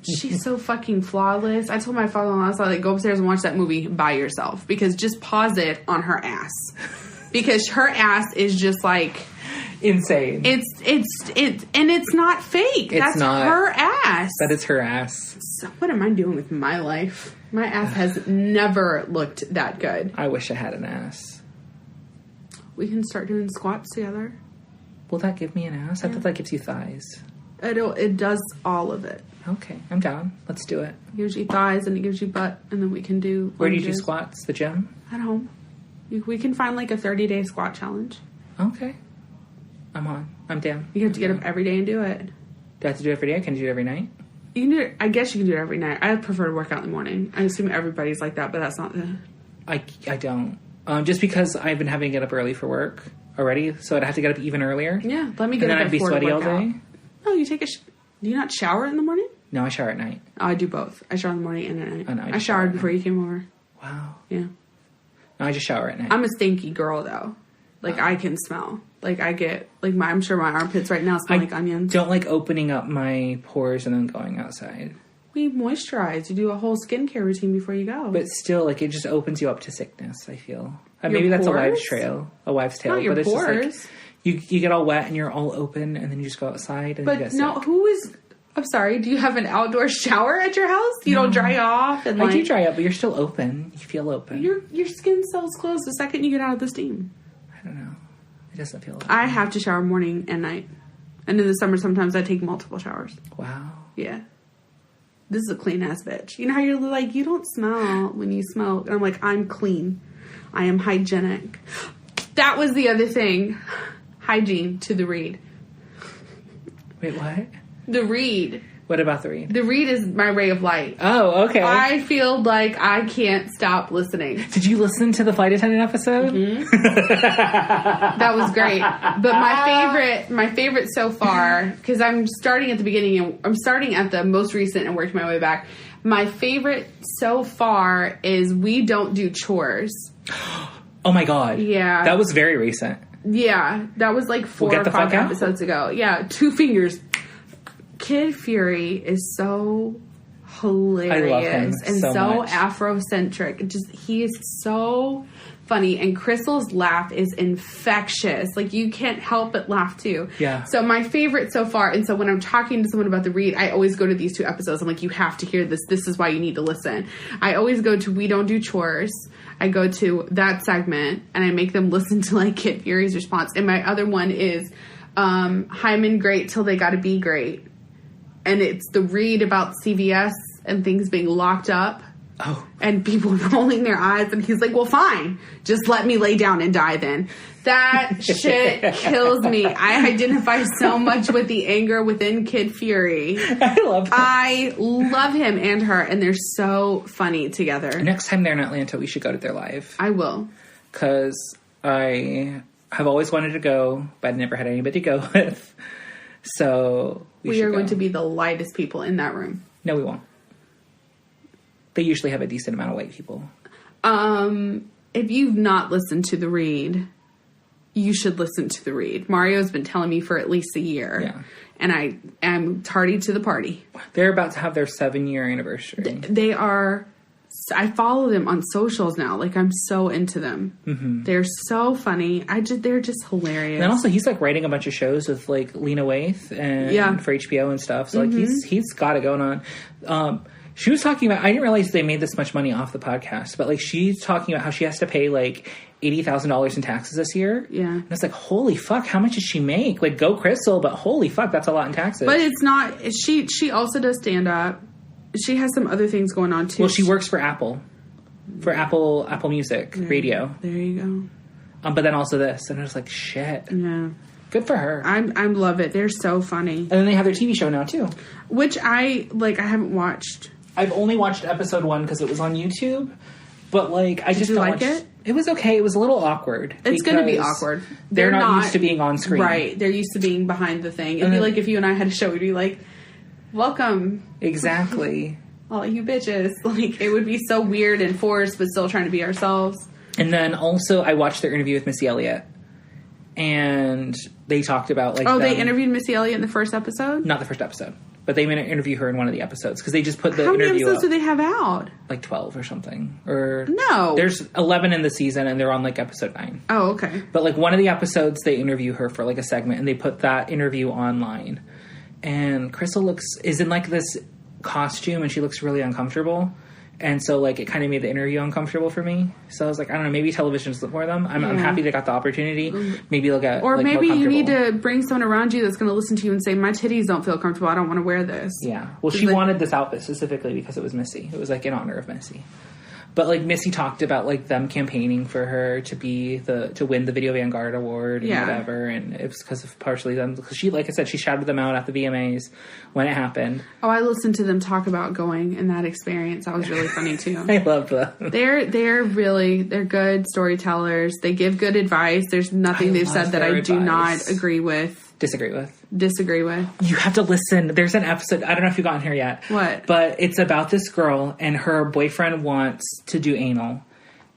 She's so fucking flawless. I told my father-in-law, I was like, go upstairs and watch that movie by yourself. Because just pause it on her ass. Because her ass is just like... insane. It's not fake. That's not her ass. That is her ass. So what am I doing with my life? My ass has never looked that good. I wish I had an ass. We can start doing squats together. Will that give me an ass? I thought that gives you thighs. It does all of it. Okay, I'm down. Let's do it. It gives you thighs and it gives you butt, and then we can do lunges. Where do you do squats? The gym? At home. We can find like a 30-day squat challenge. Okay. I'm on. I'm down. You have to get up every day and do it. Do I have to do it every day? Can you do it every night? You can do it. I guess you can do it every night. I prefer to work out in the morning. I assume everybody's like that, but that's not the... I don't. Just because I've been having to get up early for work already, so I'd have to get up even earlier. Yeah, let me get up and then at I'd be 4 to sweaty all work out. day. No, you take a... Do you not shower in the morning? No, I shower at night. Oh, I do both. I shower in the morning and at night. Oh, no, I showered before you came over. Wow. Yeah. No, I just shower at night. I'm a stinky girl, though. Like, I can smell. Like, I get... Like, I'm sure my armpits right now smell like onions. Don't like opening up my pores and then going outside. We moisturize. You do a whole skincare routine before you go. But still, like, it just opens you up to sickness, I feel. Maybe that's pores? a wives' tale. Not your but it's pores. just like, you get all wet and you're all open, and then you just go outside and you But get no, sick. who is... I'm sorry, do you have an outdoor shower at your house? You don't dry off? And I do dry up, but you're still open. You feel open. Your skin cells close the second you get out of the steam. I don't know. It doesn't feel open. I have to shower morning and night. And in the summer, sometimes I take multiple showers. Wow. Yeah. This is a clean-ass bitch. You know how you're like, you don't smell when you smoke. And I'm like, I'm clean. I am hygienic. That was the other thing. Hygiene to the read. Wait, what? The read. What about the read? The read is my ray of light. Oh, okay. I feel like I can't stop listening. Did you listen to the flight attendant episode? Mm-hmm. That was great. But my favorite so far, because I'm starting at the beginning and I'm starting at the most recent and working my way back. My favorite so far is We Don't Do Chores. Oh my god. Yeah. That was very recent. Yeah. That was like 4 or 5 episodes ago. Yeah. 2 fingers. Kid Fury is so hilarious. I love him and so much. Afrocentric. He is so funny. And Crystal's laugh is infectious. Like, you can't help but laugh too. Yeah. So my favorite so far, and so when I'm talking to someone about the read, I always go to these 2 episodes. I'm like, you have to hear this. This is why you need to listen. I always go to We Don't Do Chores. I go to that segment and I make them listen to like Kid Fury's response. And my other one is Hyman Great Till They Gotta Be Great. And it's the read about CVS and things being locked up. Oh. And people rolling their eyes, and he's like, well, fine. Just let me lay down and die then. That shit kills me. I identify so much with the anger within Kid Fury. I love him and her, and they're so funny together. Next time they're in Atlanta, we should go to their live. I will. Because I have always wanted to go, but I never had anybody to go with. So we are going to be the lightest people in that room. No, we won't. They usually have a decent amount of white people. If you've not listened to the read, you should listen to the read. Mario's been telling me for at least a year. Yeah. And I am tardy to the party. They're about to have their 7-year anniversary. They are... I follow them on socials now. Like, I'm so into them. Mm-hmm. They're so funny. They're just hilarious. And also, he's, like, writing a bunch of shows with, like, Lena Waithe and for HBO and stuff. So, like, he's got it going on. She was talking about... I didn't realize they made this much money off the podcast. But, like, she's talking about how she has to pay, like, $80,000 in taxes this year. Yeah. And it's like, holy fuck, how much does she make? Like, go Crystal, but holy fuck, that's a lot in taxes. But it's not... She also does stand-up. She has some other things going on, too. Well, she works for Apple. For Apple Music Radio. There you go. But then also this. And I was like, shit. Yeah. Good for her. I love it. They're so funny. And then they have their TV show now, too. Which I haven't watched. I've only watched episode 1 because it was on YouTube. But, like, I just Did you like it? It was okay. It was a little awkward. It's going to be awkward. They're not used to being on screen. Right. They're used to being behind the thing. It'd be like if you and I had a show, we'd be like, welcome. Exactly. All you bitches. Like, it would be so weird and forced, but still trying to be ourselves. And then also, I watched their interview with Missy Elliott. And they talked about, like... they interviewed Missy Elliott in the first episode? Not the first episode. But they interview her in one of the episodes. Because they just put the How interview many episodes up. do they have out? Like 12 or something. Or... No. There's 11 in the season, and they're on, like, episode 9. Oh, okay. But, like, one of the episodes, they interview her for, like, a segment. And they put that interview online. And Crystal is in, like, this costume, and she looks really uncomfortable. And so, like, it kind of made the interview uncomfortable for me. So I was like, I don't know, maybe television isn't for them. I'm happy they got the opportunity. Maybe they'll get, or like, maybe more you need to bring someone around you that's going to listen to you and say, my titties don't feel comfortable. I don't want to wear this. Yeah. Well, she wanted this outfit specifically because it was Missy. It was, like, in honor of Missy. But, like, Missy talked about, like, them campaigning for her to be to win the Video Vanguard Award and whatever. And it was because of partially them. Because she, like I said, she shouted them out at the VMAs when it happened. Oh, I listened to them talk about going in that experience. That was really funny, too. I love them. They're good storytellers. They give good advice. There's nothing they've said that I do not agree with. Disagree with. You have to listen. There's an episode. I don't know if you've gotten here yet. What? But it's about this girl and her boyfriend wants to do anal.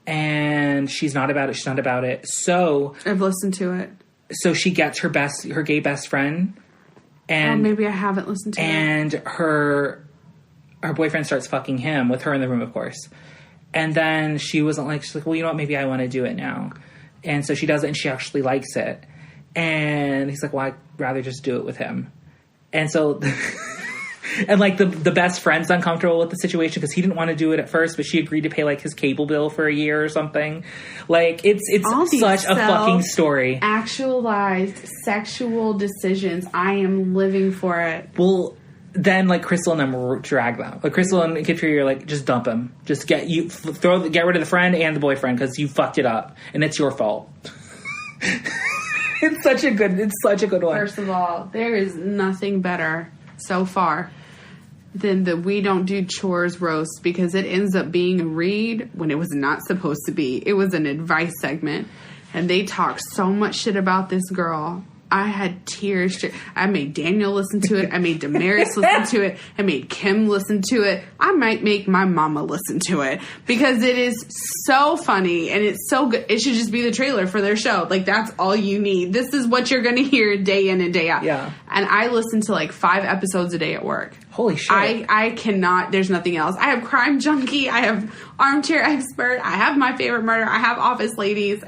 And she's not about it. So I've listened to it. So she gets her gay best friend. And maybe I haven't listened to it. And her boyfriend starts fucking him with her in the room, of course. And then she's like, well, you know what? Maybe I want to do it now. And so she does it and she actually likes it. And he's like, well, I'd rather just do it with him. And so, and, like, the best friend's uncomfortable with the situation because he didn't want to do it at first, but she agreed to pay, like, his cable bill for a year or something. Like, it's such a fucking story. Actualized sexual decisions. I am living for it. Well, then, like, Crystal and them drag them. Like, Crystal and Kid Fury are like, just dump him. Just get rid of the friend and the boyfriend because you fucked it up. And it's your fault. It's such a good one. First of all, there is nothing better so far than the We Don't Do Chores roast because it ends up being a read when it was not supposed to be. It was an advice segment. And they talk so much shit about this girl. I had tears. I made Daniel listen to it. I made Damaris listen to it. I made Kim listen to it. I might make my mama listen to it because it is so funny and it's so good. It should just be the trailer for their show. Like, that's all you need. This is what you're going to hear day in and day out. Yeah. And I listen to like 5 episodes a day at work. Holy shit. I cannot. There's nothing else. I have Crime Junkie. I have Armchair Expert. I have My Favorite Murder. I have Office Ladies.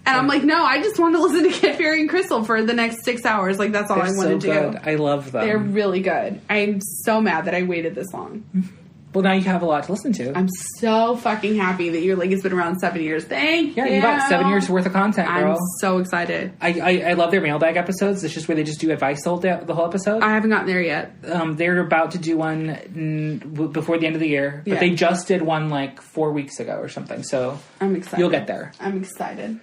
And I'm like, no, I just want to listen to Kid Fury and Crystal for the next 6 hours. Like, that's all I want to do. Good. I love them. They're really good. I'm so mad that I waited this long. Well, now you have a lot to listen to. I'm so fucking happy that you're like, it's been around 7 years. Thank you. Yeah, you got 7 years worth of content, girl. I'm so excited. I love their mailbag episodes. It's just where they just do advice the whole episode. I haven't gotten there yet. They're about to do one before the end of the year. But they just did one like 4 weeks ago or something. So I'm excited. You'll get there. I'm excited.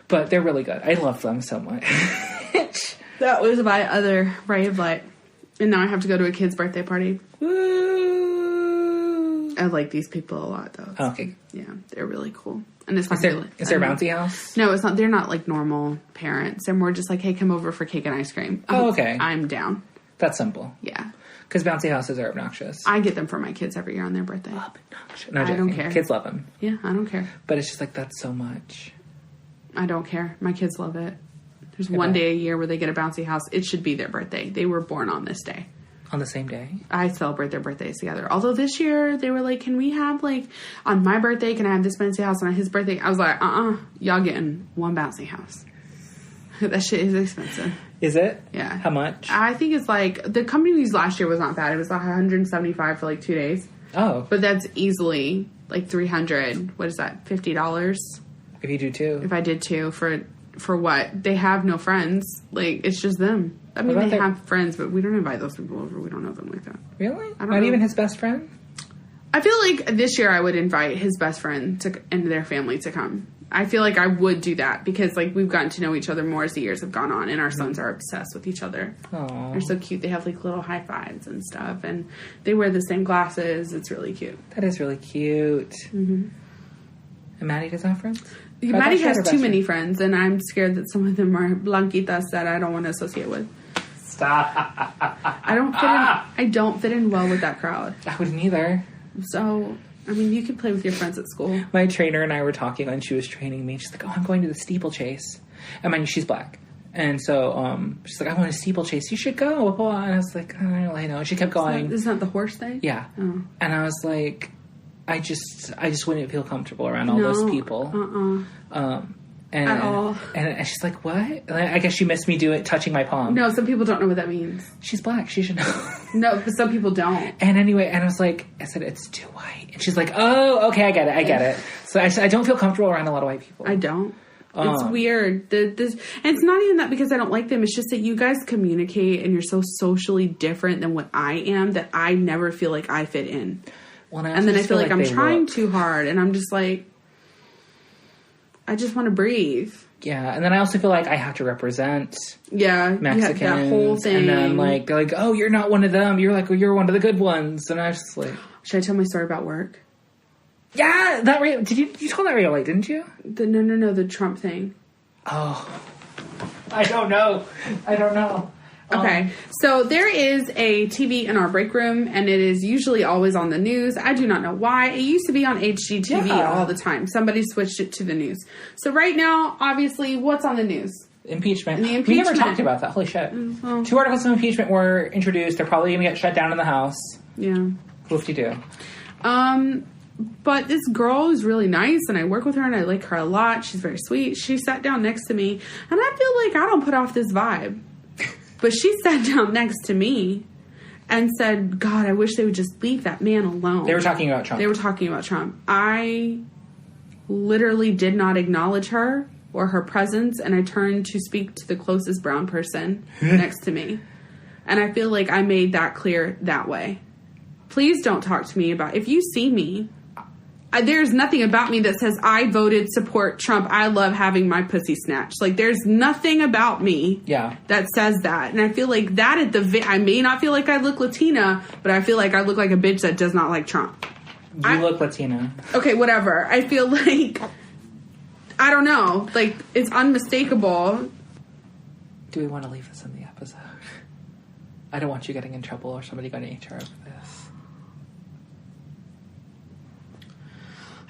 But they're really good. I love them so much. That was my other ray of light. And now I have to go to a kid's birthday party. Woo! I like these people a lot, though. Okay. Yeah, they're really cool. And it's not Is there a bouncy house? No, it's not. They're not like normal parents. They're more just like, hey, come over for cake and ice cream. Oh, okay. I'm down. That's simple. Yeah. Because bouncy houses are obnoxious. I get them for my kids every year on their birthday. Obnoxious. No, I don't care. Kids love them. Yeah, I don't care. But it's just like, that's so much. I don't care. My kids love it. There's one day a year where they get a bouncy house. It should be their birthday. They were born on this day. On the same day? I celebrate their birthdays together. Although this year, they were like, can we have, like, on my birthday, can I have this bouncy house? And on his birthday, I was like, y'all getting one bouncy house. That shit is expensive. Is it? Yeah. How much? I think it's like, the company we used last year was not bad. It was like $175 for like 2 days. Oh. But that's easily like $300. What is that? $50? If you do two. If I did two for what? They have no friends. Like, it's just them. I mean, they have friends, but we don't invite those people over. We don't know them like that. Really? I don't Not know. even his best friend? I feel like this year I would invite his best friend and their family to come. I feel like I would do that because, like, we've gotten to know each other more as the years have gone on, and our sons are obsessed with each other. Aww. They're so cute. They have, like, little high fives and stuff, and they wear the same glasses. It's really cute. That is really cute. Mm-hmm. And Maddie doesn't have friends? Maddie has too many friends, and I'm scared that some of them are blanquitas that I don't want to associate with. Stop. I don't fit in well with that crowd. I wouldn't either. So, I mean, you can play with your friends at school. My trainer and I were talking when she was training me. She's like, oh, I'm going to the steeplechase. And mind you, she's black. And so she's like, I want a steeplechase. You should go. And I was like, I don't really know. She kept going. Isn't that the horse thing? Yeah. Oh. And I was like, I just wouldn't feel comfortable around all those people. At all. And she's like, what? And I guess she missed me touching my palm. No, some people don't know what that means. She's black. She should know. No, but some people don't. And anyway, and I said, it's too white. And she's like, oh, okay, I get it. So I don't feel comfortable around a lot of white people. I don't. It's weird. And it's not even that because I don't like them. It's just that you guys communicate and you're so socially different than what I am that I never feel like I fit in. Well, and then I feel like I'm trying too hard. And I'm just like, I just want to breathe. Yeah, and then I also feel like I have to represent Mexicans. That whole thing. And then, like, they're like, oh, you're not one of them. You're like, well, you're one of the good ones. And I was just like... Should I tell my story about work? Yeah, you told that radio late, didn't you? No, the Trump thing. Oh. I don't know. Okay, so there is a TV in our break room, and it is usually always on the news. I do not know why. It used to be on HGTV all the time. Somebody switched it to the news. So right now, obviously, what's on the news? Impeachment. The impeachment. We never talked about that. Holy shit. Well, 2 articles of impeachment were introduced. They're probably going to get shut down in the House. Yeah. Whoop-de-doo. But this girl is really nice, and I work with her, and I like her a lot. She's very sweet. She sat down next to me, and I feel like I don't put off this vibe. But she sat down next to me and said, God, I wish they would just leave that man alone. They were talking about Trump. I literally did not acknowledge her or her presence, and I turned to speak to the closest brown person next to me. And I feel like I made that clear that way. Please don't talk to me about... If you see me... there's nothing about me that says I voted support Trump. I love having my pussy snatched. Like, there's nothing about me that says that. And I feel like that I may not feel like I look Latina, but I feel like I look like a bitch that does not like Trump. You look Latina. Okay, whatever. I feel like, I don't know. Like, it's unmistakable. Do we want to leave this in the episode? I don't want you getting in trouble or somebody going to HR over this.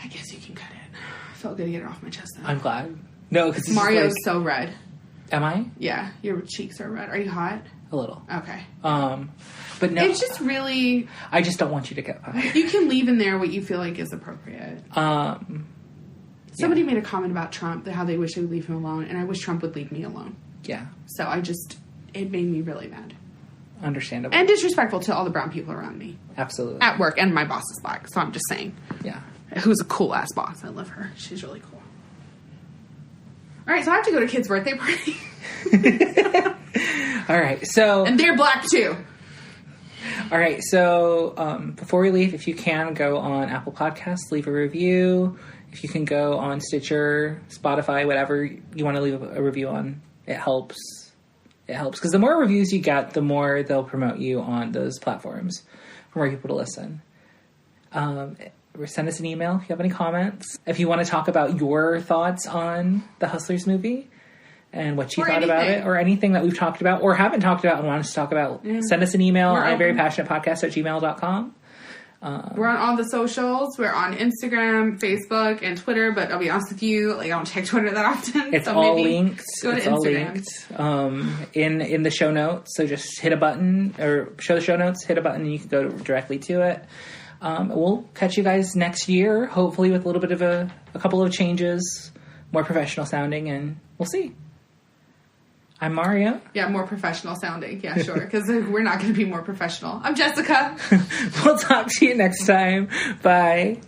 I guess you can cut it. I felt good to get it off my chest, though. I'm glad. No, because Mario's so red. Am I? Yeah, your cheeks are red. Are you hot? A little. Okay. But no. It's just really... I just don't want you to get fired. You can leave in there what you feel like is appropriate. Somebody made a comment about Trump, how they wish they would leave him alone, and I wish Trump would leave me alone. Yeah. So it made me really mad. Understandable. And disrespectful to all the brown people around me. Absolutely. At work, and my boss is black, so I'm just saying. Yeah. Who's a cool-ass boss. I love her. She's really cool. All right, so I have to go to Kid's birthday party. All right, so... And they're black, too. All right, so before we leave, if you can, go on Apple Podcasts, leave a review. If you can go on Stitcher, Spotify, whatever you want to leave a review on, it helps. It helps, because the more reviews you get, the more they'll promote you on those platforms for more people to listen. Send us an email if you have any comments. If you want to talk about your thoughts on the Hustlers movie and what you thought about it, or anything that we've talked about or haven't talked about and want us to talk about, send us an email at verypassionatepodcast@gmail.com. We're on all the socials. We're on Instagram, Facebook, and Twitter, but I'll be honest with you, like, I don't check Twitter that often. It's so all maybe linked. Go to it's Instagram. all linked in the show notes. So just hit a button, or show the show notes, hit a button, and you can go directly to it. We'll catch you guys next year, hopefully with a little bit of a couple of changes, more professional sounding, and we'll see. I'm Mario. Yeah, more professional sounding. Yeah, sure. Because we're not going to be more professional. I'm Jessica. We'll talk to you next time. Bye.